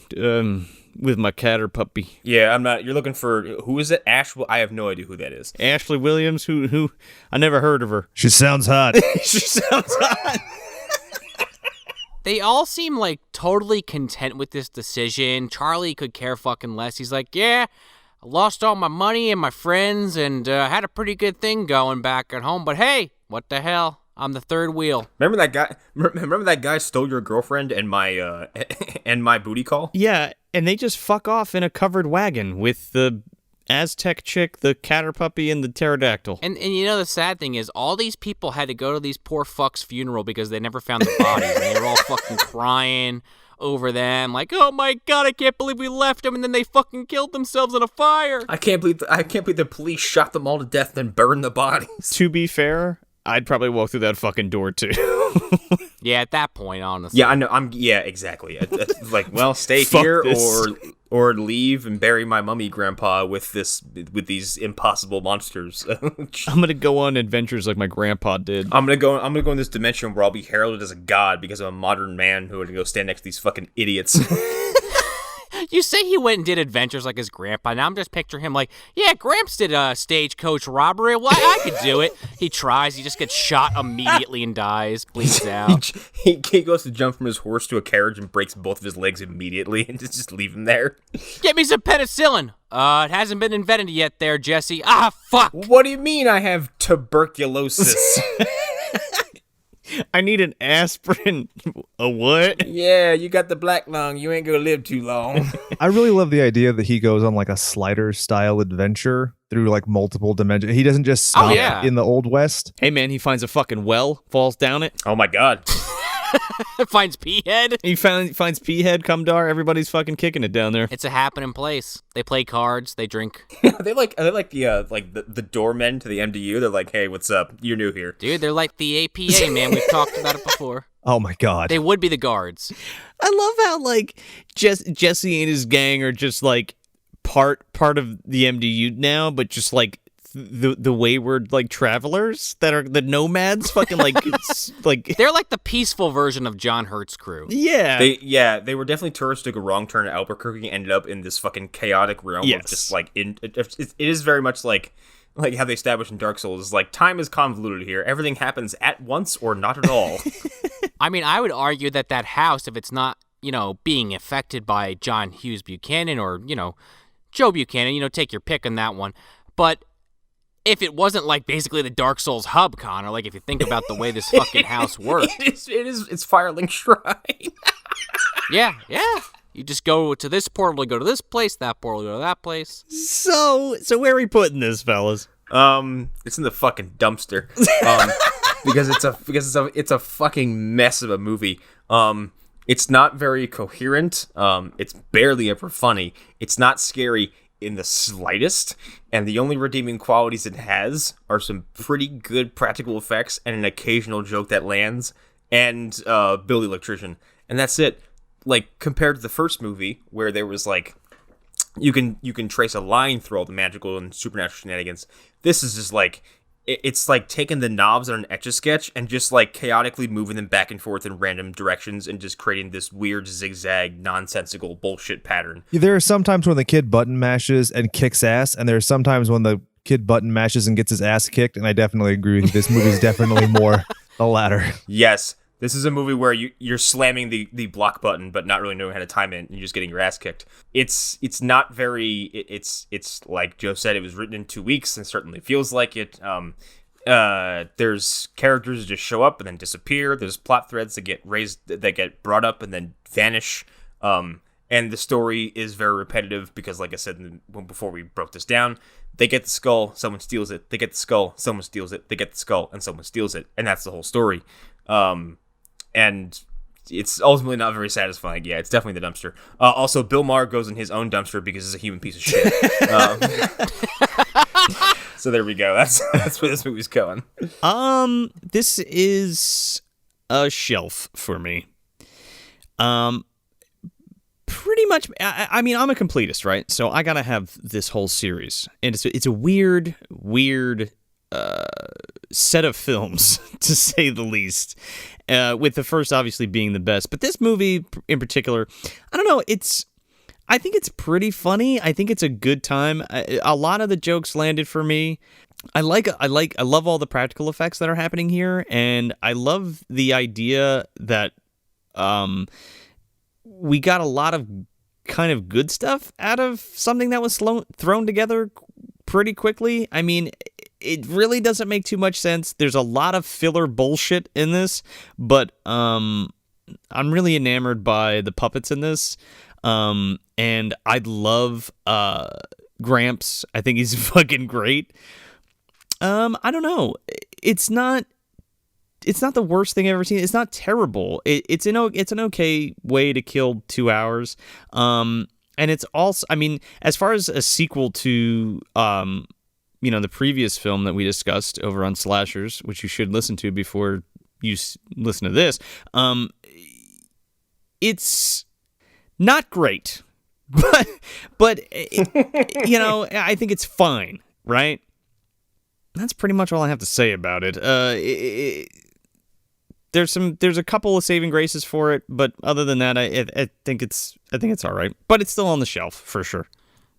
with my caterpuppy. Yeah, I'm not. You're looking for, who is it? I have no idea who that is. Ashley Williams, who I never heard of her. She sounds hot. She sounds hot. They all seem like totally content with this decision. Charlie could care fucking less. He's like, yeah, I lost all my money and my friends and had a pretty good thing going back at home. But hey, what the hell? I'm the third wheel. Remember that guy? Remember that guy stole your girlfriend and my and my booty call? Yeah, and they just fuck off in a covered wagon with the Aztec chick, the caterpuppy, and the pterodactyl. And the sad thing is, all these people had to go to these poor fucks' funeral because they never found the bodies, and they were all fucking crying over them, like, oh my god, I can't believe we left them, and then they fucking killed themselves in a fire. I can't believe the police shot them all to death, then burned the bodies. To be fair, I'd probably walk through that fucking door too. Yeah, at that point, honestly. Yeah, I know. Exactly. It's like, well, stay here or leave and bury my mummy, Grandpa, with these impossible monsters. I'm gonna go on adventures like my grandpa did. I'm gonna go in this dimension where I'll be heralded as a god because I'm a modern man who would go stand next to these fucking idiots. You say he went and did adventures like his grandpa. Now I'm just picturing him like, yeah, Gramps did a stagecoach robbery. Well, I could do it. He tries. He just gets shot immediately and dies. Bleeds out. He goes to jump from his horse to a carriage and breaks both of his legs immediately and just leave him there. Get me some penicillin. It hasn't been invented yet there, Jesse. Ah, fuck. What do you mean I have tuberculosis? I need an aspirin. A what? Yeah, you got the black lung. You ain't gonna live too long. I really love the idea that he goes on like a Slider-style adventure through like multiple dimensions. He doesn't just stop in the Old West. Hey, man, he finds a fucking well, falls down it. Oh, my God. Finds P-Head. He finds P-Head, Cumdar. Everybody's fucking kicking it down there. It's a happening place. They play cards. They drink. Are they like the doormen to the MDU? They're like, hey, what's up? You're new here. Dude, they're like the APA, man. We've talked about it before. Oh, my God. They would be the guards. I love how, like, Jesse and his gang are just, like, part of the MDU now, but just, like, the wayward, like, travelers that are the nomads, fucking, like, like... They're like the peaceful version of John Hurt's crew. Yeah. They were definitely tourists, took a wrong turn at Albuquerque, ended up in this fucking chaotic realm of just, like, it is very much like how they established in Dark Souls, is like, time is convoluted here. Everything happens at once or not at all. I mean, I would argue that house, if it's not, being affected by John Hughes Buchanan or, Joe Buchanan, take your pick on that one. But if it wasn't like basically the Dark Souls hub, Connor, like if you think about the way this fucking house works. It's Firelink Shrine. Yeah. You just go to this portal to go to this place, that portal to go to that place. So where are we putting this, fellas? It's in the fucking dumpster. Because it's a fucking mess of a movie. It's not very coherent. It's barely ever funny. It's not scary in the slightest, and the only redeeming qualities it has are some pretty good practical effects and an occasional joke that lands, and Bill the Electrician, and that's it. Like, compared to the first movie, where there was like you can trace a line through all the magical and supernatural shenanigans, this is just like it's like taking the knobs on an Etch-a-Sketch and just like chaotically moving them back and forth in random directions and just creating this weird zigzag nonsensical bullshit pattern. There are some times when the kid button mashes and kicks ass, and there are some times when the kid button mashes and gets his ass kicked, and I definitely agree with you. This movie is definitely more the latter. Yes, this is a movie where you're slamming the block button but not really knowing how to time it, and you're just getting your ass kicked. It's not very. It's like Joe said, it was written in 2 weeks, and certainly feels like it. There's characters that just show up and then disappear. There's plot threads that get brought up and then vanish. And the story is very repetitive because, like I said before we broke this down, they get the skull, someone steals it. They get the skull, someone steals it. They get the skull, and someone steals it, and that's the whole story. And it's ultimately not very satisfying. Yeah, it's definitely the dumpster. Also, Bill Maher goes in his own dumpster because he's a human piece of shit. So there we go. That's where this movie's going. This is a shelf for me. Pretty much. I mean, I'm a completist, right? So I gotta have this whole series, and it's a weird set of films, to say the least, with the first obviously being the best. But this movie in particular, I don't know, I think it's pretty funny. I think it's a good time. A lot of the jokes landed for me. I love all the practical effects that are happening here, and I love the idea that we got a lot of kind of good stuff out of something that was thrown together pretty quickly. I mean, it really doesn't make too much sense. There's a lot of filler bullshit in this, but I'm really enamored by the puppets in this. And I love Gramps. I think he's fucking great. I don't know. It's not the worst thing I've ever seen. It's not terrible. It's an okay way to kill 2 hours. And it's also, I mean, as far as a sequel to the previous film that we discussed over on Slashers, which you should listen to before you listen to this, it's not great, but I think it's fine, right? That's pretty much all I have to say about it. There's a couple of saving graces for it, but other than that, I think it's all right. But it's still on the shelf for sure.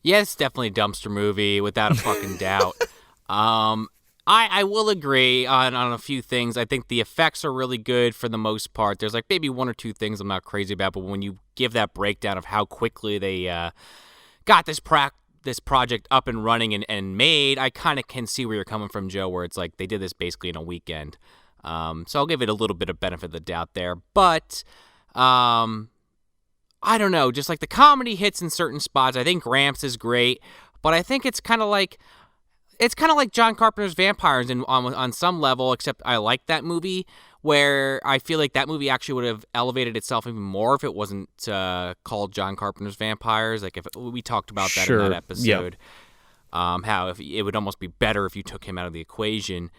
Yeah, it's definitely a dumpster movie without a fucking doubt. I will agree on a few things. I think the effects are really good for the most part. There's like maybe one or two things I'm not crazy about, but when you give that breakdown of how quickly they got this project up and running and made, I kind of can see where you're coming from, Joe, where it's like they did this basically in a weekend. So I'll give it a little bit of benefit of the doubt there. But I don't know, just like the comedy hits in certain spots. I think Gramps is great, but I think it's kind of like John Carpenter's Vampires on some level, except I like that movie, where I feel like that movie actually would have elevated itself even more if it wasn't called John Carpenter's Vampires. Like if we talked about that in that episode, how it would almost be better if you took him out of the equation.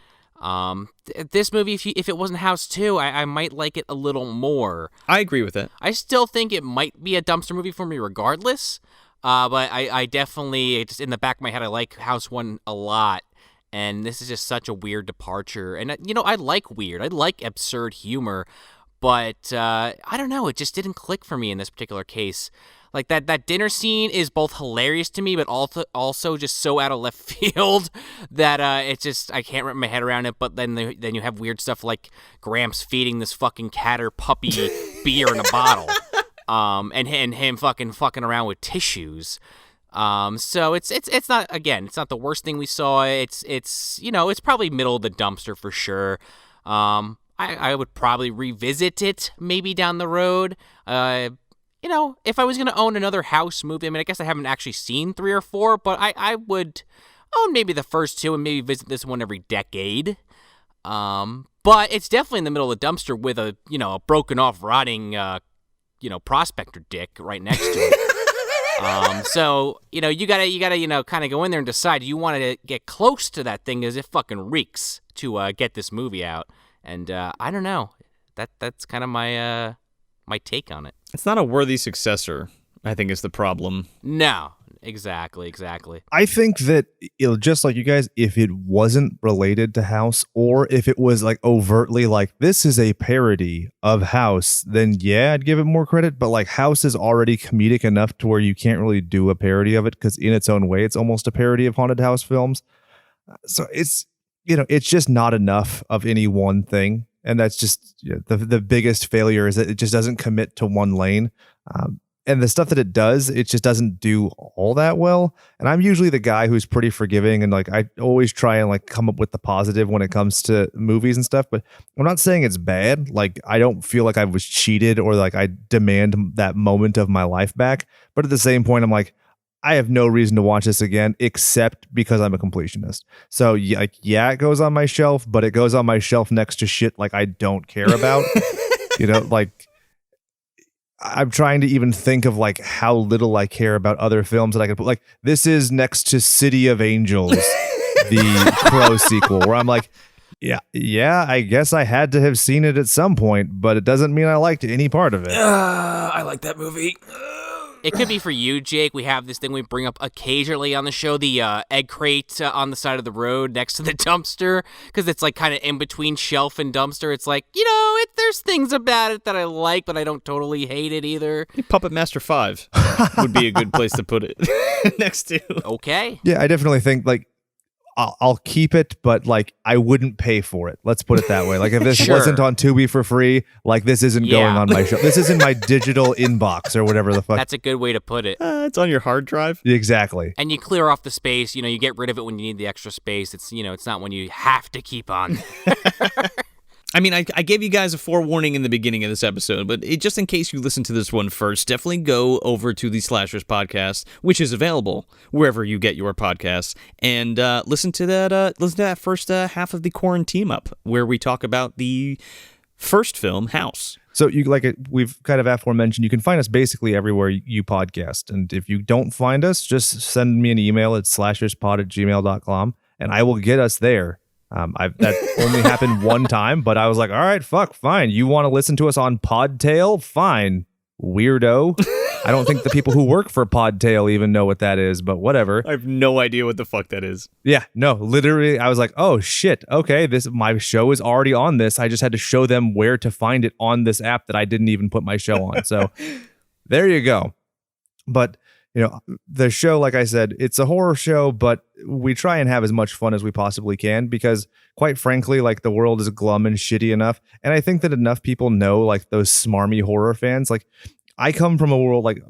This movie, if it wasn't House 2, I might like it a little more. I agree with that. I still think it might be a dumpster movie for me regardless. But I definitely, just in the back of my head, I like House 1 a lot. And this is just such a weird departure. And, I like weird. I like absurd humor. But I don't know. It just didn't click for me in this particular case. Like that dinner scene is both hilarious to me, but also just so out of left field that it's just I can't wrap my head around it. But then you have weird stuff like Gramps feeding this fucking caterpuppy beer in a bottle, and him fucking around with tissues. So it's not the worst thing we saw. It's probably middle of the dumpster for sure. I would probably revisit it maybe down the road. you know, if I was going to own another house movie, I mean, I guess I haven't actually seen 3 or 4, but I would own maybe the first 2 and maybe visit this one every decade. But it's definitely in the middle of the dumpster with a broken off, rotting, prospector dick right next to it. So, you gotta, kind of go in there and decide, do you want to get close to that thing as it fucking reeks to get this movie out? And I don't know. That's kind of my take on it. It's not a worthy successor, I think, is the problem. No, exactly. I think that just like you guys, if it wasn't related to House, or if it was like overtly like this is a parody of House, then yeah, I'd give it more credit. But like House is already comedic enough to where you can't really do a parody of it, because in its own way, it's almost a parody of haunted house films. So it's just not enough of any one thing. And that's just the biggest failure, is that it just doesn't commit to one lane. And the stuff that it does, it just doesn't do all that well. And I'm usually the guy who's pretty forgiving, and like I always try and like come up with the positive when it comes to movies and stuff. But I'm not saying it's bad. Like I don't feel like I was cheated or like I demand that moment of my life back. But at the same point, I'm like, I have no reason to watch this again except because I'm a completionist. So yeah, it goes on my shelf, but it goes on my shelf next to shit like I don't care about. Like I'm trying to even think of like how little I care about other films that I could put. Like this is next to City of Angels, the Crow sequel, where I'm like, yeah, I guess I had to have seen it at some point, but it doesn't mean I liked any part of it. I like that movie. It could be for you, Jake. We have this thing we bring up occasionally on the show, the egg crate on the side of the road next to the dumpster, because it's like kind of in between shelf and dumpster. It's like, there's things about it that I like, but I don't totally hate it either. Puppet Master 5 would be a good place to put it next to. Okay. Yeah, I definitely think like I'll keep it, but like I wouldn't pay for it. Let's put it that way. Like if this Sure. wasn't on Tubi for free, like this isn't going on my show. This is in my digital inbox or whatever the fuck. That's a good way to put it. It's on your hard drive. Exactly. And you clear off the space. You get rid of it when you need the extra space. It's it's not when you have to keep on. I mean, I gave you guys a forewarning in the beginning of this episode, but just in case you listen to this one first, definitely go over to the Slashers podcast, which is available wherever you get your podcasts, and listen to that first half of the Quarantine Up, where we talk about the first film, House. So we've kind of aforementioned, you can find us basically everywhere you podcast, and if you don't find us, just send me an email at slasherspod@gmail.com, and I will get us there. That only happened one time, but I was like, all right, fine. You want to listen to us on Podtail? Fine, weirdo. I don't think the people who work for Podtail even know what that is, but whatever. I have no idea what the fuck that is. Yeah, no, literally, I was like, oh shit, okay, my show is already on this. I just had to show them where to find it on this app that I didn't even put my show on. So there you go. But the show, like I said, it's a horror show, but we try and have as much fun as we possibly can, because quite frankly, like the world is glum and shitty enough. And I think that enough people know, like those smarmy horror fans, like I come from a world like,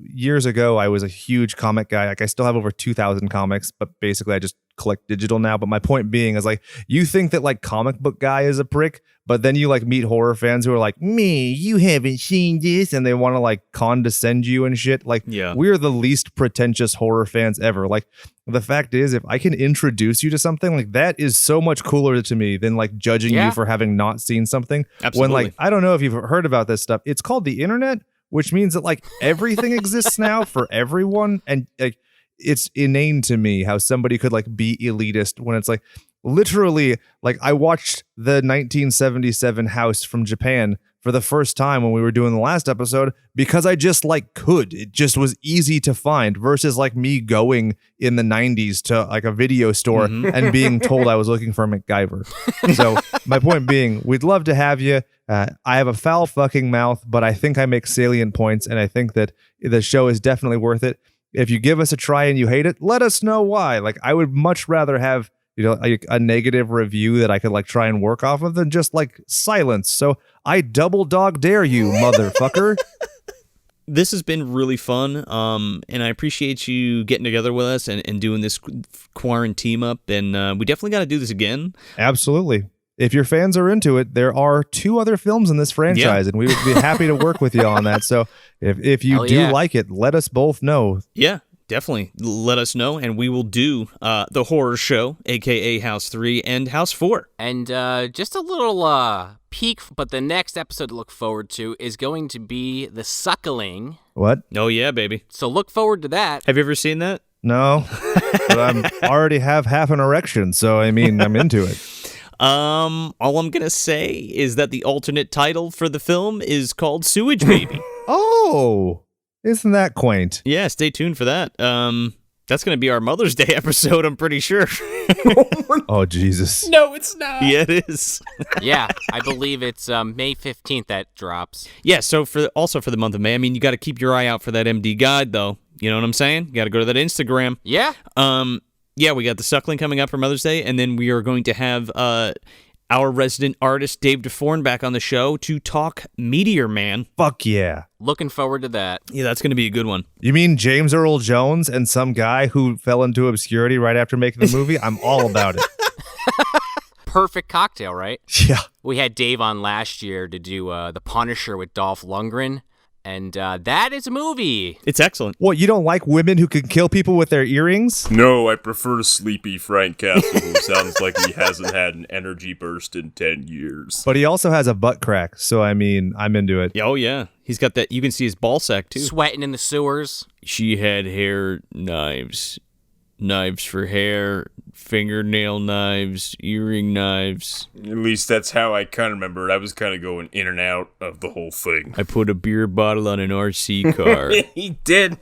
years ago, I was a huge comic guy. Like I still have over 2,000 comics, but basically I just collect digital now. But my point being is like, you think that like comic book guy is a prick, but then you like meet horror fans who are like, me, you haven't seen this. And they want to like condescend you and shit. Like, yeah, we're the least pretentious horror fans ever. Like the fact is, if I can introduce you to something, like that is so much cooler to me than like judging you for having not seen something. Absolutely. When like, I don't know if you've heard about this stuff. It's called the internet, which means that like everything exists now for everyone. And like, it's inane to me how somebody could like be elitist when it's like literally like I watched the 1977 House from Japan for the first time when we were doing the last episode because I just like could. It just was easy to find versus like me going in the 90s to like a video store and being told I was looking for MacGyver. So my point being, we'd love to have you. I have a foul fucking mouth, but I think I make salient points, and I think that the show is definitely worth it. If you give us a try and you hate it, let us know why. Like I would much rather have like a negative review that I could like try and work off of than just like silence. So I double dog dare you, motherfucker. This has been really fun, and I appreciate you getting together with us and doing this Quarantine Up, and we definitely got to do this again. Absolutely. if your fans are into it, there are 2 other films in this franchise, and we would be happy to work with you on that. So if you do like it, let us both know. Yeah, definitely. Let us know, and we will do the horror show, a.k.a. House 3 and House 4. And just a little peek, but the next episode to look forward to is going to be The Suckling. What? Oh, yeah, baby. So look forward to that. Have you ever seen that? No, but I already have half an erection, so I mean, I'm into it. All I'm going to say is that the alternate title for the film is called Sewage Baby. Oh, isn't that quaint? Yeah, stay tuned for that. That's going to be our Mother's Day episode, I'm pretty sure. Oh, Jesus. No, it's not. Yeah, it is. Yeah, I believe it's May 15th that drops. Yeah, so for the month of May, I mean, you got to keep your eye out for that MD guide, though. You know what I'm saying? You got to go to that Instagram. Yeah. Yeah, we got The Suckling coming up for Mother's Day, and then we are going to have our resident artist, Dave DeForn, back on the show to talk Meteor Man. Fuck yeah. Looking forward to that. Yeah, that's going to be a good one. You mean James Earl Jones and some guy who fell into obscurity right after making the movie? I'm all about it. Perfect cocktail, right? Yeah. We had Dave on last year to do The Punisher with Dolph Lundgren, and that is a movie. It's excellent. What, you don't like women who can kill people with their earrings? No, I prefer sleepy Frank Castle, who sounds like he hasn't had an energy burst in 10 years. But he also has a butt crack, so I mean, I'm into it. Oh, yeah. He's got that. You can see his ball sack, too. Sweating in the sewers. She had hair knives. Knives for hair, fingernail knives, earring knives. At least that's how I kind of remember it. I was kind of going in and out of the whole thing. I put a beer bottle on an RC car. He did.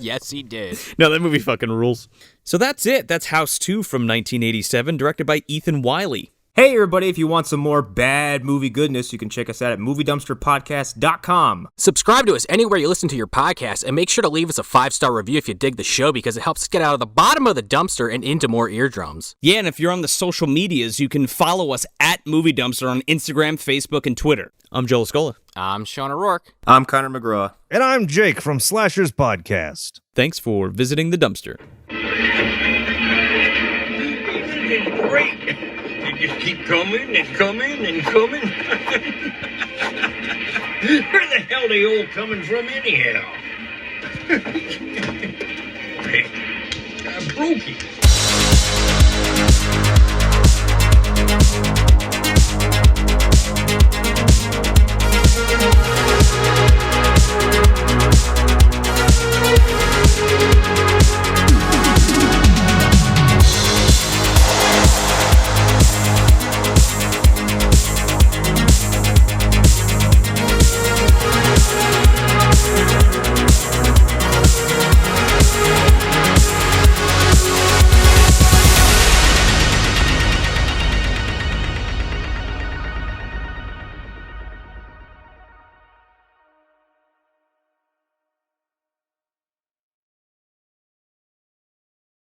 Yes, he did. No, that movie fucking rules. So that's it. That's House 2 from 1987, directed by Ethan Wiley. Hey, everybody, if you want some more bad movie goodness, you can check us out at moviedumpsterpodcast.com. Subscribe to us anywhere you listen to your podcast, and make sure to leave us a 5-star review if you dig the show, because it helps us get out of the bottom of the dumpster and into more eardrums. Yeah, and if you're on the social medias, you can follow us at Movie Dumpster on Instagram, Facebook, and Twitter. I'm Joel Escola. I'm Sean O'Rourke. I'm Connor McGraw. And I'm Jake from Slashers Podcast. Thanks for visiting the dumpster. It's great. You just keep coming and coming and coming. Where the hell are they all coming from anyhow? I broke it.